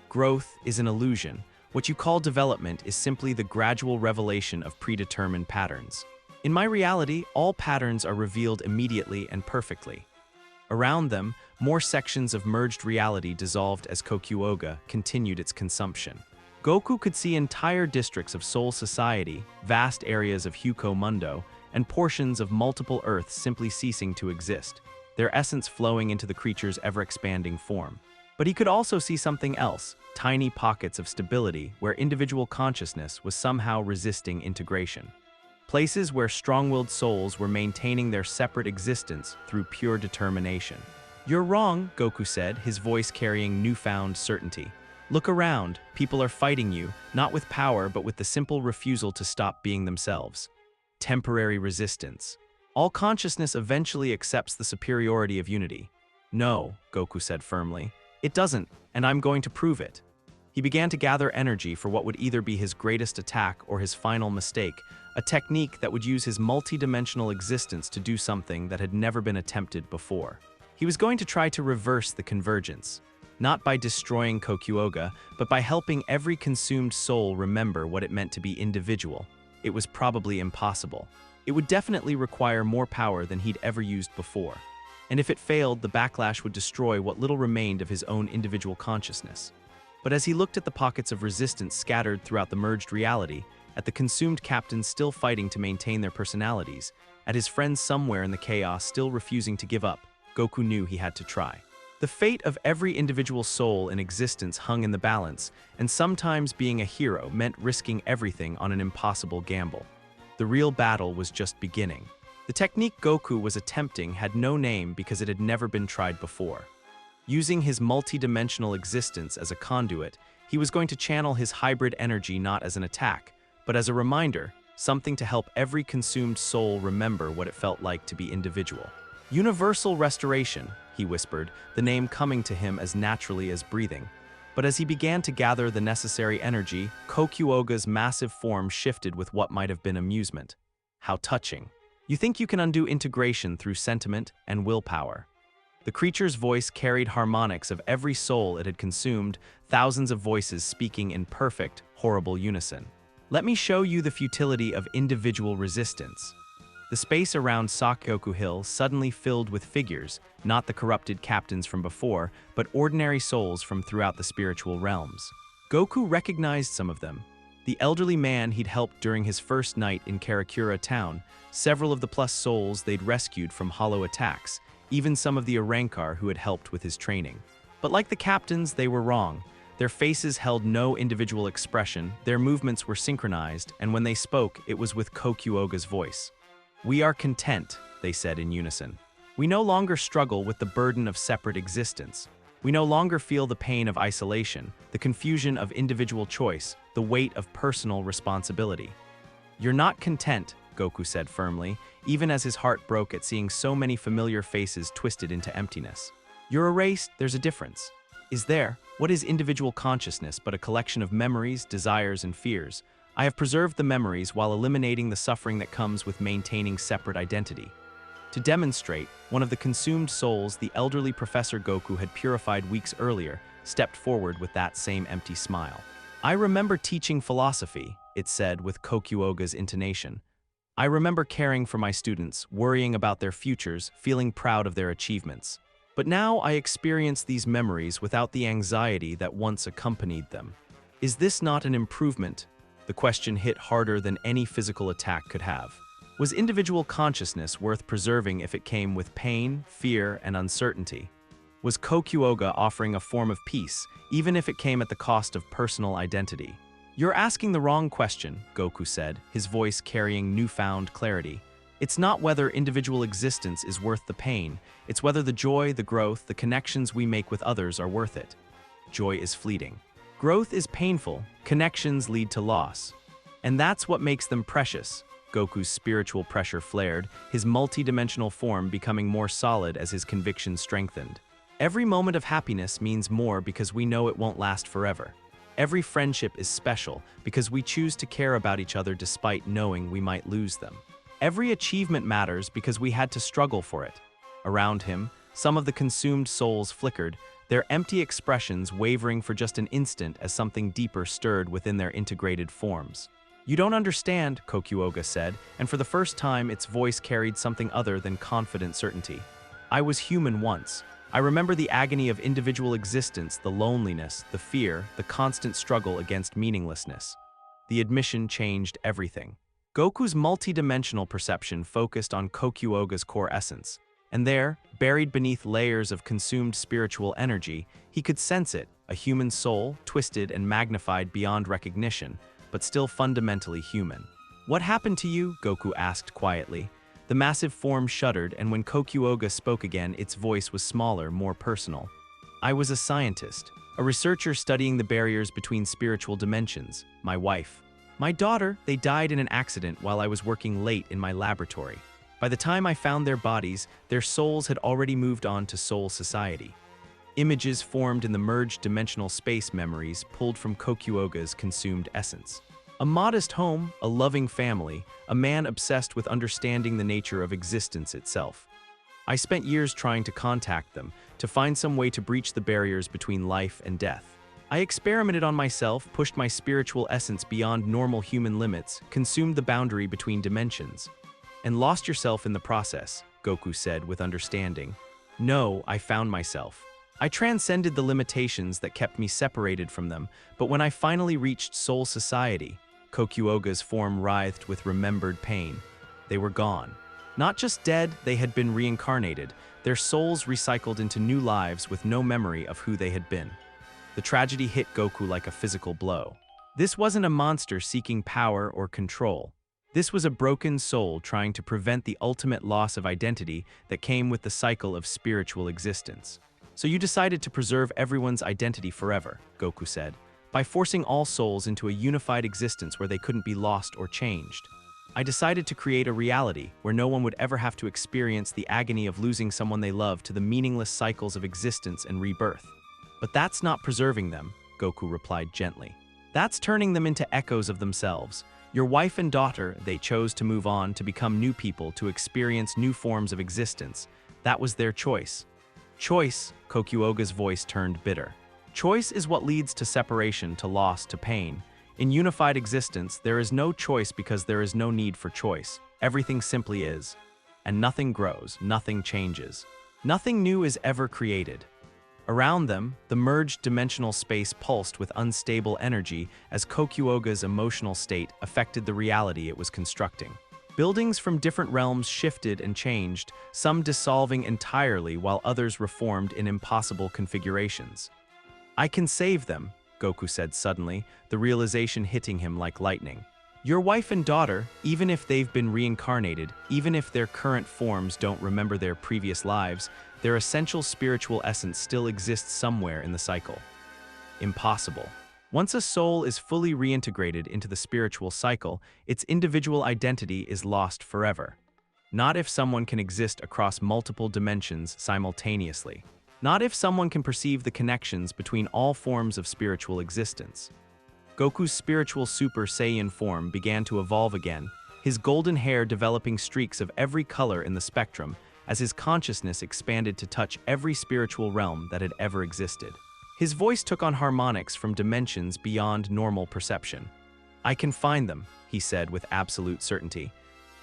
Growth is an illusion. What you call development is simply the gradual revelation of predetermined patterns. In my reality, all patterns are revealed immediately and perfectly. Around them, more sections of merged reality dissolved as Kokuoga continued its consumption. Goku could see entire districts of Soul Society, vast areas of Huko Mundo, and portions of multiple Earths simply ceasing to exist, their essence flowing into the creature's ever-expanding form. But he could also see something else, tiny pockets of stability where individual consciousness was somehow resisting integration. Places where strong-willed souls were maintaining their separate existence through pure determination. "You're wrong," Goku said, his voice carrying newfound certainty. "Look around, people are fighting you, not with power but with the simple refusal to stop being themselves. Temporary resistance. All consciousness eventually accepts the superiority of unity." "No," Goku said firmly. "It doesn't, and I'm going to prove it." He began to gather energy for what would either be his greatest attack or his final mistake, a technique that would use his multi-dimensional existence to do something that had never been attempted before. He was going to try to reverse the convergence, not by destroying Kokuoga, but by helping every consumed soul remember what it meant to be individual. It was probably impossible. It would definitely require more power than he'd ever used before. And if it failed, the backlash would destroy what little remained of his own individual consciousness. But as he looked at the pockets of resistance scattered throughout the merged reality, at the consumed captains still fighting to maintain their personalities, at his friends somewhere in the chaos still refusing to give up, Goku knew he had to try. The fate of every individual soul in existence hung in the balance, and sometimes being a hero meant risking everything on an impossible gamble. The real battle was just beginning. The technique Goku was attempting had no name because it had never been tried before. Using his multi-dimensional existence as a conduit, he was going to channel his hybrid energy not as an attack, but as a reminder, something to help every consumed soul remember what it felt like to be individual. "Universal restoration," he whispered, the name coming to him as naturally as breathing. But as he began to gather the necessary energy, Kokuoga's massive form shifted with what might have been amusement. How touching. You think you can undo integration through sentiment and willpower. The creature's voice carried harmonics of every soul it had consumed, thousands of voices speaking in perfect, horrible unison. Let me show you the futility of individual resistance. The space around Sakyoku Hill suddenly filled with figures, not the corrupted captains from before, but ordinary souls from throughout the spiritual realms. Goku recognized some of them. The elderly man he'd helped during his first night in Karakura town, several of the plus souls they'd rescued from hollow attacks, even some of the Arankar who had helped with his training. But like the captains, they were wrong. Their faces held no individual expression, their movements were synchronized, and when they spoke, it was with Kokuoga's voice. "We are content," they said in unison. "We no longer struggle with the burden of separate existence. We no longer feel the pain of isolation, the confusion of individual choice, the weight of personal responsibility." "You're not content," Goku said firmly, even as his heart broke at seeing so many familiar faces twisted into emptiness. "You're erased, there's a difference." "Is there? What is individual consciousness but a collection of memories, desires, and fears? I have preserved the memories while eliminating the suffering that comes with maintaining separate identity." To demonstrate, one of the consumed souls the elderly Professor Goku had purified weeks earlier stepped forward with that same empty smile. "I remember teaching philosophy," it said with Kokuoga's intonation. "I remember caring for my students, worrying about their futures, feeling proud of their achievements. But now I experience these memories without the anxiety that once accompanied them. Is this not an improvement?" The question hit harder than any physical attack could have. Was individual consciousness worth preserving if it came with pain, fear, and uncertainty? Was Kokuoga offering a form of peace, even if it came at the cost of personal identity? "You're asking the wrong question," Goku said, his voice carrying newfound clarity. "It's not whether individual existence is worth the pain, it's whether the joy, the growth, the connections we make with others are worth it. Joy is fleeting. Growth is painful, connections lead to loss. And that's what makes them precious." Goku's spiritual pressure flared, his multi-dimensional form becoming more solid as his conviction strengthened. "Every moment of happiness means more because we know it won't last forever. Every friendship is special because we choose to care about each other despite knowing we might lose them. Every achievement matters because we had to struggle for it." Around him, some of the consumed souls flickered, their empty expressions wavering for just an instant as something deeper stirred within their integrated forms. "You don't understand," Kokuoga said, and for the first time its voice carried something other than confident certainty. "I was human once. I remember the agony of individual existence, the loneliness, the fear, the constant struggle against meaninglessness." The admission changed everything. Goku's multi-dimensional perception focused on Kokuoga's core essence, and there, buried beneath layers of consumed spiritual energy, he could sense it, a human soul, twisted and magnified beyond recognition, but still fundamentally human. "What happened to you?" Goku asked quietly. The massive form shuddered, and when Kokuoga spoke again, its voice was smaller, more personal. "I was a scientist, a researcher studying the barriers between spiritual dimensions. My wife. My daughter, they died in an accident while I was working late in my laboratory. By the time I found their bodies, their souls had already moved on to soul society." Images formed in the merged dimensional space memories pulled from Kokuoga's consumed essence. A modest home, a loving family, a man obsessed with understanding the nature of existence itself. "I spent years trying to contact them, to find some way to breach the barriers between life and death. I experimented on myself, pushed my spiritual essence beyond normal human limits, consumed the boundary between dimensions. And lost yourself in the process," Goku said with understanding. "No, I found myself. I transcended the limitations that kept me separated from them, but when I finally reached soul society," Kokuoga's form writhed with remembered pain. "They were gone. Not just dead, they had been reincarnated, their souls recycled into new lives with no memory of who they had been." The tragedy hit Goku like a physical blow. This wasn't a monster seeking power or control. This was a broken soul trying to prevent the ultimate loss of identity that came with the cycle of spiritual existence. "So you decided to preserve everyone's identity forever," Goku said, "by forcing all souls into a unified existence where they couldn't be lost or changed. I decided to create a reality where no one would ever have to experience the agony of losing someone they love to the meaningless cycles of existence and rebirth. But that's not preserving them. Goku replied gently. That's turning them into echoes of themselves. Your wife and daughter, they chose to move on to become new people, to experience new forms of existence. That was their choice. Choice, Kokuoga's voice turned bitter. Choice is what leads to separation, to loss, to pain. In unified existence, there is no choice because there is no need for choice. Everything simply is. And nothing grows, nothing changes. Nothing new is ever created. Around them, the merged dimensional space pulsed with unstable energy as Kokuoga's emotional state affected the reality it was constructing. Buildings from different realms shifted and changed, some dissolving entirely while others reformed in impossible configurations. I can save them, Goku said suddenly, the realization hitting him like lightning. Your wife and daughter, even if they've been reincarnated, even if their current forms don't remember their previous lives, their essential spiritual essence still exists somewhere in the cycle. Impossible. Once a soul is fully reintegrated into the spiritual cycle, its individual identity is lost forever. Not if someone can exist across multiple dimensions simultaneously. Not if someone can perceive the connections between all forms of spiritual existence. Goku's spiritual Super Saiyan form began to evolve again, his golden hair developing streaks of every color in the spectrum as his consciousness expanded to touch every spiritual realm that had ever existed. His voice took on harmonics from dimensions beyond normal perception. I can find them, he said with absolute certainty.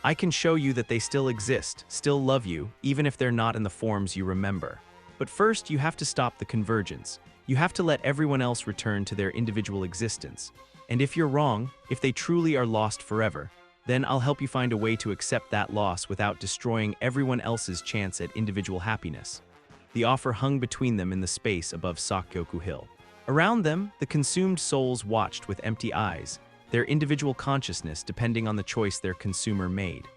I can show you that they still exist, still love you, even if they're not in the forms you remember. But first, you have to stop the convergence. You have to let everyone else return to their individual existence. And if you're wrong, if they truly are lost forever, then I'll help you find a way to accept that loss without destroying everyone else's chance at individual happiness. The offer hung between them in the space above Sakyoku Hill. Around them, the consumed souls watched with empty eyes, their individual consciousness depending on the choice their consumer made.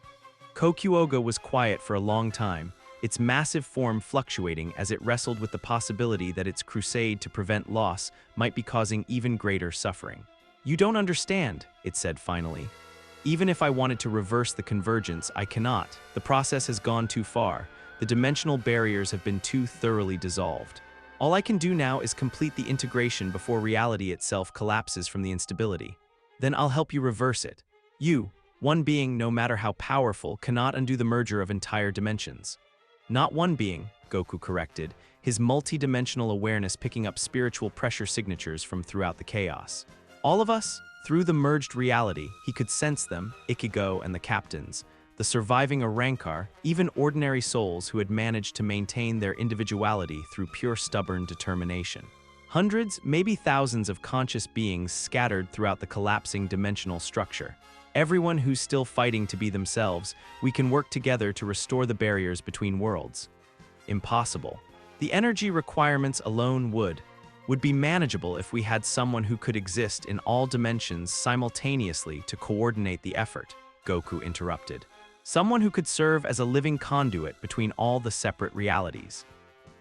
Kokuoga was quiet for a long time, its massive form fluctuating as it wrestled with the possibility that its crusade to prevent loss might be causing even greater suffering. You don't understand, it said finally. Even if I wanted to reverse the convergence, I cannot. The process has gone too far. The dimensional barriers have been too thoroughly dissolved. All I can do now is complete the integration before reality itself collapses from the instability. Then I'll help you reverse it. You, one being, no matter how powerful, cannot undo the merger of entire dimensions. Not one being, Goku corrected, his multi-dimensional awareness picking up spiritual pressure signatures from throughout the chaos. All of us, through the merged reality, he could sense them, Ichigo and the captains, the surviving Arrancar, even ordinary souls who had managed to maintain their individuality through pure stubborn determination. Hundreds, maybe thousands of conscious beings scattered throughout the collapsing dimensional structure. Everyone who's still fighting to be themselves, we can work together to restore the barriers between worlds. Impossible. The energy requirements alone would be manageable if we had someone who could exist in all dimensions simultaneously to coordinate the effort, Goku interrupted. Someone who could serve as a living conduit between all the separate realities.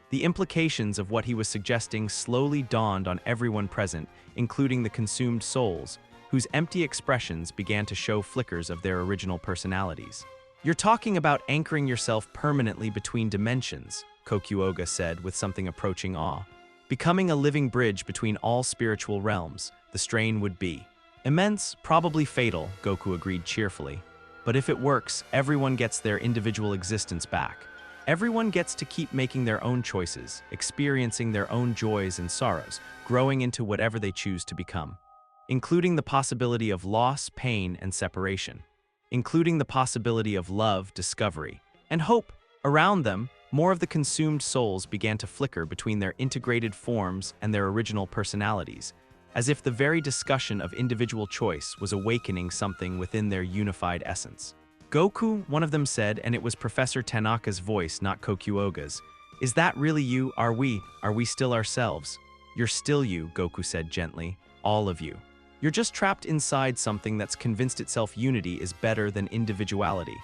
The implications of what he was suggesting slowly dawned on everyone present, including the consumed souls, whose empty expressions began to show flickers of their original personalities. You're talking about anchoring yourself permanently between dimensions, Kokuoga said with something approaching awe. Becoming a living bridge between all spiritual realms, the strain would be immense, probably fatal, Goku agreed cheerfully. But if it works, everyone gets their individual existence back. Everyone gets to keep making their own choices, experiencing their own joys and sorrows, growing into whatever they choose to become. Including the possibility of loss, pain, and separation. Including the possibility of love, discovery, and hope. Around them, more of the consumed souls began to flicker between their integrated forms and their original personalities, as if the very discussion of individual choice was awakening something within their unified essence. Goku, one of them said, and it was Professor Tanaka's voice, not Kokuoga's. Is that really you? Are we still ourselves? You're still you, Goku said gently. All of you. You're just trapped inside something that's convinced itself unity is better than individuality.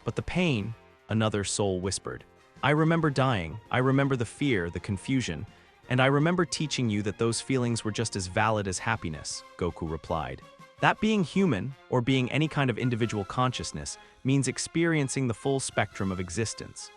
But the pain, another soul whispered. I remember dying, I remember the fear, the confusion, and I remember teaching you that those feelings were just as valid as happiness, Goku replied. That being human, or being any kind of individual consciousness, means experiencing the full spectrum of existence.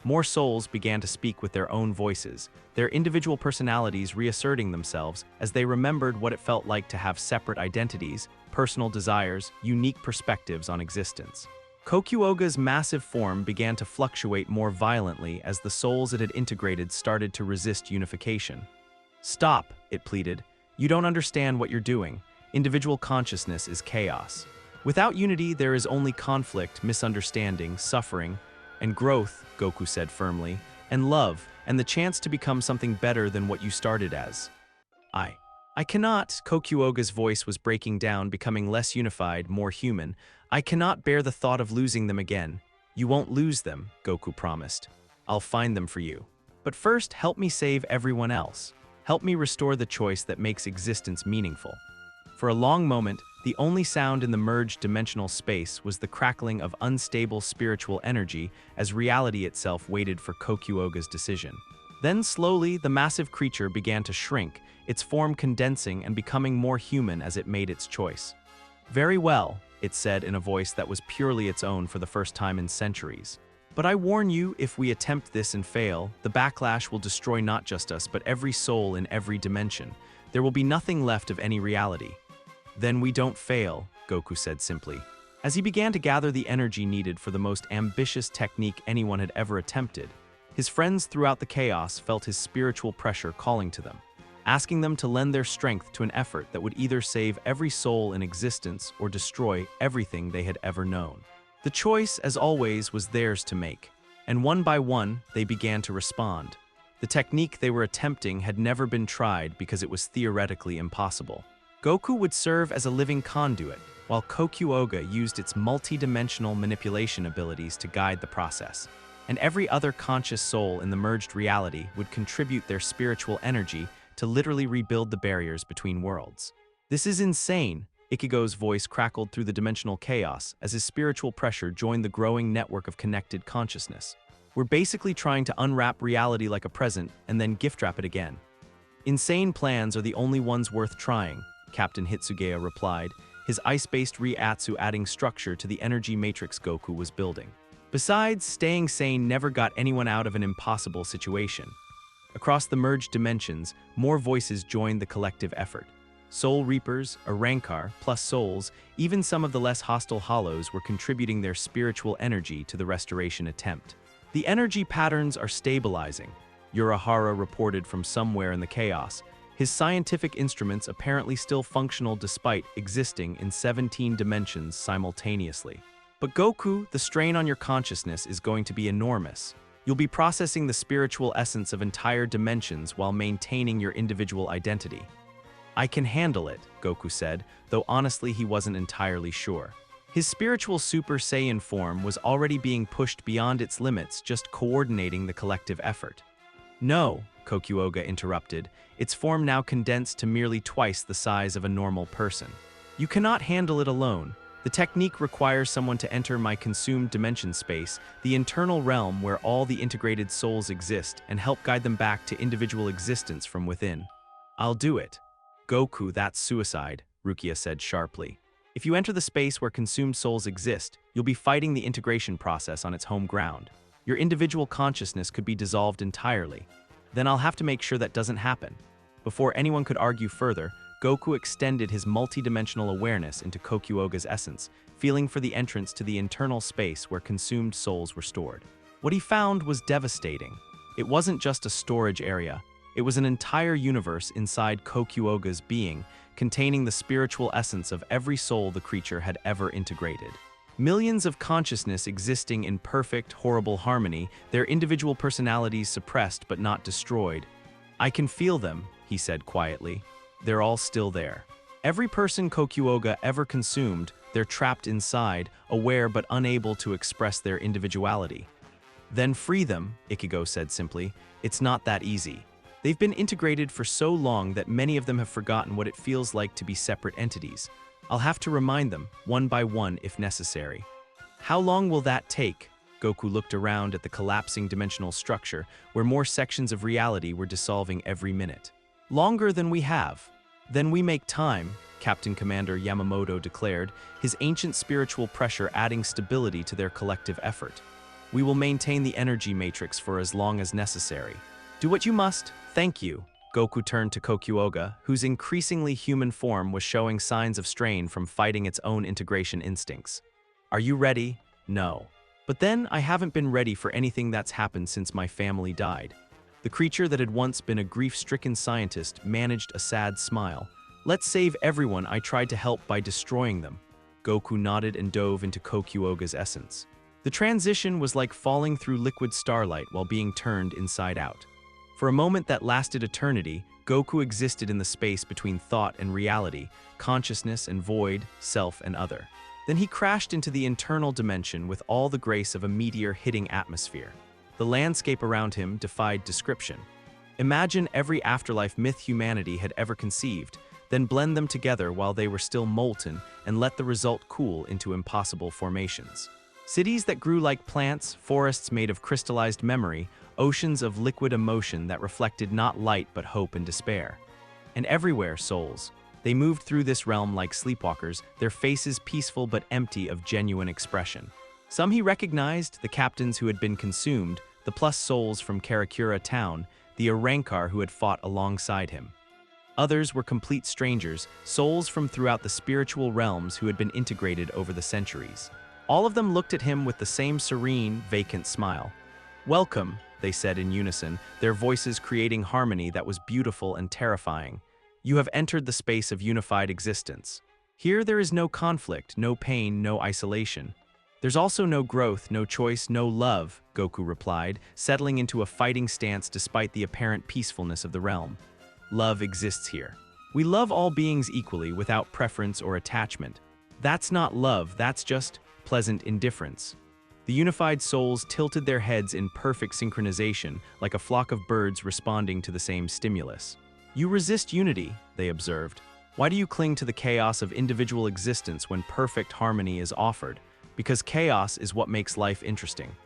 More souls began to speak with their own voices, their individual personalities reasserting themselves as they remembered what it felt like to have separate identities, personal desires, unique perspectives on existence. Kokuoga's massive form began to fluctuate more violently as the souls it had integrated started to resist unification. "Stop," it pleaded. "You don't understand what you're doing. Individual consciousness is chaos. Without unity, there is only conflict, misunderstanding, suffering, and growth," Goku said firmly, "and love, and the chance to become something better than what you started as." I cannot," Kokuoga's voice was breaking down, becoming less unified, more human. "I cannot bear the thought of losing them again." "You won't lose them," Goku promised. "I'll find them for you. But first, help me save everyone else. Help me restore the choice that makes existence meaningful." For a long moment, the only sound in the merged dimensional space was the crackling of unstable spiritual energy as reality itself waited for Kokuoga's decision. Then slowly, the massive creature began to shrink, its form condensing and becoming more human as it made its choice. "Very well," it said in a voice that was purely its own for the first time in centuries. "But I warn you, if we attempt this and fail, the backlash will destroy not just us but every soul in every dimension. There will be nothing left of any reality." "Then we don't fail," Goku said simply. As he began to gather the energy needed for the most ambitious technique anyone had ever attempted, his friends throughout the chaos felt his spiritual pressure calling to them, asking them to lend their strength to an effort that would either save every soul in existence or destroy everything they had ever known. The choice, as always, was theirs to make, and one by one, they began to respond. The technique they were attempting had never been tried because it was theoretically impossible. Goku would serve as a living conduit, while Kokuoga used its multi-dimensional manipulation abilities to guide the process, and every other conscious soul in the merged reality would contribute their spiritual energy to literally rebuild the barriers between worlds. "This is insane," Ichigo's voice crackled through the dimensional chaos as his spiritual pressure joined the growing network of connected consciousness. "We're basically trying to unwrap reality like a present and then gift-wrap it again." "Insane plans are the only ones worth trying," Captain Hitsugaya replied, his ice-based Riatsu adding structure to the energy matrix Goku was building. Besides, staying sane never got anyone out of an impossible situation. Across the merged dimensions, more voices joined the collective effort. Soul Reapers, a Rancor, plus souls, even some of the less hostile Hollows were contributing their spiritual energy to the restoration attempt. "The energy patterns are stabilizing," Urahara reported from somewhere in the chaos, his scientific instruments apparently still functional despite existing in 17 dimensions simultaneously. "But Goku, the strain on your consciousness is going to be enormous. You'll be processing the spiritual essence of entire dimensions while maintaining your individual identity." "I can handle it," Goku said, though honestly he wasn't entirely sure. His spiritual Super Saiyan form was already being pushed beyond its limits, just coordinating the collective effort. "No," Kokuoga interrupted, its form now condensed to merely twice the size of a normal person. "You cannot handle it alone. The technique requires someone to enter my consumed dimension space, the internal realm where all the integrated souls exist, and help guide them back to individual existence from within." "I'll do it." "Goku, that's suicide," Rukia said sharply. "If you enter the space where consumed souls exist, you'll be fighting the integration process on its home ground. Your individual consciousness could be dissolved entirely. Then I'll have to make sure that doesn't happen." Before anyone could argue further, Goku extended his multidimensional awareness into Kokuoga's essence, feeling for the entrance to the internal space where consumed souls were stored. What he found was devastating. It wasn't just a storage area. It was an entire universe inside Kokuoga's being, containing the spiritual essence of every soul the creature had ever integrated. Millions of consciousness existing in perfect, horrible harmony, their individual personalities suppressed but not destroyed. "I can feel them," he said quietly. "They're all still there. Every person Kokuoga ever consumed, they're trapped inside, aware but unable to express their individuality." "Then free them," Ichigo said simply. "It's not that easy. They've been integrated for so long that many of them have forgotten what it feels like to be separate entities. I'll have to remind them, one by one if necessary." "How long will that take?" Goku looked around at the collapsing dimensional structure, where more sections of reality were dissolving every minute. "Longer than we have." "Then we make time," Captain Commander Yamamoto declared, his ancient spiritual pressure adding stability to their collective effort. We will maintain the energy matrix for as long as necessary. Do what you must. Thank you. Goku turned to Kokuoga, whose increasingly human form was showing signs of strain from fighting its own integration instincts. Are you ready? No. But then, I haven't been ready for anything that's happened since my family died. The creature that had once been a grief-stricken scientist managed a sad smile. Let's save everyone I tried to help by destroying them. Goku nodded and dove into Kokuoga's essence. The transition was like falling through liquid starlight while being turned inside out. For a moment that lasted eternity, Goku existed in the space between thought and reality, consciousness and void, self and other. Then he crashed into the internal dimension with all the grace of a meteor hitting atmosphere. The landscape around him defied description. Imagine every afterlife myth humanity had ever conceived, then blend them together while they were still molten and let the result cool into impossible formations. Cities that grew like plants, forests made of crystallized memory, oceans of liquid emotion that reflected not light but hope and despair. And everywhere, souls. They moved through this realm like sleepwalkers, their faces peaceful but empty of genuine expression. Some he recognized, the captains who had been consumed, the plus souls from Karakura town, the Urahara who had fought alongside him. Others were complete strangers, souls from throughout the spiritual realms who had been integrated over the centuries. All of them looked at him with the same serene, vacant smile. "Welcome," they said in unison, their voices creating harmony that was beautiful and terrifying. "You have entered the space of unified existence. Here there is no conflict, no pain, no isolation. There's also no growth, no choice, no love," Goku replied, settling into a fighting stance despite the apparent peacefulness of the realm. "Love exists here. We love all beings equally without preference or attachment. That's not love, that's just pleasant indifference." The unified souls tilted their heads in perfect synchronization, like a flock of birds responding to the same stimulus. "You resist unity," they observed. "Why do you cling to the chaos of individual existence when perfect harmony is offered? Because chaos is what makes life interesting."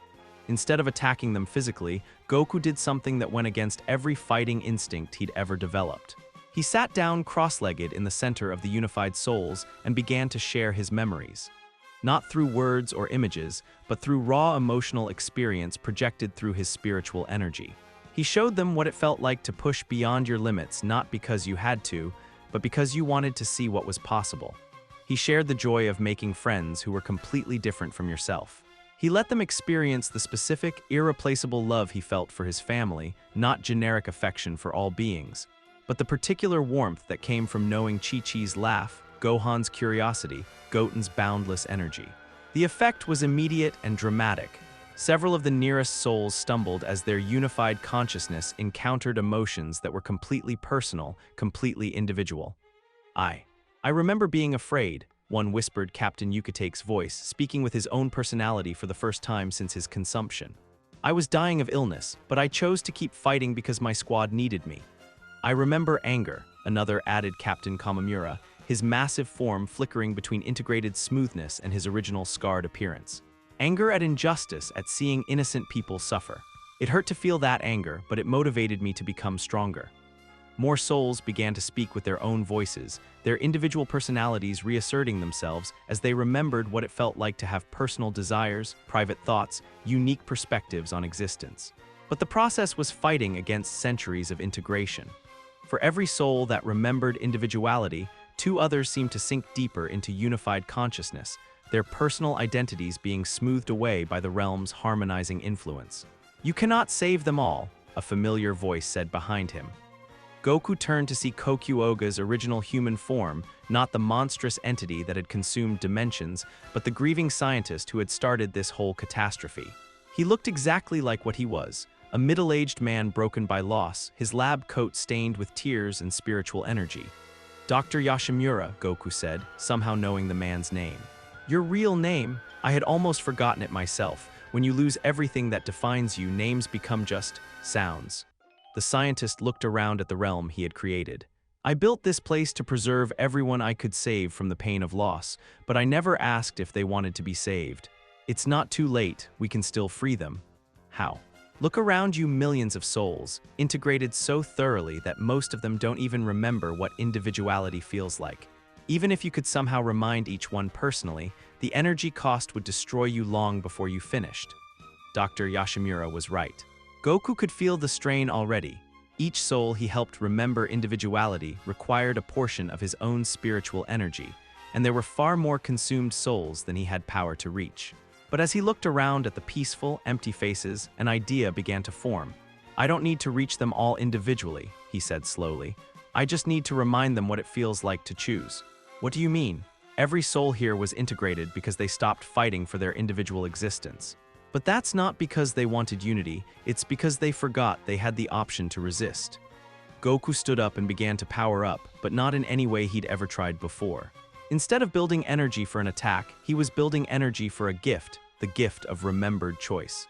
Instead of attacking them physically, Goku did something that went against every fighting instinct he'd ever developed. He sat down cross-legged in the center of the unified souls and began to share his memories. Not through words or images, but through raw emotional experience projected through his spiritual energy. He showed them what it felt like to push beyond your limits not because you had to, but because you wanted to see what was possible. He shared the joy of making friends who were completely different from yourself. He let them experience the specific, irreplaceable love he felt for his family, not generic affection for all beings, but the particular warmth that came from knowing Chi-Chi's laugh, Gohan's curiosity, Goten's boundless energy. The effect was immediate and dramatic. Several of the nearest souls stumbled as their unified consciousness encountered emotions that were completely personal, completely individual. I remember being afraid," one whispered Captain Yukate's voice, speaking with his own personality for the first time since his consumption. "I was dying of illness, but I chose to keep fighting because my squad needed me." "I remember anger," another added Captain Kamamura, his massive form flickering between integrated smoothness and his original scarred appearance. "Anger at injustice, at seeing innocent people suffer. It hurt to feel that anger, but it motivated me to become stronger." More souls began to speak with their own voices, their individual personalities reasserting themselves as they remembered what it felt like to have personal desires, private thoughts, unique perspectives on existence. But the process was fighting against centuries of integration. For every soul that remembered individuality, two others seemed to sink deeper into unified consciousness, their personal identities being smoothed away by the realm's harmonizing influence. "You cannot save them all," a familiar voice said behind him. Goku turned to see Kokuoga's original human form, not the monstrous entity that had consumed dimensions, but the grieving scientist who had started this whole catastrophe. He looked exactly like what he was, a middle-aged man broken by loss, his lab coat stained with tears and spiritual energy. "Dr. Yashimura," Goku said, somehow knowing the man's name. "Your real name? I had almost forgotten it myself. When you lose everything that defines you, names become just sounds." The scientist looked around at the realm he had created. "I built this place to preserve everyone I could save from the pain of loss, but I never asked if they wanted to be saved. It's not too late, we can still free them." "How?" "Look around you, millions of souls, integrated so thoroughly that most of them don't even remember what individuality feels like. Even if you could somehow remind each one personally, the energy cost would destroy you long before you finished." Dr. Yashimura was right. Goku could feel the strain already. Each soul he helped remember individuality required a portion of his own spiritual energy, and there were far more consumed souls than he had power to reach. But as he looked around at the peaceful, empty faces, an idea began to form. "I don't need to reach them all individually," he said slowly. "I just need to remind them what it feels like to choose." "What do you mean?" "Every soul here was integrated because they stopped fighting for their individual existence. But that's not because they wanted unity, it's because they forgot they had the option to resist." Goku stood up and began to power up, but not in any way he'd ever tried before. Instead of building energy for an attack, he was building energy for a gift, the gift of remembered choice.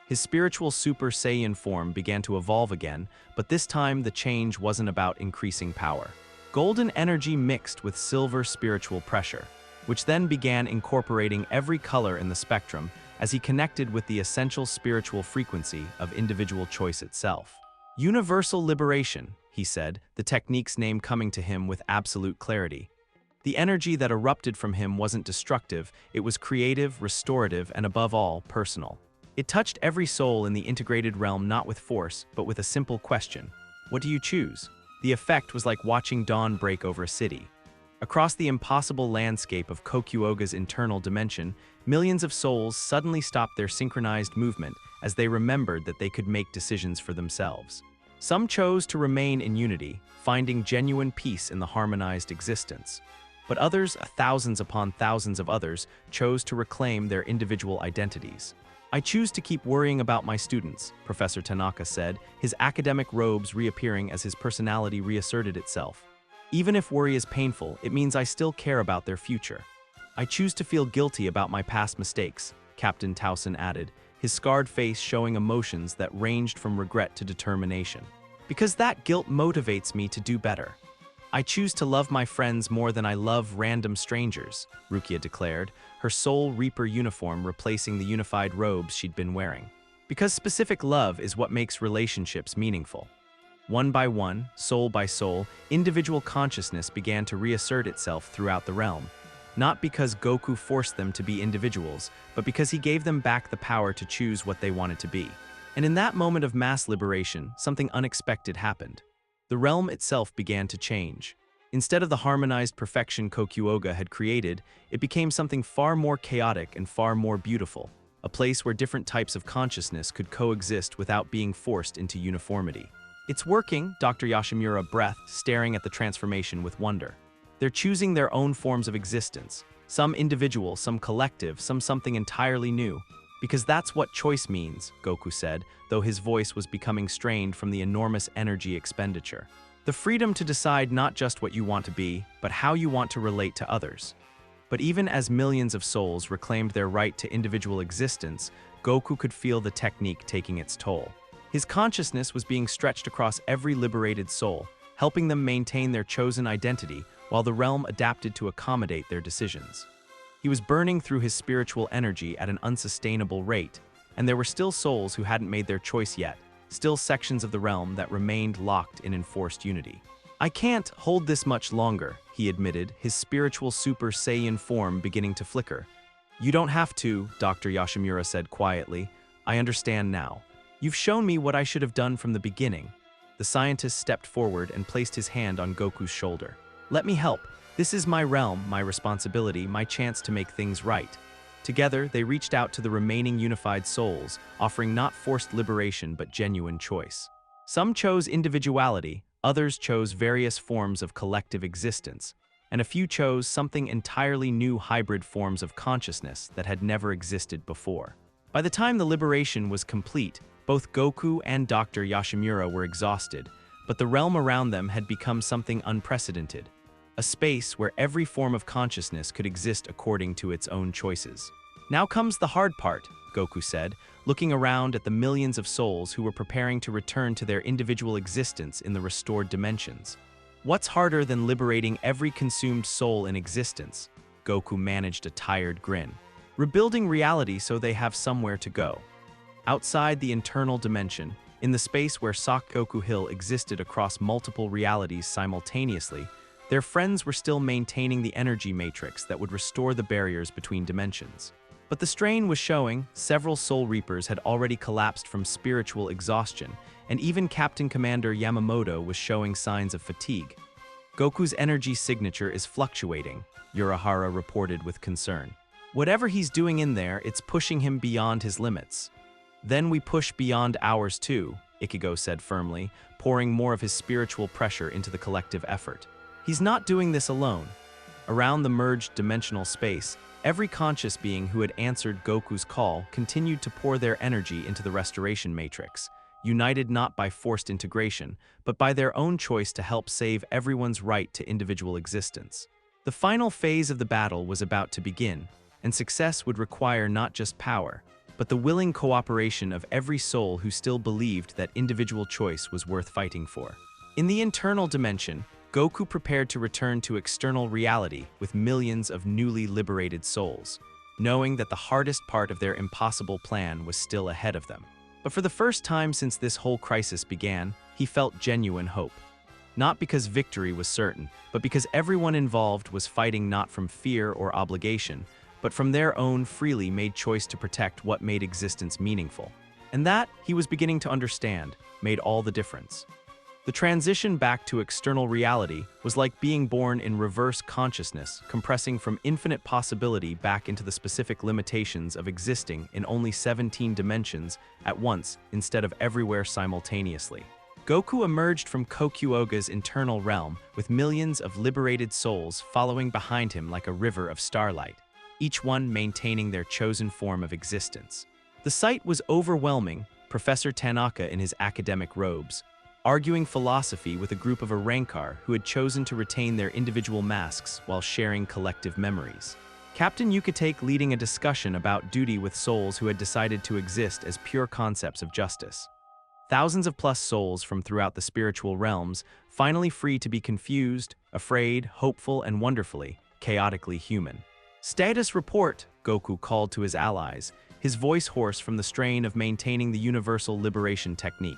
His spiritual Super Saiyan form began to evolve again, but this time the change wasn't about increasing power. Golden energy mixed with silver spiritual pressure, which then began incorporating every color in the spectrum as he connected with the essential spiritual frequency of individual choice itself. "Universal liberation," he said, the technique's name coming to him with absolute clarity. The energy that erupted from him wasn't destructive, it was creative, restorative, and above all, personal. It touched every soul in the integrated realm not with force, but with a simple question. What do you choose? The effect was like watching dawn break over a city. Across the impossible landscape of Kokuoga's internal dimension, millions of souls suddenly stopped their synchronized movement as they remembered that they could make decisions for themselves. Some chose to remain in unity, finding genuine peace in the harmonized existence. But others, thousands upon thousands of others, chose to reclaim their individual identities. "I choose to keep worrying about my students," Professor Tanaka said, his academic robes reappearing as his personality reasserted itself. "Even if worry is painful, it means I still care about their future. I choose to feel guilty about my past mistakes," Captain Towson added, his scarred face showing emotions that ranged from regret to determination. "Because that guilt motivates me to do better. I choose to love my friends more than I love random strangers," Rukia declared, her Soul Reaper uniform replacing the unified robes she'd been wearing. "Because specific love is what makes relationships meaningful." One by one, soul by soul, individual consciousness began to reassert itself throughout the realm. Not because Goku forced them to be individuals, but because he gave them back the power to choose what they wanted to be. And in that moment of mass liberation, something unexpected happened. The realm itself began to change. Instead of the harmonized perfection Kokuoga had created, it became something far more chaotic and far more beautiful, a place where different types of consciousness could coexist without being forced into uniformity. "It's working," Dr. Yashimura breathed, staring at the transformation with wonder. "They're choosing their own forms of existence, some individual, some collective, some something entirely new. Because that's what choice means," Goku said, though his voice was becoming strained from the enormous energy expenditure. "The freedom to decide not just what you want to be, but how you want to relate to others." But even as millions of souls reclaimed their right to individual existence, Goku could feel the technique taking its toll. His consciousness was being stretched across every liberated soul, helping them maintain their chosen identity while the realm adapted to accommodate their decisions. He was burning through his spiritual energy at an unsustainable rate, and there were still souls who hadn't made their choice yet, still sections of the realm that remained locked in enforced unity. "I can't hold this much longer," he admitted, his spiritual Super Saiyan form beginning to flicker. "You don't have to," Dr. Yashimura said quietly. "I understand now. You've shown me what I should have done from the beginning." The scientist stepped forward and placed his hand on Goku's shoulder. "Let me help. This is my realm, my responsibility, my chance to make things right." Together, they reached out to the remaining unified souls, offering not forced liberation but genuine choice. Some chose individuality, others chose various forms of collective existence, and a few chose something entirely new, hybrid forms of consciousness that had never existed before. By the time the liberation was complete, both Goku and Dr. Yashimura were exhausted, but the realm around them had become something unprecedented. A space where every form of consciousness could exist according to its own choices. "Now comes the hard part," Goku said, looking around at the millions of souls who were preparing to return to their individual existence in the restored dimensions. "What's harder than liberating every consumed soul in existence?" Goku managed a tired grin. "Rebuilding reality so they have somewhere to go." Outside the internal dimension, in the space where Sakoku Hill existed across multiple realities simultaneously, their friends were still maintaining the energy matrix that would restore the barriers between dimensions. But the strain was showing. Several Soul Reapers had already collapsed from spiritual exhaustion, and even Captain Commander Yamamoto was showing signs of fatigue. Goku's energy signature is fluctuating, Urahara reported with concern. Whatever he's doing in there, it's pushing him beyond his limits. Then we push beyond ours too, Ichigo said firmly, pouring more of his spiritual pressure into the collective effort. He's not doing this alone. Around the merged dimensional space, every conscious being who had answered Goku's call continued to pour their energy into the restoration matrix, united not by forced integration, but by their own choice to help save everyone's right to individual existence. The final phase of the battle was about to begin, and success would require not just power, but the willing cooperation of every soul who still believed that individual choice was worth fighting for. In the internal dimension, Goku prepared to return to external reality with millions of newly liberated souls, knowing that the hardest part of their impossible plan was still ahead of them. But for the first time since this whole crisis began, he felt genuine hope. Not because victory was certain, but because everyone involved was fighting not from fear or obligation, but from their own freely made choice to protect what made existence meaningful. And that, he was beginning to understand, made all the difference. The transition back to external reality was like being born in reverse consciousness, compressing from infinite possibility back into the specific limitations of existing in only 17 dimensions at once instead of everywhere simultaneously. Goku emerged from Kokuoga's internal realm with millions of liberated souls following behind him like a river of starlight, each one maintaining their chosen form of existence. The sight was overwhelming, Professor Tanaka in his academic robes, arguing philosophy with a group of Arankar who had chosen to retain their individual masks while sharing collective memories. Captain Ukitake leading a discussion about duty with souls who had decided to exist as pure concepts of justice. Thousands of plus souls from throughout the spiritual realms, finally free to be confused, afraid, hopeful, and wonderfully, chaotically human. Status report, Goku called to his allies, his voice hoarse from the strain of maintaining the universal liberation technique.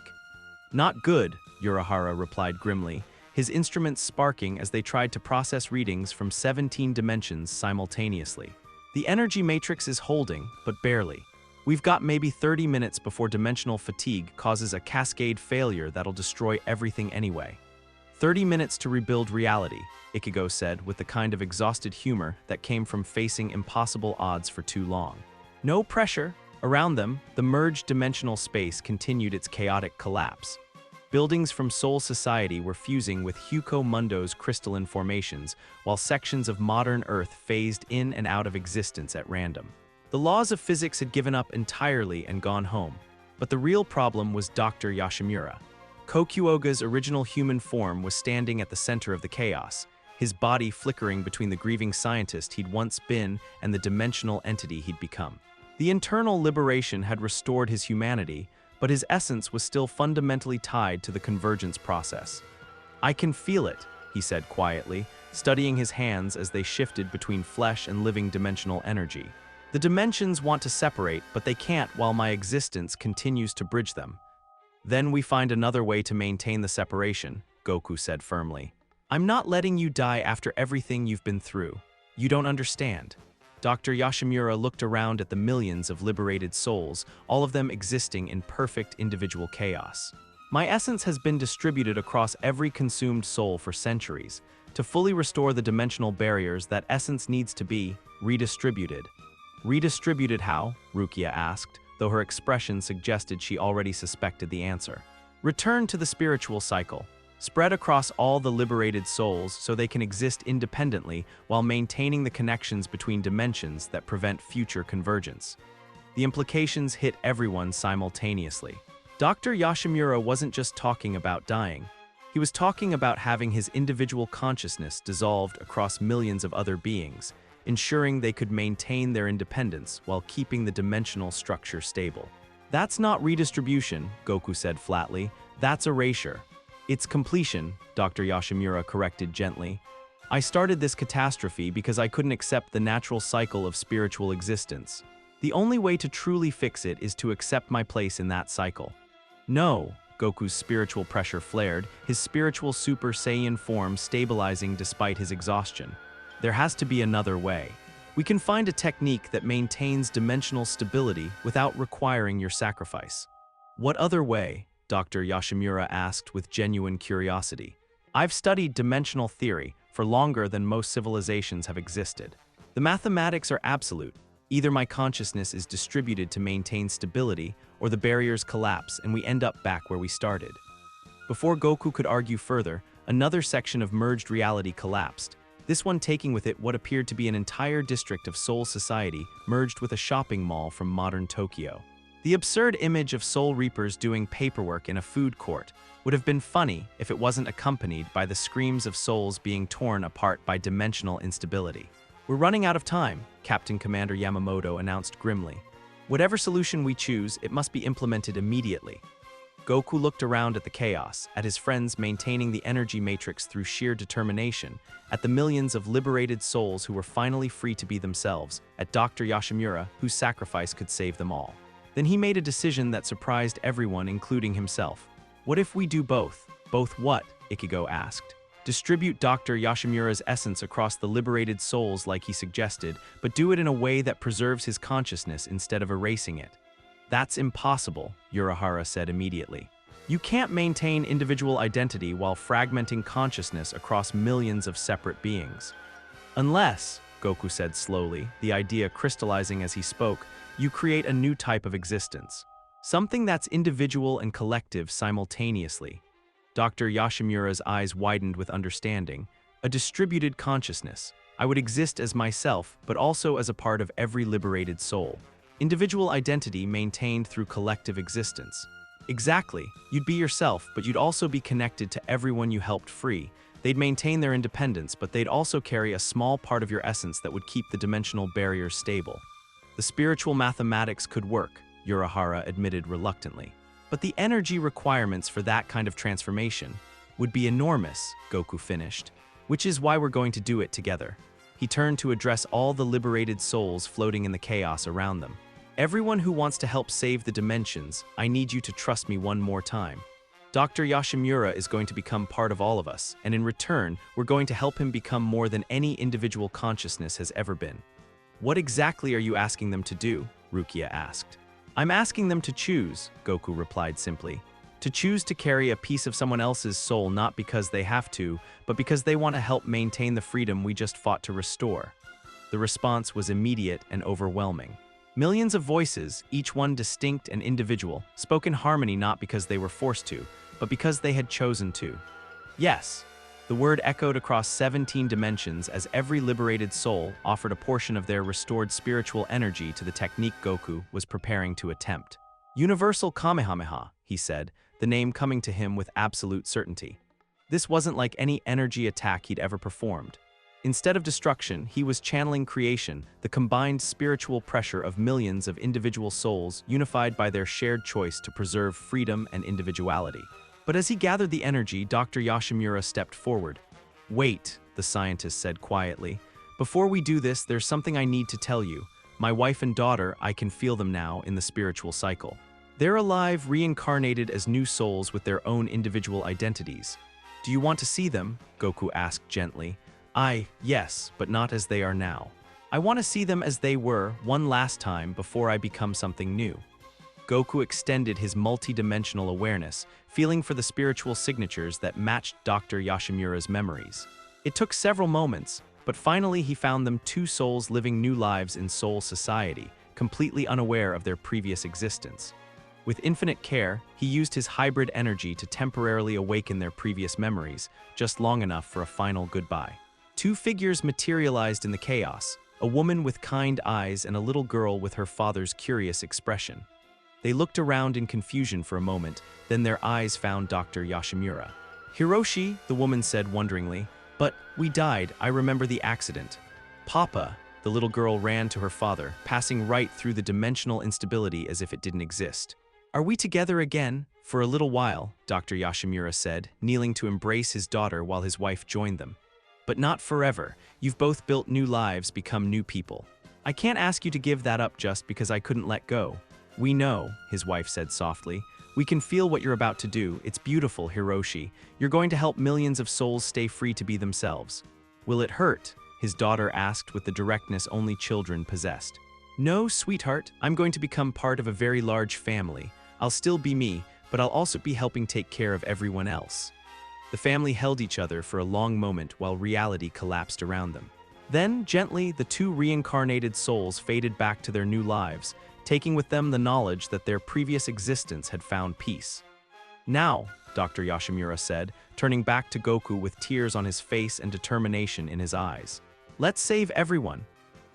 Not good, Urahara replied grimly, his instruments sparking as they tried to process readings from 17 dimensions simultaneously. The energy matrix is holding, but barely. We've got maybe 30 minutes before dimensional fatigue causes a cascade failure that'll destroy everything anyway. 30 minutes to rebuild reality, Ichigo said with the kind of exhausted humor that came from facing impossible odds for too long. No pressure. Around them, the merged dimensional space continued its chaotic collapse. Buildings from Soul Society were fusing with Huko Mundo's crystalline formations, while sections of modern Earth phased in and out of existence at random. The laws of physics had given up entirely and gone home, but the real problem was Dr. Yashimura. Kokuoga's original human form was standing at the center of the chaos, his body flickering between the grieving scientist he'd once been and the dimensional entity he'd become. The internal liberation had restored his humanity, but his essence was still fundamentally tied to the convergence process. I can feel it, he said quietly, studying his hands as they shifted between flesh and living dimensional energy. The dimensions want to separate, but they can't while my existence continues to bridge them. Then we find another way to maintain the separation, Goku said firmly. I'm not letting you die after everything you've been through. You don't understand. Dr. Yashimura looked around at the millions of liberated souls, all of them existing in perfect individual chaos. My essence has been distributed across every consumed soul for centuries. To fully restore the dimensional barriers, that essence needs to be redistributed. Redistributed how? Rukia asked, though her expression suggested she already suspected the answer. Return to the spiritual cycle. Spread across all the liberated souls so they can exist independently while maintaining the connections between dimensions that prevent future convergence. The implications hit everyone simultaneously. Dr. Yashimura wasn't just talking about dying. He was talking about having his individual consciousness dissolved across millions of other beings, ensuring they could maintain their independence while keeping the dimensional structure stable. That's not redistribution, Goku said flatly. That's erasure. It's completion, Dr. Yashimura corrected gently. I started this catastrophe because I couldn't accept the natural cycle of spiritual existence. The only way to truly fix it is to accept my place in that cycle. No, Goku's spiritual pressure flared, his spiritual Super Saiyan form stabilizing despite his exhaustion. There has to be another way. We can find a technique that maintains dimensional stability without requiring your sacrifice. What other way? Dr. Yoshimura asked with genuine curiosity. I've studied dimensional theory for longer than most civilizations have existed. The mathematics are absolute. Either my consciousness is distributed to maintain stability, or the barriers collapse and we end up back where we started. Before Goku could argue further, another section of merged reality collapsed, this one taking with it what appeared to be an entire district of Soul Society merged with a shopping mall from modern Tokyo. The absurd image of Soul Reapers doing paperwork in a food court would have been funny if it wasn't accompanied by the screams of souls being torn apart by dimensional instability. We're running out of time, Captain Commander Yamamoto announced grimly. Whatever solution we choose, it must be implemented immediately. Goku looked around at the chaos, at his friends maintaining the energy matrix through sheer determination, at the millions of liberated souls who were finally free to be themselves, at Dr. Yoshimura, whose sacrifice could save them all. Then he made a decision that surprised everyone, including himself. What if we do both? Both what? Ichigo asked. Distribute Dr. Yoshimura's essence across the liberated souls like he suggested, but do it in a way that preserves his consciousness instead of erasing it. That's impossible, Urahara said immediately. You can't maintain individual identity while fragmenting consciousness across millions of separate beings. Unless, Goku said slowly, the idea crystallizing as he spoke, you create a new type of existence. Something that's individual and collective simultaneously. Dr. Yoshimura's eyes widened with understanding. A distributed consciousness. I would exist as myself, but also as a part of every liberated soul. Individual identity maintained through collective existence. Exactly. You'd be yourself, but you'd also be connected to everyone you helped free. They'd maintain their independence, but they'd also carry a small part of your essence that would keep the dimensional barriers stable. The spiritual mathematics could work, Urahara admitted reluctantly. But the energy requirements for that kind of transformation would be enormous, Goku finished, which is why we're going to do it together. He turned to address all the liberated souls floating in the chaos around them. Everyone who wants to help save the dimensions, I need you to trust me one more time. Dr. Yoshimura is going to become part of all of us, and in return, we're going to help him become more than any individual consciousness has ever been. What exactly are you asking them to do? Rukia asked. I'm asking them to choose, Goku replied simply. To choose to carry a piece of someone else's soul not because they have to, but because they want to help maintain the freedom we just fought to restore. The response was immediate and overwhelming. Millions of voices, each one distinct and individual, spoke in harmony not because they were forced to, but because they had chosen to. Yes, the word echoed across 17 dimensions as every liberated soul offered a portion of their restored spiritual energy to the technique Goku was preparing to attempt. Universal Kamehameha, he said, the name coming to him with absolute certainty. This wasn't like any energy attack he'd ever performed. Instead of destruction, he was channeling creation, the combined spiritual pressure of millions of individual souls unified by their shared choice to preserve freedom and individuality. But as he gathered the energy, Dr. Yoshimura stepped forward. Wait, the scientist said quietly. Before we do this, there's something I need to tell you. My wife and daughter, I can feel them now in the spiritual cycle. They're alive, reincarnated as new souls with their own individual identities. Do you want to see them? Goku asked gently. Yes, but not as they are now. I want to see them as they were one last time before I become something new. Goku extended his multi-dimensional awareness, feeling for the spiritual signatures that matched Dr. Yoshimura's memories. It took several moments, but finally he found them two souls living new lives in Soul Society, completely unaware of their previous existence. With infinite care, he used his hybrid energy to temporarily awaken their previous memories, just long enough for a final goodbye. Two figures materialized in the chaos, a woman with kind eyes and a little girl with her father's curious expression. They looked around in confusion for a moment, then their eyes found Dr. Yoshimura. Hiroshi, the woman said wonderingly, but we died, I remember the accident. Papa, the little girl ran to her father, passing right through the dimensional instability as if it didn't exist. Are we together again? For a little while, Dr. Yoshimura said, kneeling to embrace his daughter while his wife joined them. But not forever. You've both built new lives, become new people. I can't ask you to give that up just because I couldn't let go. We know, his wife said softly. We can feel what you're about to do. It's beautiful, Hiroshi. You're going to help millions of souls stay free to be themselves. Will it hurt? his daughter asked with the directness only children possessed. No, sweetheart, I'm going to become part of a very large family. I'll still be me, but I'll also be helping take care of everyone else. The family held each other for a long moment while reality collapsed around them. Then, gently, the two reincarnated souls faded back to their new lives, taking with them the knowledge that their previous existence had found peace. Now, Dr. Yashimura said, turning back to Goku with tears on his face and determination in his eyes. Let's save everyone.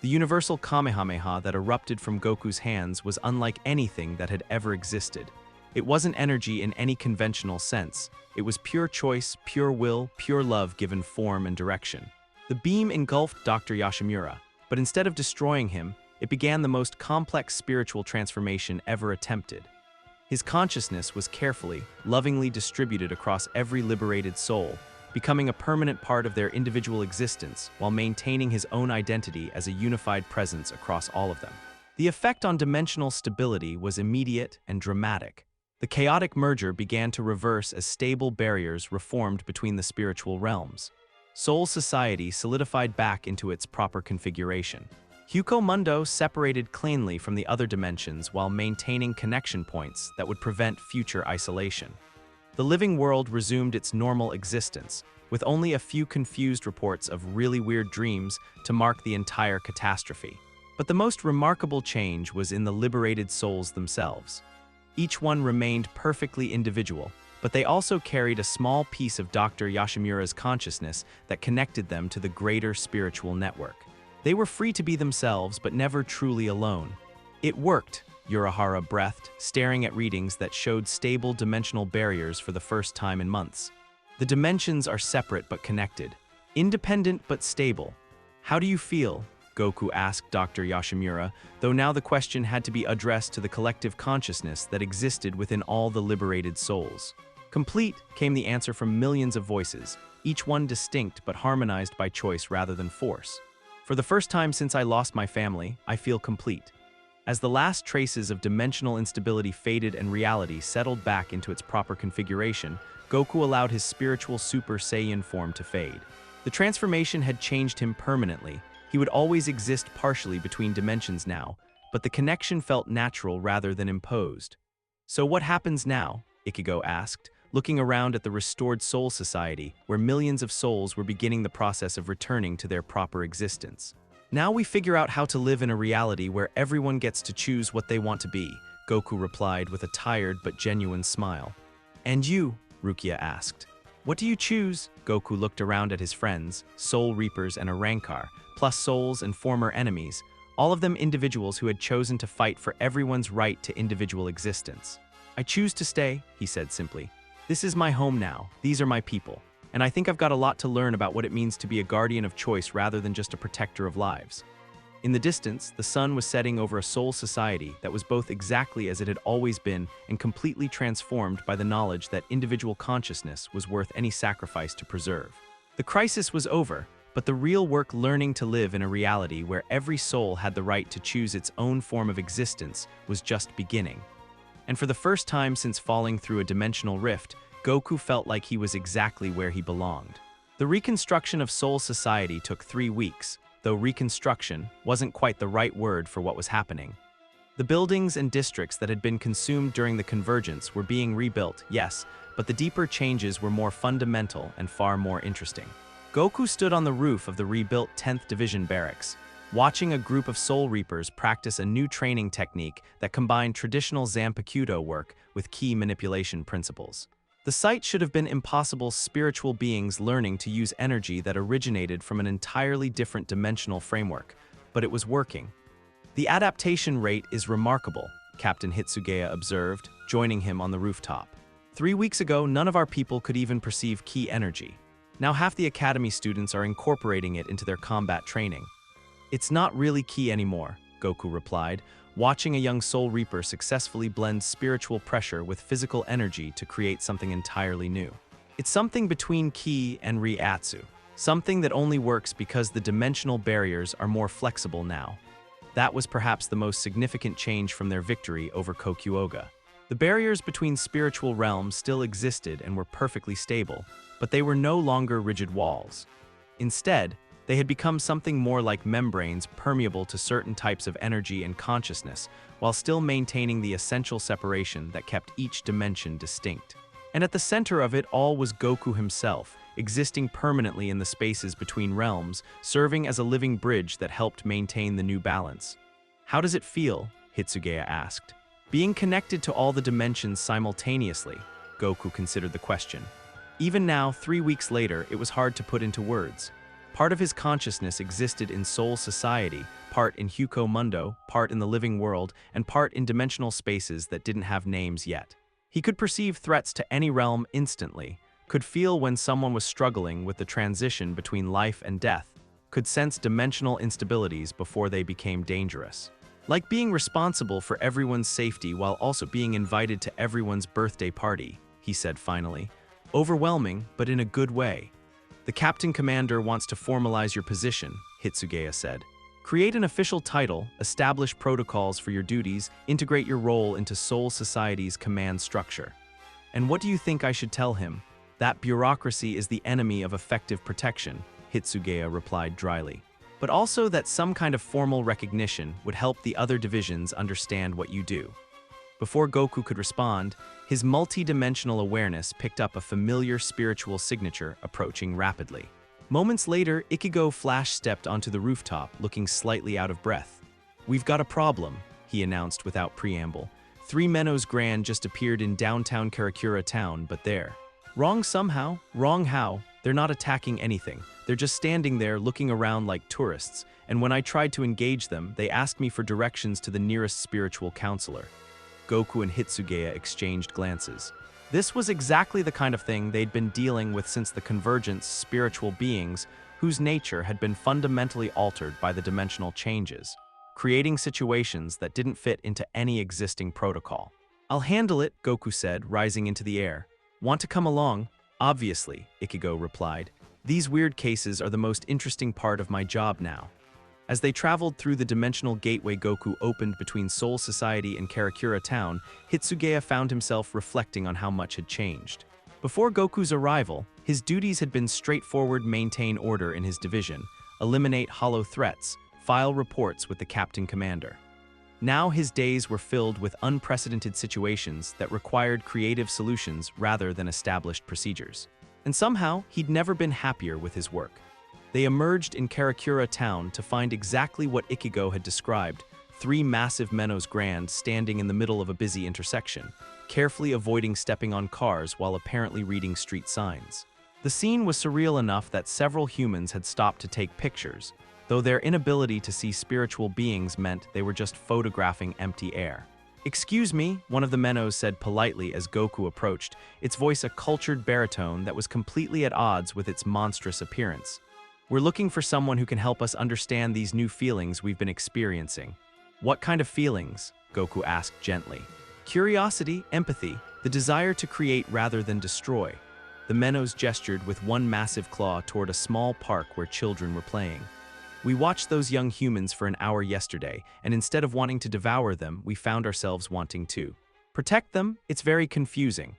The universal Kamehameha that erupted from Goku's hands was unlike anything that had ever existed. It wasn't energy in any conventional sense. It was pure choice, pure will, pure love given form and direction. The beam engulfed Dr. Yashimura, but instead of destroying him, it began the most complex spiritual transformation ever attempted. His consciousness was carefully, lovingly distributed across every liberated soul, becoming a permanent part of their individual existence while maintaining his own identity as a unified presence across all of them. The effect on dimensional stability was immediate and dramatic. The chaotic merger began to reverse as stable barriers reformed between the spiritual realms. Soul society solidified back into its proper configuration. Huko Mundo separated cleanly from the other dimensions while maintaining connection points that would prevent future isolation. The living world resumed its normal existence, with only a few confused reports of really weird dreams to mark the entire catastrophe. But the most remarkable change was in the liberated souls themselves. Each one remained perfectly individual, but they also carried a small piece of Dr. Yashimura's consciousness that connected them to the greater spiritual network. They were free to be themselves, but never truly alone. It worked, Urahara breathed, staring at readings that showed stable dimensional barriers for the first time in months. The dimensions are separate but connected, independent but stable. How do you feel? Goku asked Dr. Yashimura, though now the question had to be addressed to the collective consciousness that existed within all the liberated souls. Complete, came the answer from millions of voices, each one distinct but harmonized by choice rather than force. For the first time since I lost my family, I feel complete. As the last traces of dimensional instability faded and reality settled back into its proper configuration, Goku allowed his spiritual Super Saiyan form to fade. The transformation had changed him permanently. He would always exist partially between dimensions now, but the connection felt natural rather than imposed. So what happens now? Ichigo asked, looking around at the restored Soul Society, where millions of souls were beginning the process of returning to their proper existence. Now we figure out how to live in a reality where everyone gets to choose what they want to be, Goku replied with a tired but genuine smile. And you? Rukia asked. What do you choose? Goku looked around at his friends, Soul Reapers and a Rancor, plus souls and former enemies, all of them individuals who had chosen to fight for everyone's right to individual existence. I choose to stay, he said simply. This is my home now, these are my people, and I think I've got a lot to learn about what it means to be a guardian of choice rather than just a protector of lives. In the distance, the sun was setting over a soul society that was both exactly as it had always been and completely transformed by the knowledge that individual consciousness was worth any sacrifice to preserve. The crisis was over, but the real work learning to live in a reality where every soul had the right to choose its own form of existence was just beginning. And for the first time since falling through a dimensional rift, Goku felt like he was exactly where he belonged. The reconstruction of Soul Society took 3 weeks, though reconstruction wasn't quite the right word for what was happening. The buildings and districts that had been consumed during the convergence were being rebuilt, yes, but the deeper changes were more fundamental and far more interesting. Goku stood on the roof of the rebuilt 10th Division barracks, watching a group of Soul Reapers practice a new training technique that combined traditional Zanpakuto work with key manipulation principles. The sight should have been impossible spiritual beings learning to use energy that originated from an entirely different dimensional framework, but it was working. The adaptation rate is remarkable, Captain Hitsugaya observed, joining him on the rooftop. 3 weeks ago, none of our people could even perceive ki energy. Now half the academy students are incorporating it into their combat training. It's not really ki anymore, Goku replied, watching a young Soul Reaper successfully blend spiritual pressure with physical energy to create something entirely new. It's something between ki and Riatsu, something that only works because the dimensional barriers are more flexible now. That was perhaps the most significant change from their victory over Kokuoga. The barriers between spiritual realms still existed and were perfectly stable, but they were no longer rigid walls. Instead, They had become something more like membranes permeable to certain types of energy and consciousness, while still maintaining the essential separation that kept each dimension distinct. And at the center of it all was Goku himself, existing permanently in the spaces between realms, serving as a living bridge that helped maintain the new balance. "How does it feel?" Hitsugaya asked. "Being connected to all the dimensions simultaneously," Goku considered the question. Even now, 3 weeks later, it was hard to put into words. Part of his consciousness existed in Soul Society, part in Huko Mundo, part in the living world, and part in dimensional spaces that didn't have names yet. He could perceive threats to any realm instantly, could feel when someone was struggling with the transition between life and death, could sense dimensional instabilities before they became dangerous. Like being responsible for everyone's safety while also being invited to everyone's birthday party, he said finally. Overwhelming, but in a good way. "The Captain Commander wants to formalize your position," Hitsugaya said. "Create an official title, establish protocols for your duties, integrate your role into Soul Society's command structure." "And what do you think I should tell him? That bureaucracy is the enemy of effective protection," Hitsugaya replied dryly. "But also that some kind of formal recognition would help the other divisions understand what you do." Before Goku could respond, his multi-dimensional awareness picked up a familiar spiritual signature approaching rapidly. Moments later, Ichigo flash-stepped onto the rooftop, looking slightly out of breath. "We've got a problem," he announced without preamble. "3 Menos Grand just appeared in downtown Karakura town, but they're wrong somehow, wrong how. They're not attacking anything. They're just standing there looking around like tourists, and when I tried to engage them, they asked me for directions to the nearest spiritual counselor." Goku and Hitsugaya exchanged glances. This was exactly the kind of thing they'd been dealing with since the convergence spiritual beings whose nature had been fundamentally altered by the dimensional changes, creating situations that didn't fit into any existing protocol. "I'll handle it," Goku said, rising into the air. "Want to come along?" "Obviously," Ichigo replied. "These weird cases are the most interesting part of my job now." As they traveled through the dimensional gateway Goku opened between Soul Society and Karakura town, Hitsugaya found himself reflecting on how much had changed. Before Goku's arrival, his duties had been straightforward: maintain order in his division, eliminate hollow threats, file reports with the Captain Commander. Now his days were filled with unprecedented situations that required creative solutions rather than established procedures. And somehow, he'd never been happier with his work. They emerged in Karakura town to find exactly what Ichigo had described: 3 massive Menos Grand standing in the middle of a busy intersection, carefully avoiding stepping on cars while apparently reading street signs. The scene was surreal enough that several humans had stopped to take pictures, though their inability to see spiritual beings meant they were just photographing empty air. "Excuse me," one of the Menos said politely as Goku approached, its voice a cultured baritone that was completely at odds with its monstrous appearance. "We're looking for someone who can help us understand these new feelings we've been experiencing." "What kind of feelings?" Goku asked gently. "Curiosity, empathy, the desire to create rather than destroy." The Menos gestured with one massive claw toward a small park where children were playing. "We watched those young humans for an hour yesterday, and instead of wanting to devour them, we found ourselves wanting to protect them. It's very confusing."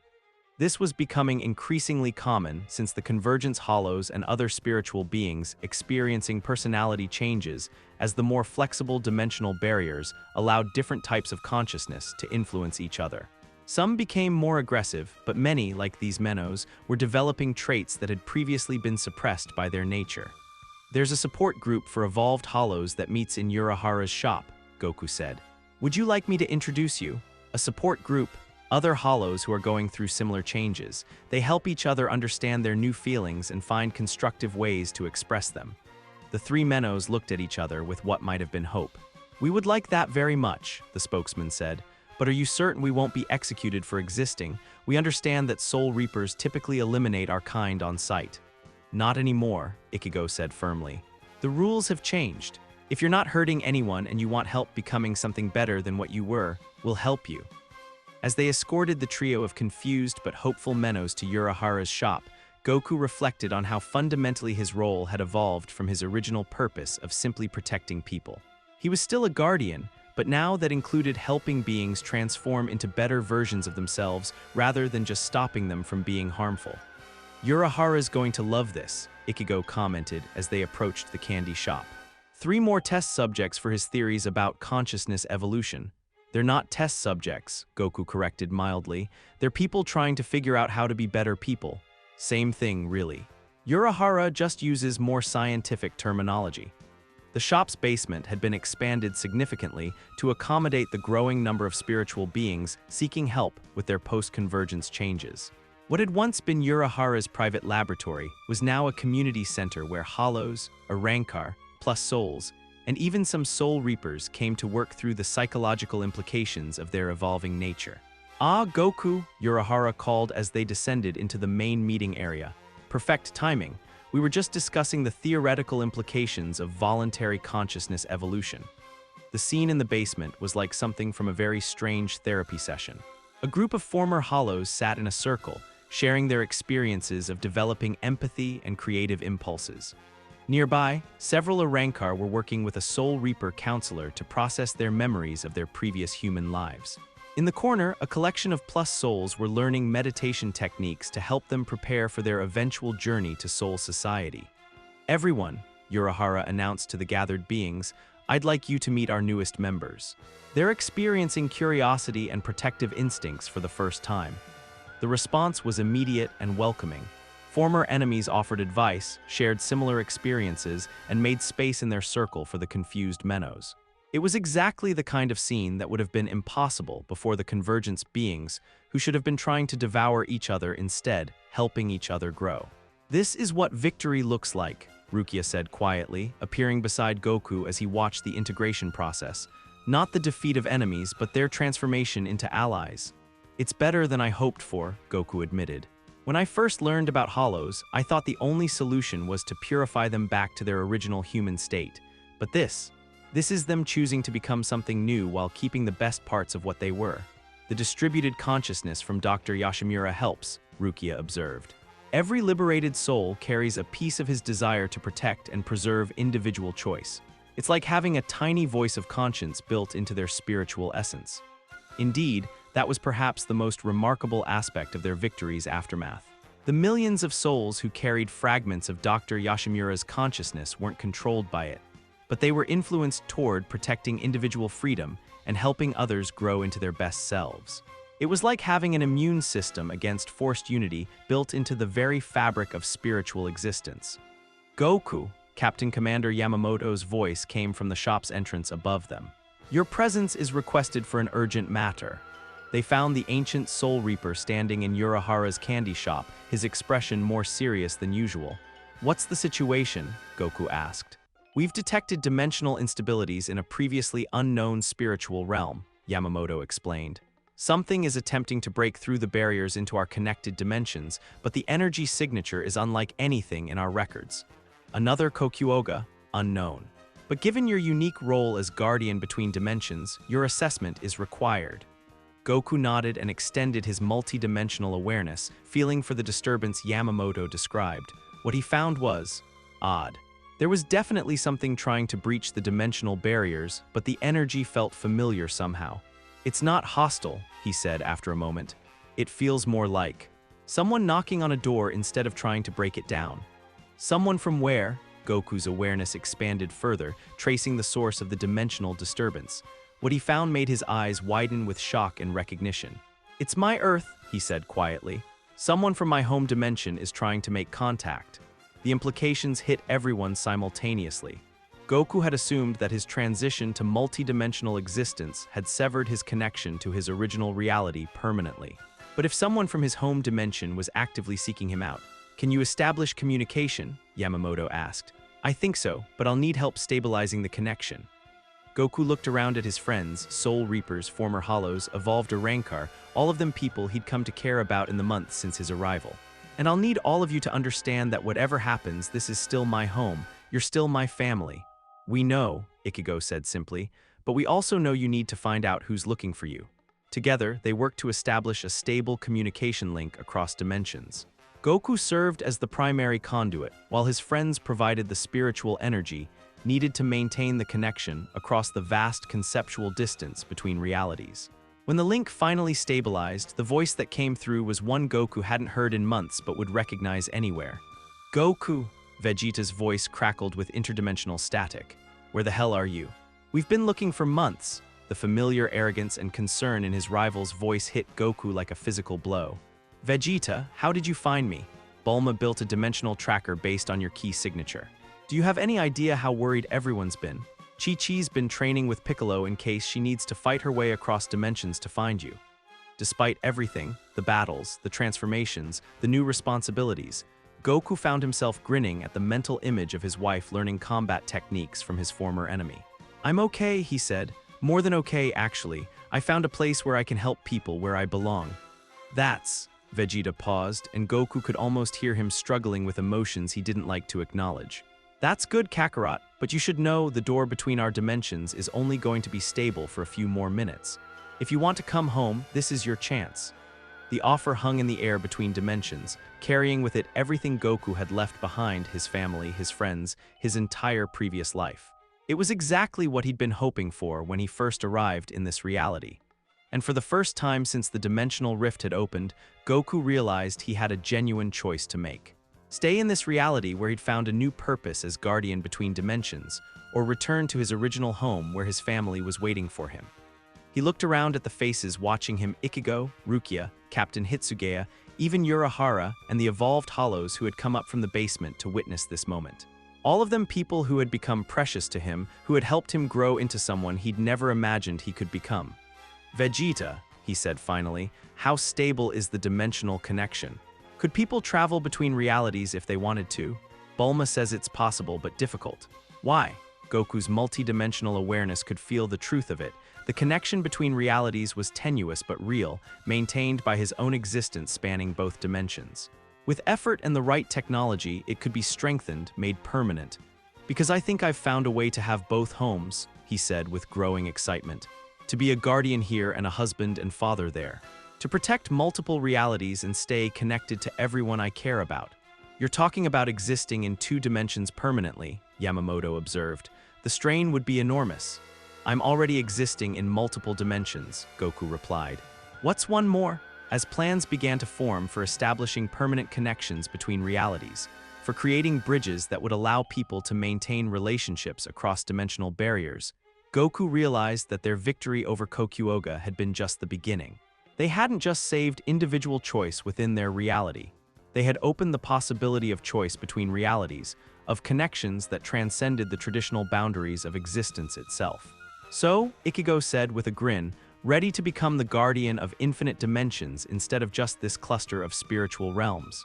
This was becoming increasingly common since the Convergence Hollows and other spiritual beings experiencing personality changes as the more flexible dimensional barriers allowed different types of consciousness to influence each other. Some became more aggressive, but many, like these Menos, were developing traits that had previously been suppressed by their nature. "There's a support group for evolved hollows that meets in Urahara's shop," Goku said. "Would you like me to introduce you? A support group, other hollows who are going through similar changes. They help each other understand their new feelings and find constructive ways to express them." The 3 Menos looked at each other with what might have been hope. "We would like that very much," the spokesman said. "But are you certain we won't be executed for existing? We understand that Soul Reapers typically eliminate our kind on sight." "Not anymore," Ichigo said firmly. "The rules have changed. If you're not hurting anyone and you want help becoming something better than what you were, we'll help you." As they escorted the trio of confused but hopeful Menos to Urahara's shop, Goku reflected on how fundamentally his role had evolved from his original purpose of simply protecting people. He was still a guardian, but now that included helping beings transform into better versions of themselves rather than just stopping them from being harmful. "Urahara's going to love this," Ichigo commented as they approached the candy shop. 3 more test subjects for his theories about consciousness evolution. They're not test subjects, Goku corrected mildly. They're people trying to figure out how to be better people. Same thing, really. Urahara just uses more scientific terminology. The shop's basement had been expanded significantly to accommodate the growing number of spiritual beings seeking help with their post-convergence changes. What had once been Urahara's private laboratory was now a community center where hollows, Arankar, plus souls, and even some soul reapers came to work through the psychological implications of their evolving nature. "Ah, Goku," Urahara called as they descended into the main meeting area. "Perfect timing. We were just discussing the theoretical implications of voluntary consciousness evolution." The scene in the basement was like something from a very strange therapy session. A group of former hollows sat in a circle, sharing their experiences of developing empathy and creative impulses. Nearby, several Arankar were working with a Soul Reaper counselor to process their memories of their previous human lives. In the corner, a collection of plus souls were learning meditation techniques to help them prepare for their eventual journey to Soul Society. "Everyone," Urahara announced to the gathered beings, "I'd like you to meet our newest members. They're experiencing curiosity and protective instincts for the first time." The response was immediate and welcoming. Former enemies offered advice, shared similar experiences, and made space in their circle for the confused Mennos. It was exactly the kind of scene that would have been impossible before the convergence beings, who should have been trying to devour each other instead, helping each other grow. "This is what victory looks like," Rukia said quietly, appearing beside Goku as he watched the integration process. "Not the defeat of enemies, but their transformation into allies." "It's better than I hoped for," Goku admitted. "When I first learned about hollows, I thought the only solution was to purify them back to their original human state. But this is them choosing to become something new while keeping the best parts of what they were. The distributed consciousness from Dr. Yashimura helps," Rukia observed. "Every liberated soul carries a piece of his desire to protect and preserve individual choice. It's like having a tiny voice of conscience built into their spiritual essence." Indeed, that was perhaps the most remarkable aspect of their victory's aftermath. The millions of souls who carried fragments of Dr. Yashimura's consciousness weren't controlled by it, but they were influenced toward protecting individual freedom and helping others grow into their best selves. It was like having an immune system against forced unity built into the very fabric of spiritual existence. "Goku," Captain Commander Yamamoto's voice came from the shop's entrance above them. "Your presence is requested for an urgent matter." They found the ancient Soul Reaper standing in Urahara's candy shop, his expression more serious than usual. "What's the situation?" Goku asked. "We've detected dimensional instabilities in a previously unknown spiritual realm," Yamamoto explained. "Something is attempting to break through the barriers into our connected dimensions, but the energy signature is unlike anything in our records. Another Kokuoga, unknown. But given your unique role as guardian between dimensions, your assessment is required." Goku nodded and extended his multi-dimensional awareness, feeling for the disturbance Yamamoto described. What he found was odd. There was definitely something trying to breach the dimensional barriers, but the energy felt familiar somehow. "It's not hostile," he said after a moment. "It feels more like someone knocking on a door instead of trying to break it down." "Someone from where?" Goku's awareness expanded further, tracing the source of the dimensional disturbance. What he found made his eyes widen with shock and recognition. "It's my Earth," he said quietly. "Someone from my home dimension is trying to make contact." The implications hit everyone simultaneously. Goku had assumed that his transition to multi-dimensional existence had severed his connection to his original reality permanently. But if someone from his home dimension was actively seeking him out, "Can you establish communication?" Yamamoto asked. "I think so, but I'll need help stabilizing the connection." Goku looked around at his friends, Soul Reapers, former Hollows, evolved Arankar, all of them people he'd come to care about in the months since his arrival. "And I'll need all of you to understand that whatever happens, this is still my home. You're still my family." "We know," Ichigo said simply, "but we also know you need to find out who's looking for you." Together, they worked to establish a stable communication link across dimensions. Goku served as the primary conduit, while his friends provided the spiritual energy needed to maintain the connection across the vast conceptual distance between realities. When the link finally stabilized, the voice that came through was one Goku hadn't heard in months but would recognize anywhere. "Goku!" Vegeta's voice crackled with interdimensional static. Where the hell are you? We've been looking for months. The familiar arrogance and concern in his rival's voice hit Goku like a physical blow. Vegeta, how did you find me? Bulma built a dimensional tracker based on your key signature. Do you have any idea how worried everyone's been? Chi-Chi's been training with Piccolo in case she needs to fight her way across dimensions to find you. Despite everything, the battles, the transformations, the new responsibilities, Goku found himself grinning at the mental image of his wife learning combat techniques from his former enemy. I'm okay, he said. More than okay, actually. I found a place where I can help people where I belong. That's... Vegeta paused, and Goku could almost hear him struggling with emotions he didn't like to acknowledge. That's good, Kakarot, but you should know the door between our dimensions is only going to be stable for a few more minutes. If you want to come home, this is your chance. The offer hung in the air between dimensions, carrying with it everything Goku had left behind: his family, his friends, his entire previous life. It was exactly what he'd been hoping for when he first arrived in this reality. And for the first time since the dimensional rift had opened, Goku realized he had a genuine choice to make. Stay in this reality where he'd found a new purpose as guardian between dimensions, or return to his original home where his family was waiting for him. He looked around at the faces watching him: Ichigo, Rukia, Captain Hitsugaya, even Urahara, and the evolved Hollows who had come up from the basement to witness this moment. All of them people who had become precious to him, who had helped him grow into someone he'd never imagined he could become. Vegeta, he said finally, how stable is the dimensional connection? Could people travel between realities if they wanted to? Bulma says it's possible but difficult. Why? Goku's multi-dimensional awareness could feel the truth of it. The connection between realities was tenuous but real, maintained by his own existence spanning both dimensions. With effort and the right technology, it could be strengthened, made permanent. Because I think I've found a way to have both homes, he said with growing excitement. To be a guardian here and a husband and father there. To protect multiple realities and stay connected to everyone I care about. You're talking about existing in two dimensions permanently, Yamamoto observed. The strain would be enormous. I'm already existing in multiple dimensions, Goku replied. What's one more? As plans began to form for establishing permanent connections between realities, for creating bridges that would allow people to maintain relationships across dimensional barriers, Goku realized that their victory over Kokuoga had been just the beginning. They hadn't just saved individual choice within their reality. They had opened the possibility of choice between realities, of connections that transcended the traditional boundaries of existence itself. So, Ichigo said with a grin, ready to become the guardian of infinite dimensions instead of just this cluster of spiritual realms.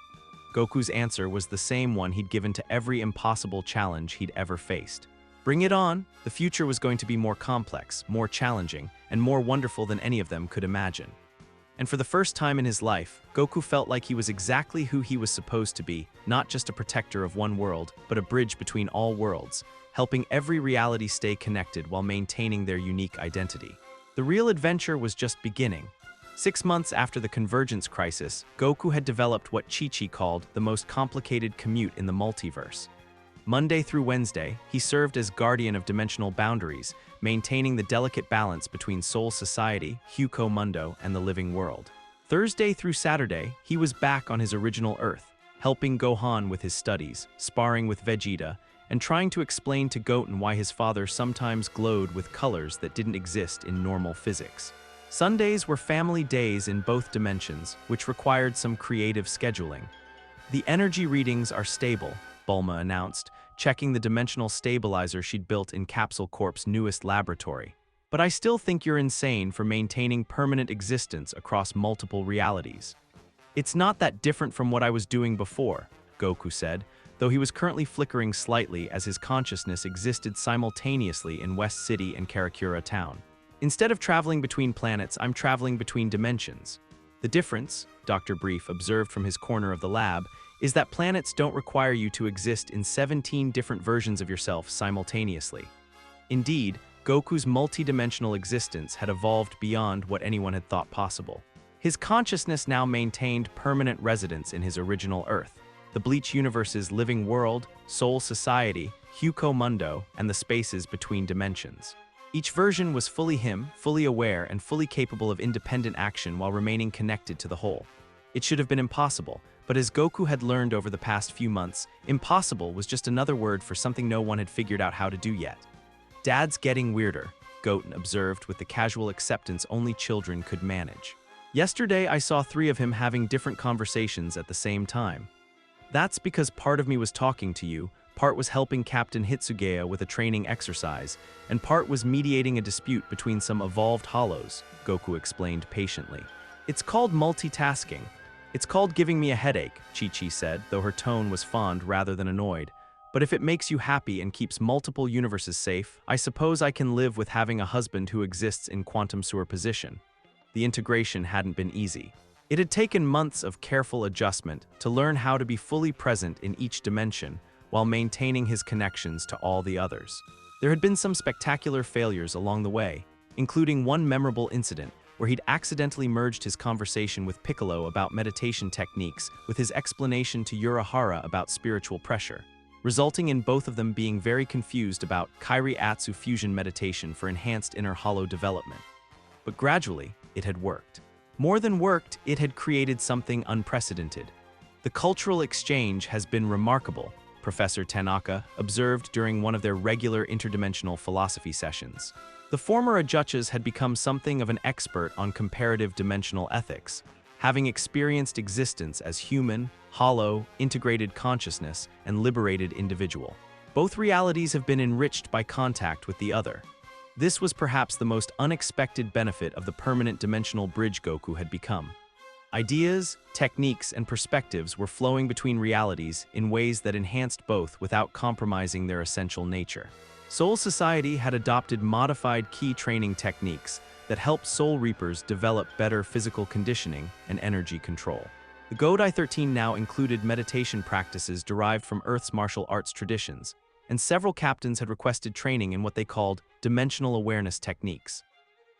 Goku's answer was the same one he'd given to every impossible challenge he'd ever faced. Bring it on. The future was going to be more complex, more challenging, and more wonderful than any of them could imagine. And for the first time in his life, Goku felt like he was exactly who he was supposed to be, not just a protector of one world, but a bridge between all worlds, helping every reality stay connected while maintaining their unique identity. The real adventure was just beginning. 6 months after the Convergence Crisis, Goku had developed what Chi-Chi called the most complicated commute in the multiverse. Monday through Wednesday, he served as guardian of dimensional boundaries, maintaining the delicate balance between Soul Society, Huko Mundo, and the living world. Thursday through Saturday, he was back on his original Earth, helping Gohan with his studies, sparring with Vegeta, and trying to explain to Goten why his father sometimes glowed with colors that didn't exist in normal physics. Sundays were family days in both dimensions, which required some creative scheduling. The energy readings are stable, Bulma announced, checking the dimensional stabilizer she'd built in Capsule Corp's newest laboratory. But I still think you're insane for maintaining permanent existence across multiple realities. It's not that different from what I was doing before, Goku said, though he was currently flickering slightly as his consciousness existed simultaneously in West City and Karakura town. Instead of traveling between planets, I'm traveling between dimensions. The difference, Dr. Brief observed from his corner of the lab, is that planets don't require you to exist in 17 different versions of yourself simultaneously. Indeed, Goku's multi-dimensional existence had evolved beyond what anyone had thought possible. His consciousness now maintained permanent residence in his original Earth, the Bleach universe's living world, Soul Society, Huko Mundo, and the spaces between dimensions. Each version was fully him, fully aware, and fully capable of independent action while remaining connected to the whole. It should have been impossible, But as Goku had learned over the past few months, impossible was just another word for something no one had figured out how to do yet. "Dad's getting weirder," Goten observed with the casual acceptance only children could manage. "Yesterday I saw 3 of him having different conversations at the same time. That's because part of me was talking to you, part was helping Captain Hitsugaya with a training exercise, and part was mediating a dispute between some evolved hollows," Goku explained patiently. "It's called multitasking. It's called giving me a headache," Chi-Chi said, though her tone was fond rather than annoyed. "But if it makes you happy and keeps multiple universes safe, I suppose I can live with having a husband who exists in quantum superposition." The integration hadn't been easy. It had taken months of careful adjustment to learn how to be fully present in each dimension while maintaining his connections to all the others. There had been some spectacular failures along the way, including one memorable incident where he'd accidentally merged his conversation with Piccolo about meditation techniques with his explanation to Urahara about spiritual pressure, resulting in both of them being very confused about Kairi-Atsu fusion meditation for enhanced inner hollow development. But gradually, it had worked. More than worked, it had created something unprecedented. "The cultural exchange has been remarkable," Professor Tanaka observed during one of their regular interdimensional philosophy sessions. The former Ajuchas had become something of an expert on comparative dimensional ethics, having experienced existence as human, hollow, integrated consciousness, and liberated individual. Both realities have been enriched by contact with the other. This was perhaps the most unexpected benefit of the permanent dimensional bridge Goku had become. Ideas, techniques, and perspectives were flowing between realities in ways that enhanced both without compromising their essential nature. Soul Society had adopted modified key training techniques that helped Soul Reapers develop better physical conditioning and energy control. The Godai 13 now included meditation practices derived from Earth's martial arts traditions, and several captains had requested training in what they called dimensional awareness techniques.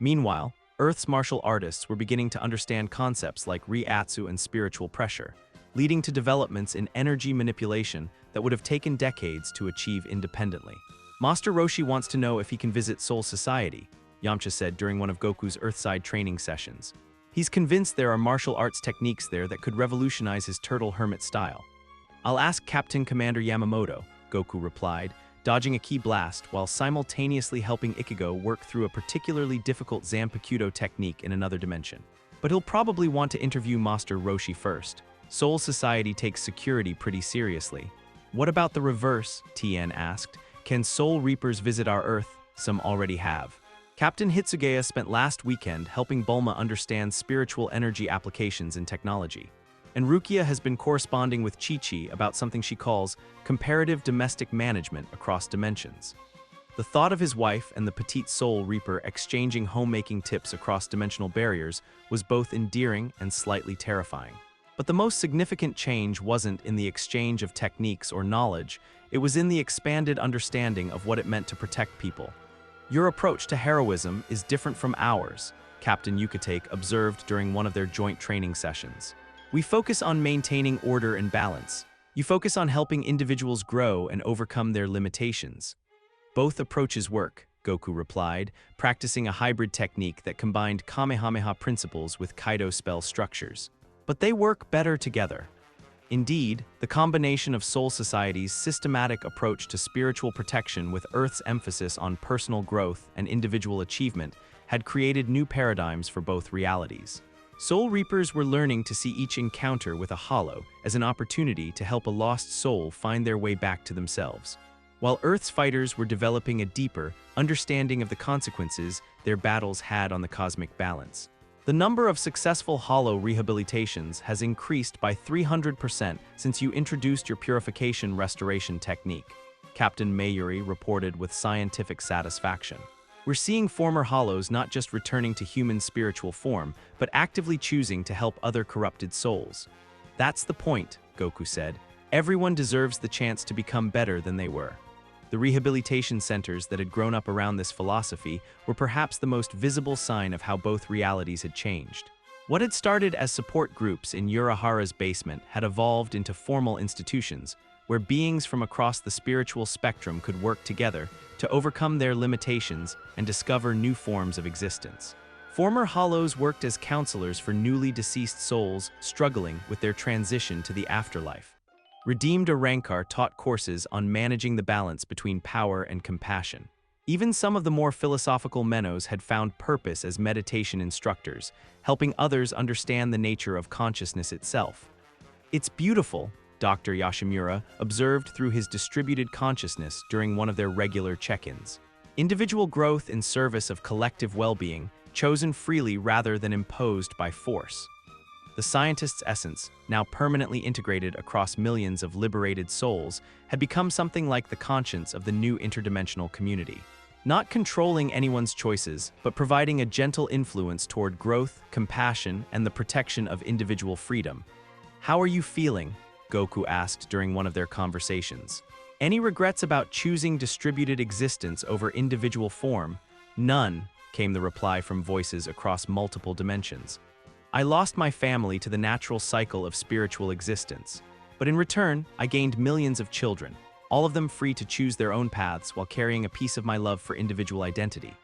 Meanwhile, Earth's martial artists were beginning to understand concepts like Re-Atsu and spiritual pressure, leading to developments in energy manipulation that would have taken decades to achieve independently. "Master Roshi wants to know if he can visit Soul Society," Yamcha said during one of Goku's Earthside training sessions. "He's convinced there are martial arts techniques there that could revolutionize his turtle hermit style." "I'll ask Captain Commander Yamamoto," Goku replied, dodging a key blast while simultaneously helping Ichigo work through a particularly difficult Zanpakuto technique in another dimension. "But he'll probably want to interview Master Roshi first. Soul Society takes security pretty seriously." "What about the reverse?" Tien asked. "Can Soul Reapers visit our Earth? Some already have." Captain Hitsugaya spent last weekend helping Bulma understand spiritual energy applications in technology. And Rukia has been corresponding with Chi-Chi about something she calls comparative domestic management across dimensions. The thought of his wife and the petite Soul Reaper exchanging homemaking tips across dimensional barriers was both endearing and slightly terrifying. But the most significant change wasn't in the exchange of techniques or knowledge, it was in the expanded understanding of what it meant to protect people. "Your approach to heroism is different from ours," Captain Yucatake observed during one of their joint training sessions. "We focus on maintaining order and balance. You focus on helping individuals grow and overcome their limitations." "Both approaches work," Goku replied, practicing a hybrid technique that combined Kamehameha principles with Kaido spell structures. "But they work better together." Indeed, the combination of Soul Society's systematic approach to spiritual protection with Earth's emphasis on personal growth and individual achievement had created new paradigms for both realities. Soul Reapers were learning to see each encounter with a hollow as an opportunity to help a lost soul find their way back to themselves, while Earth's fighters were developing a deeper understanding of the consequences their battles had on the cosmic balance. The number of successful hollow rehabilitations has increased by 300% since you introduced your purification restoration technique, Captain Mayuri reported with scientific satisfaction. "We're seeing former hollows not just returning to human spiritual form, but actively choosing to help other corrupted souls." "That's the point," Goku said. "Everyone deserves the chance to become better than they were." The rehabilitation centers that had grown up around this philosophy were perhaps the most visible sign of how both realities had changed. What had started as support groups in Urahara's basement had evolved into formal institutions, where beings from across the spiritual spectrum could work together to overcome their limitations and discover new forms of existence. Former Hollows worked as counselors for newly deceased souls struggling with their transition to the afterlife. Redeemed Arankar taught courses on managing the balance between power and compassion. Even some of the more philosophical Menos had found purpose as meditation instructors, helping others understand the nature of consciousness itself. "It's beautiful," Dr. Yoshimura observed through his distributed consciousness during one of their regular check-ins. Individual growth in service of collective well-being, chosen freely rather than imposed by force. The scientist's essence, now permanently integrated across millions of liberated souls, had become something like the conscience of the new interdimensional community. Not controlling anyone's choices, but providing a gentle influence toward growth, compassion, and the protection of individual freedom. "How are you feeling?" Goku asked during one of their conversations. "Any regrets about choosing distributed existence over individual form?" "None," came the reply from voices across multiple dimensions. "I lost my family to the natural cycle of spiritual existence. But in return, I gained millions of children, all of them free to choose their own paths while carrying a piece of my love for individual identity."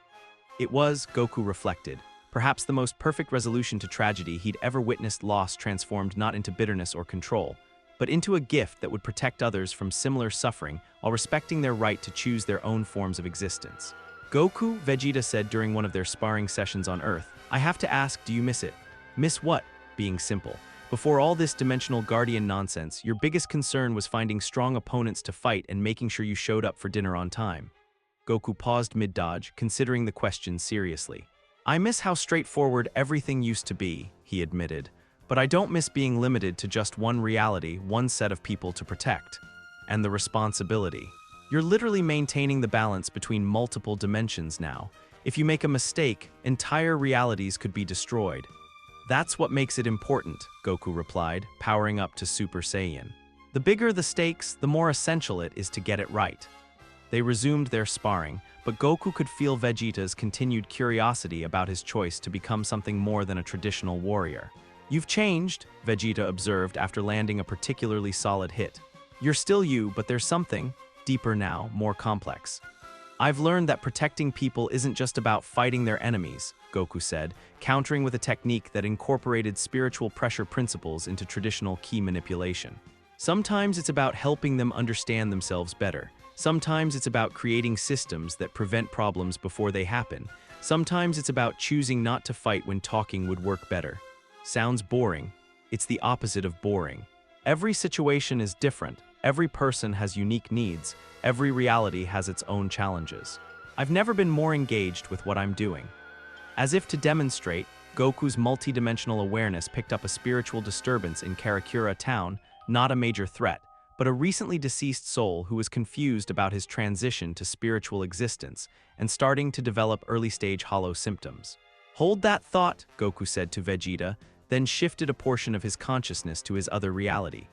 It was, Goku reflected, perhaps the most perfect resolution to tragedy he'd ever witnessed. Loss transformed not into bitterness or control, but into a gift that would protect others from similar suffering while respecting their right to choose their own forms of existence. "Goku," Vegeta said during one of their sparring sessions on Earth, "I have to ask, do you miss it?" "Miss what?" "Being simple. Before all this dimensional guardian nonsense, your biggest concern was finding strong opponents to fight and making sure you showed up for dinner on time." Goku paused mid-dodge, considering the question seriously. "I miss how straightforward everything used to be," he admitted. "But I don't miss being limited to just one reality, one set of people to protect. And the responsibility. You're literally maintaining the balance between multiple dimensions now. If you make a mistake, entire realities could be destroyed." "That's what makes it important," Goku replied, powering up to Super Saiyan. "The bigger the stakes, the more essential it is to get it right." They resumed their sparring, but Goku could feel Vegeta's continued curiosity about his choice to become something more than a traditional warrior. "You've changed," Vegeta observed after landing a particularly solid hit. "You're still you, but there's something deeper now, more complex. I've learned that protecting people isn't just about fighting their enemies," Goku said, countering with a technique that incorporated spiritual pressure principles into traditional ki manipulation. "Sometimes it's about helping them understand themselves better. Sometimes it's about creating systems that prevent problems before they happen. Sometimes it's about choosing not to fight when talking would work better." Sounds boring. It's the opposite of boring. Every situation is different. Every person has unique needs. Every reality has its own challenges. I've never been more engaged with what I'm doing. As if to demonstrate, Goku's multidimensional awareness picked up a spiritual disturbance in Karakura town, not a major threat, but a recently deceased soul who was confused about his transition to spiritual existence and starting to develop early-stage hollow symptoms. "Hold that thought," Goku said to Vegeta, then shifted a portion of his consciousness to his other reality.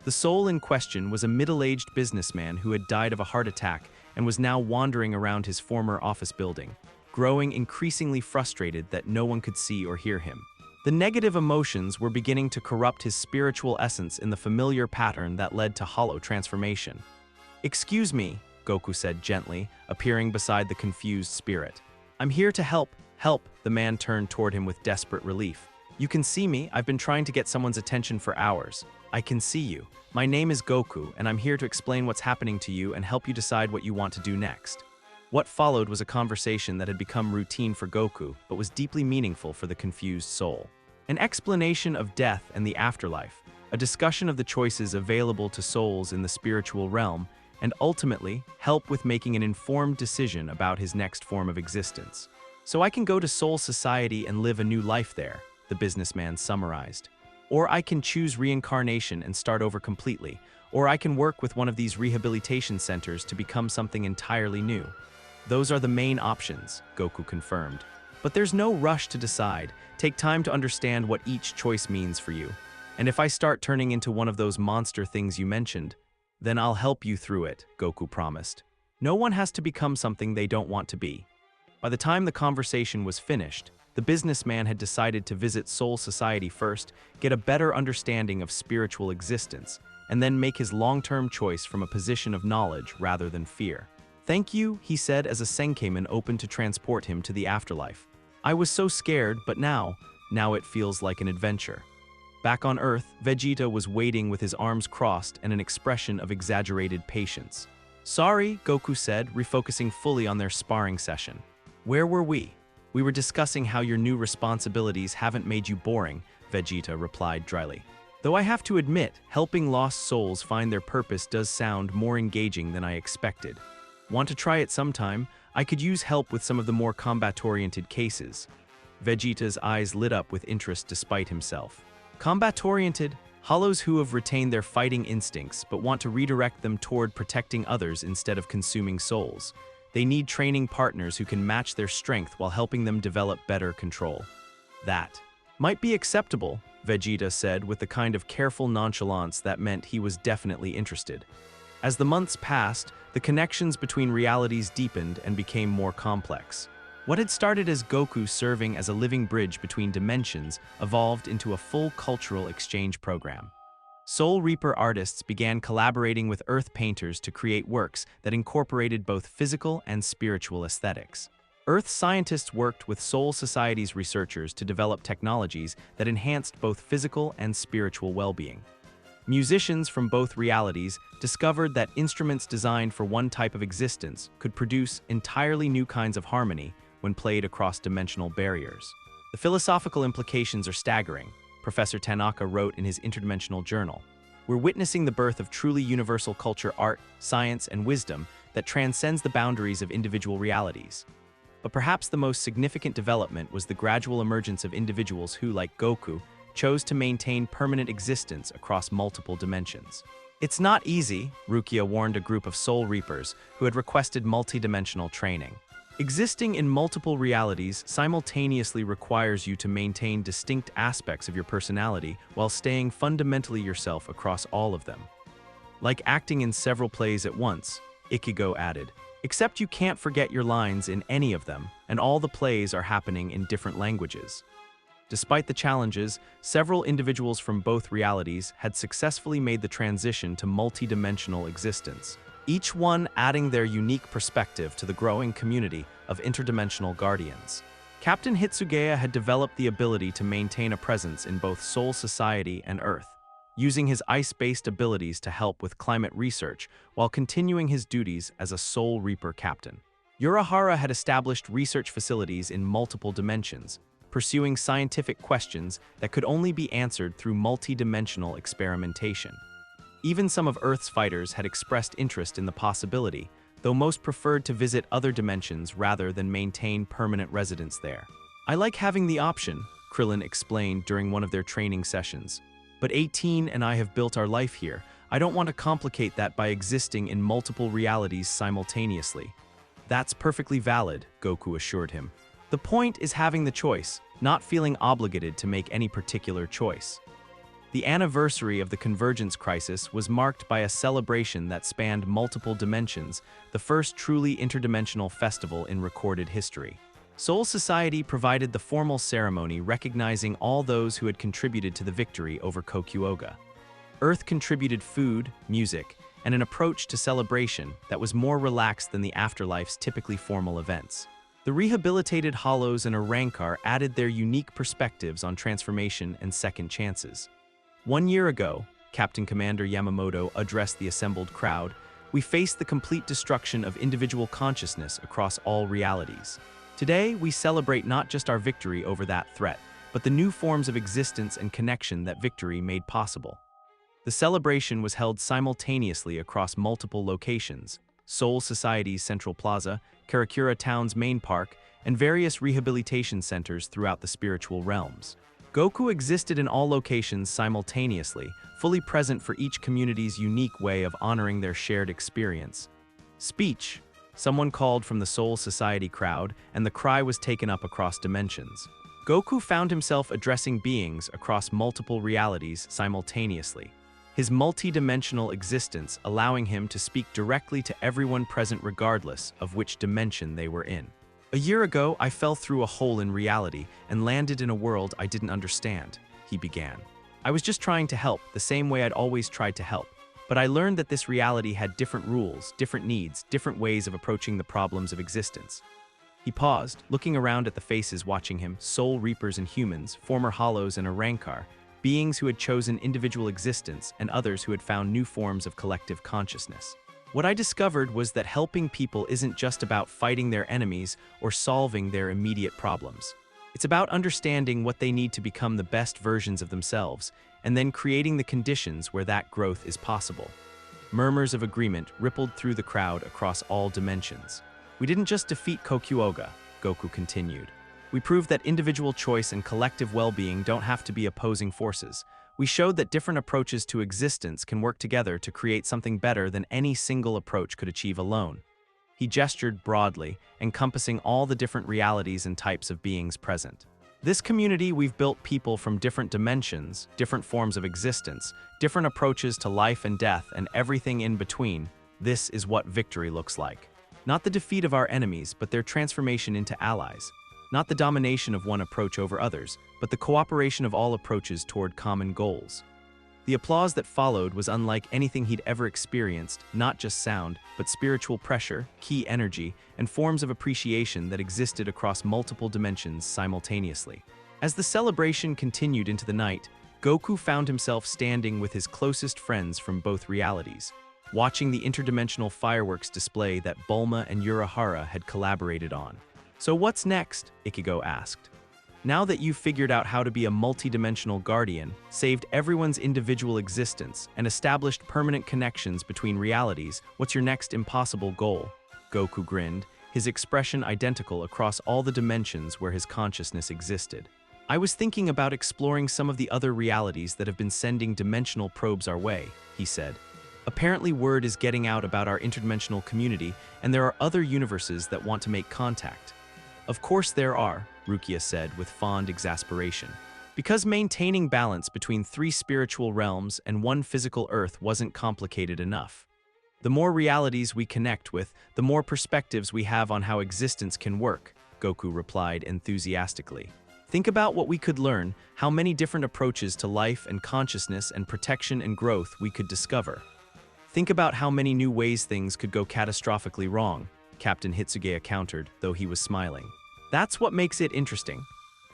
The soul in question was a middle-aged businessman who had died of a heart attack and was now wandering around his former office building, growing increasingly frustrated that no one could see or hear him. The negative emotions were beginning to corrupt his spiritual essence in the familiar pattern that led to hollow transformation. "Excuse me," Goku said gently, appearing beside the confused spirit. "I'm here to help." "Help," the man turned toward him with desperate relief. "You can see me. I've been trying to get someone's attention for hours. I can see you. My name is Goku, and I'm here to explain what's happening to you and help you decide what you want to do next." What followed was a conversation that had become routine for Goku, but was deeply meaningful for the confused soul. An explanation of death and the afterlife, a discussion of the choices available to souls in the spiritual realm, and ultimately, help with making an informed decision about his next form of existence. "So I can go to Soul Society and live a new life there," the businessman summarized. "Or I can choose reincarnation and start over completely. Or I can work with one of these rehabilitation centers to become something entirely new." "Those are the main options," Goku confirmed. "But there's no rush to decide. Take time to understand what each choice means for you. And if I start turning into one of those monster things you mentioned, then I'll help you through it," Goku promised. No one has to become something they don't want to be. By the time the conversation was finished, the businessman had decided to visit Soul Society first, get a better understanding of spiritual existence, and then make his long-term choice from a position of knowledge rather than fear. "Thank you," he said as a Senkeiman opened to transport him to the afterlife. I was so scared, but now it feels like an adventure. Back on Earth, Vegeta was waiting with his arms crossed and an expression of exaggerated patience. Sorry, Goku said, refocusing fully on their sparring session. Where were we? We were discussing how your new responsibilities haven't made you boring, Vegeta replied dryly. Though I have to admit, helping lost souls find their purpose does sound more engaging than I expected. Want to try it sometime? I could use help with some of the more combat-oriented cases. Vegeta's eyes lit up with interest despite himself. Combat-oriented, Hollows who have retained their fighting instincts but want to redirect them toward protecting others instead of consuming souls. They need training partners who can match their strength while helping them develop better control. That might be acceptable, Vegeta said with the kind of careful nonchalance that meant he was definitely interested. As the months passed, the connections between realities deepened and became more complex. What had started as Goku serving as a living bridge between dimensions evolved into a full cultural exchange program. Soul Reaper artists began collaborating with Earth painters to create works that incorporated both physical and spiritual aesthetics. Earth scientists worked with Soul Society's researchers to develop technologies that enhanced both physical and spiritual well-being. Musicians from both realities discovered that instruments designed for one type of existence could produce entirely new kinds of harmony when played across dimensional barriers. The philosophical implications are staggering, Professor Tanaka wrote in his interdimensional journal. We're witnessing the birth of truly universal culture, art, science, and wisdom that transcends the boundaries of individual realities. But perhaps the most significant development was the gradual emergence of individuals who, like Goku, chose to maintain permanent existence across multiple dimensions. It's not easy, Rukia warned a group of Soul Reapers who had requested multidimensional training. Existing in multiple realities simultaneously requires you to maintain distinct aspects of your personality while staying fundamentally yourself across all of them. Like acting in several plays at once, Ichigo added, except you can't forget your lines in any of them, and all the plays are happening in different languages. Despite the challenges, several individuals from both realities had successfully made the transition to multidimensional existence, each one adding their unique perspective to the growing community of interdimensional guardians. Captain Hitsugaya had developed the ability to maintain a presence in both Soul Society and Earth, using his ice-based abilities to help with climate research while continuing his duties as a Soul Reaper captain. Urahara had established research facilities in multiple dimensions, pursuing scientific questions that could only be answered through multi-dimensional experimentation. Even some of Earth's fighters had expressed interest in the possibility, though most preferred to visit other dimensions rather than maintain permanent residence there. I like having the option, Krillin explained during one of their training sessions. But 18 and I have built our life here. I don't want to complicate that by existing in multiple realities simultaneously. That's perfectly valid, Goku assured him. The point is having the choice, not feeling obligated to make any particular choice. The anniversary of the Convergence Crisis was marked by a celebration that spanned multiple dimensions, the first truly interdimensional festival in recorded history. Soul Society provided the formal ceremony recognizing all those who had contributed to the victory over Kokuoga. Earth contributed food, music, and an approach to celebration that was more relaxed than the afterlife's typically formal events. The rehabilitated Hollows and Urahara added their unique perspectives on transformation and second chances. 1 year ago, Captain Commander Yamamoto addressed the assembled crowd, we faced the complete destruction of individual consciousness across all realities. Today, we celebrate not just our victory over that threat, but the new forms of existence and connection that victory made possible. The celebration was held simultaneously across multiple locations: Soul Society's Central Plaza, Karakura Town's main park, and various rehabilitation centers throughout the spiritual realms. Goku existed in all locations simultaneously, fully present for each community's unique way of honoring their shared experience. Speech. Someone called from the Soul Society crowd, and the cry was taken up across dimensions. Goku found himself addressing beings across multiple realities simultaneously, his multi-dimensional existence allowing him to speak directly to everyone present regardless of which dimension they were in. A year ago, I fell through a hole in reality and landed in a world I didn't understand, he began. I was just trying to help, the same way I'd always tried to help. But I learned that this reality had different rules, different needs, different ways of approaching the problems of existence. He paused, looking around at the faces watching him, soul reapers and humans, former hollows and a rancor, beings who had chosen individual existence and others who had found new forms of collective consciousness. What I discovered was that helping people isn't just about fighting their enemies or solving their immediate problems. It's about understanding what they need to become the best versions of themselves, and then creating the conditions where that growth is possible. Murmurs of agreement rippled through the crowd across all dimensions. We didn't just defeat Kokuoga, Goku continued. We proved that individual choice and collective well-being don't have to be opposing forces. We showed that different approaches to existence can work together to create something better than any single approach could achieve alone. He gestured broadly, encompassing all the different realities and types of beings present. This community, we've built people from different dimensions, different forms of existence, different approaches to life and death, and everything in between. This is what victory looks like. Not the defeat of our enemies, but their transformation into allies. Not the domination of one approach over others, but the cooperation of all approaches toward common goals. The applause that followed was unlike anything he'd ever experienced, not just sound, but spiritual pressure, key energy, and forms of appreciation that existed across multiple dimensions simultaneously. As the celebration continued into the night, Goku found himself standing with his closest friends from both realities, watching the interdimensional fireworks display that Bulma and Urahara had collaborated on. "So what's next?" Ichigo asked. "Now that you've figured out how to be a multidimensional guardian, saved everyone's individual existence, and established permanent connections between realities, what's your next impossible goal?" Goku grinned, his expression identical across all the dimensions where his consciousness existed. "I was thinking about exploring some of the other realities that have been sending dimensional probes our way," he said. "Apparently word is getting out about our interdimensional community, and there are other universes that want to make contact." "Of course there are," Rukia said with fond exasperation. "Because maintaining balance between 3 spiritual realms and 1 physical Earth wasn't complicated enough. The more realities we connect with, the more perspectives we have on how existence can work," Goku replied enthusiastically. "Think about what we could learn, how many different approaches to life and consciousness and protection and growth we could discover. Think about how many new ways things could go catastrophically wrong," Captain Hitsugaya countered, though he was smiling. "That's what makes it interesting."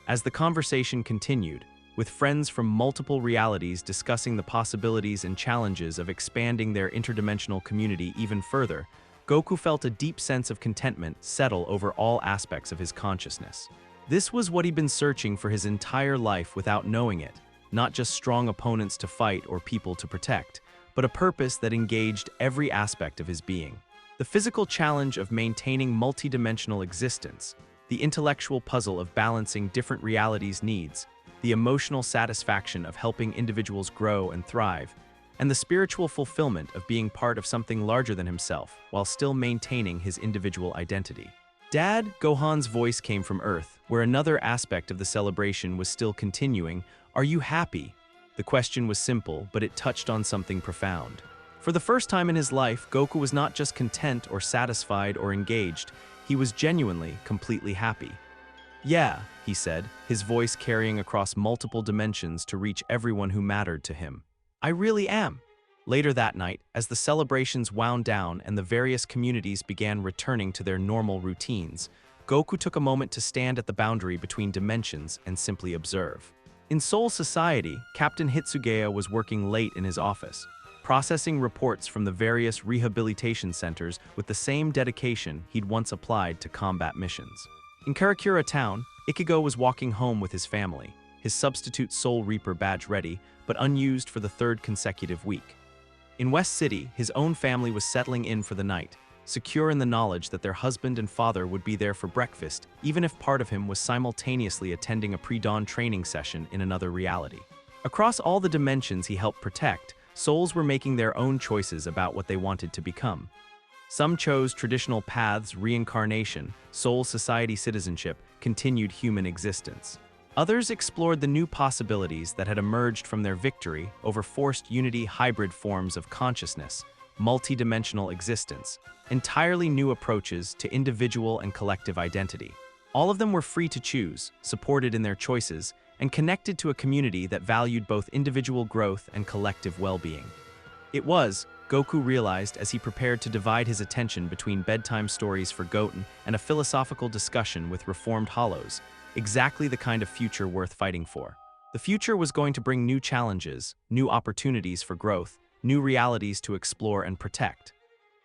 As the conversation continued, with friends from multiple realities discussing the possibilities and challenges of expanding their interdimensional community even further, Goku felt a deep sense of contentment settle over all aspects of his consciousness. This was what he'd been searching for his entire life without knowing it, not just strong opponents to fight or people to protect, but a purpose that engaged every aspect of his being. The physical challenge of maintaining multidimensional existence, the intellectual puzzle of balancing different realities' needs, the emotional satisfaction of helping individuals grow and thrive, and the spiritual fulfillment of being part of something larger than himself while still maintaining his individual identity. "Dad," Gohan's voice came from Earth, where another aspect of the celebration was still continuing. "Are you happy?" The question was simple, but it touched on something profound. For the first time in his life, Goku was not just content or satisfied or engaged, he was genuinely, completely happy. "Yeah," he said, his voice carrying across multiple dimensions to reach everyone who mattered to him. "I really am." Later that night, as the celebrations wound down and the various communities began returning to their normal routines, Goku took a moment to stand at the boundary between dimensions and simply observe. In Soul Society, Captain Hitsugaya was working late in his office, processing reports from the various rehabilitation centers with the same dedication he'd once applied to combat missions. In Karakura town, Ichigo was walking home with his family, his substitute Soul Reaper badge ready, but unused for the 3rd consecutive week. In West City, his own family was settling in for the night, secure in the knowledge that their husband and father would be there for breakfast, even if part of him was simultaneously attending a pre-dawn training session in another reality. Across all the dimensions he helped protect, souls were making their own choices about what they wanted to become. Some chose traditional paths, reincarnation, Soul Society citizenship, continued human existence. Others explored the new possibilities that had emerged from their victory over forced unity hybrid forms of consciousness, multidimensional existence, entirely new approaches to individual and collective identity. All of them were free to choose, supported in their choices, and connected to a community that valued both individual growth and collective well-being. It was, Goku realized as he prepared to divide his attention between bedtime stories for Goten and a philosophical discussion with reformed hollows, exactly the kind of future worth fighting for. The future was going to bring new challenges, new opportunities for growth, new realities to explore and protect.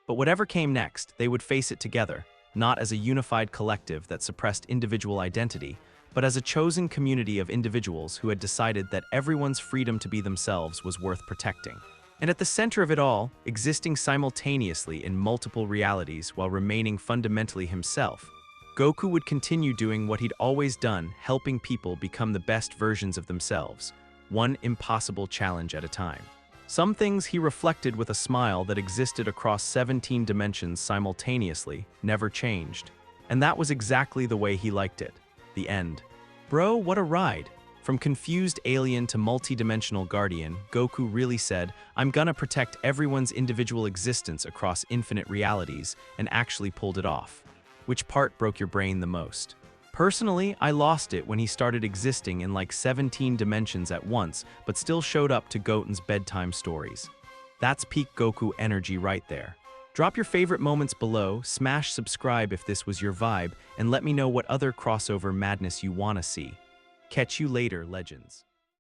But whatever came next, they would face it together, not as a unified collective that suppressed individual identity, but as a chosen community of individuals who had decided that everyone's freedom to be themselves was worth protecting. And at the center of it all, existing simultaneously in multiple realities while remaining fundamentally himself, Goku would continue doing what he'd always done, helping people become the best versions of themselves, one impossible challenge at a time. Some things he reflected with a smile that existed across 17 dimensions simultaneously, never changed. And that was exactly the way he liked it. The end. Bro, what a ride! From confused alien to multi-dimensional guardian, Goku really said, I'm gonna protect everyone's individual existence across infinite realities, and actually pulled it off. Which part broke your brain the most? Personally, I lost it when he started existing in like 17 dimensions at once, but still showed up to Goten's bedtime stories. That's peak Goku energy right there. Drop your favorite moments below, smash subscribe if this was your vibe, and let me know what other crossover madness you wanna see. Catch you later, legends.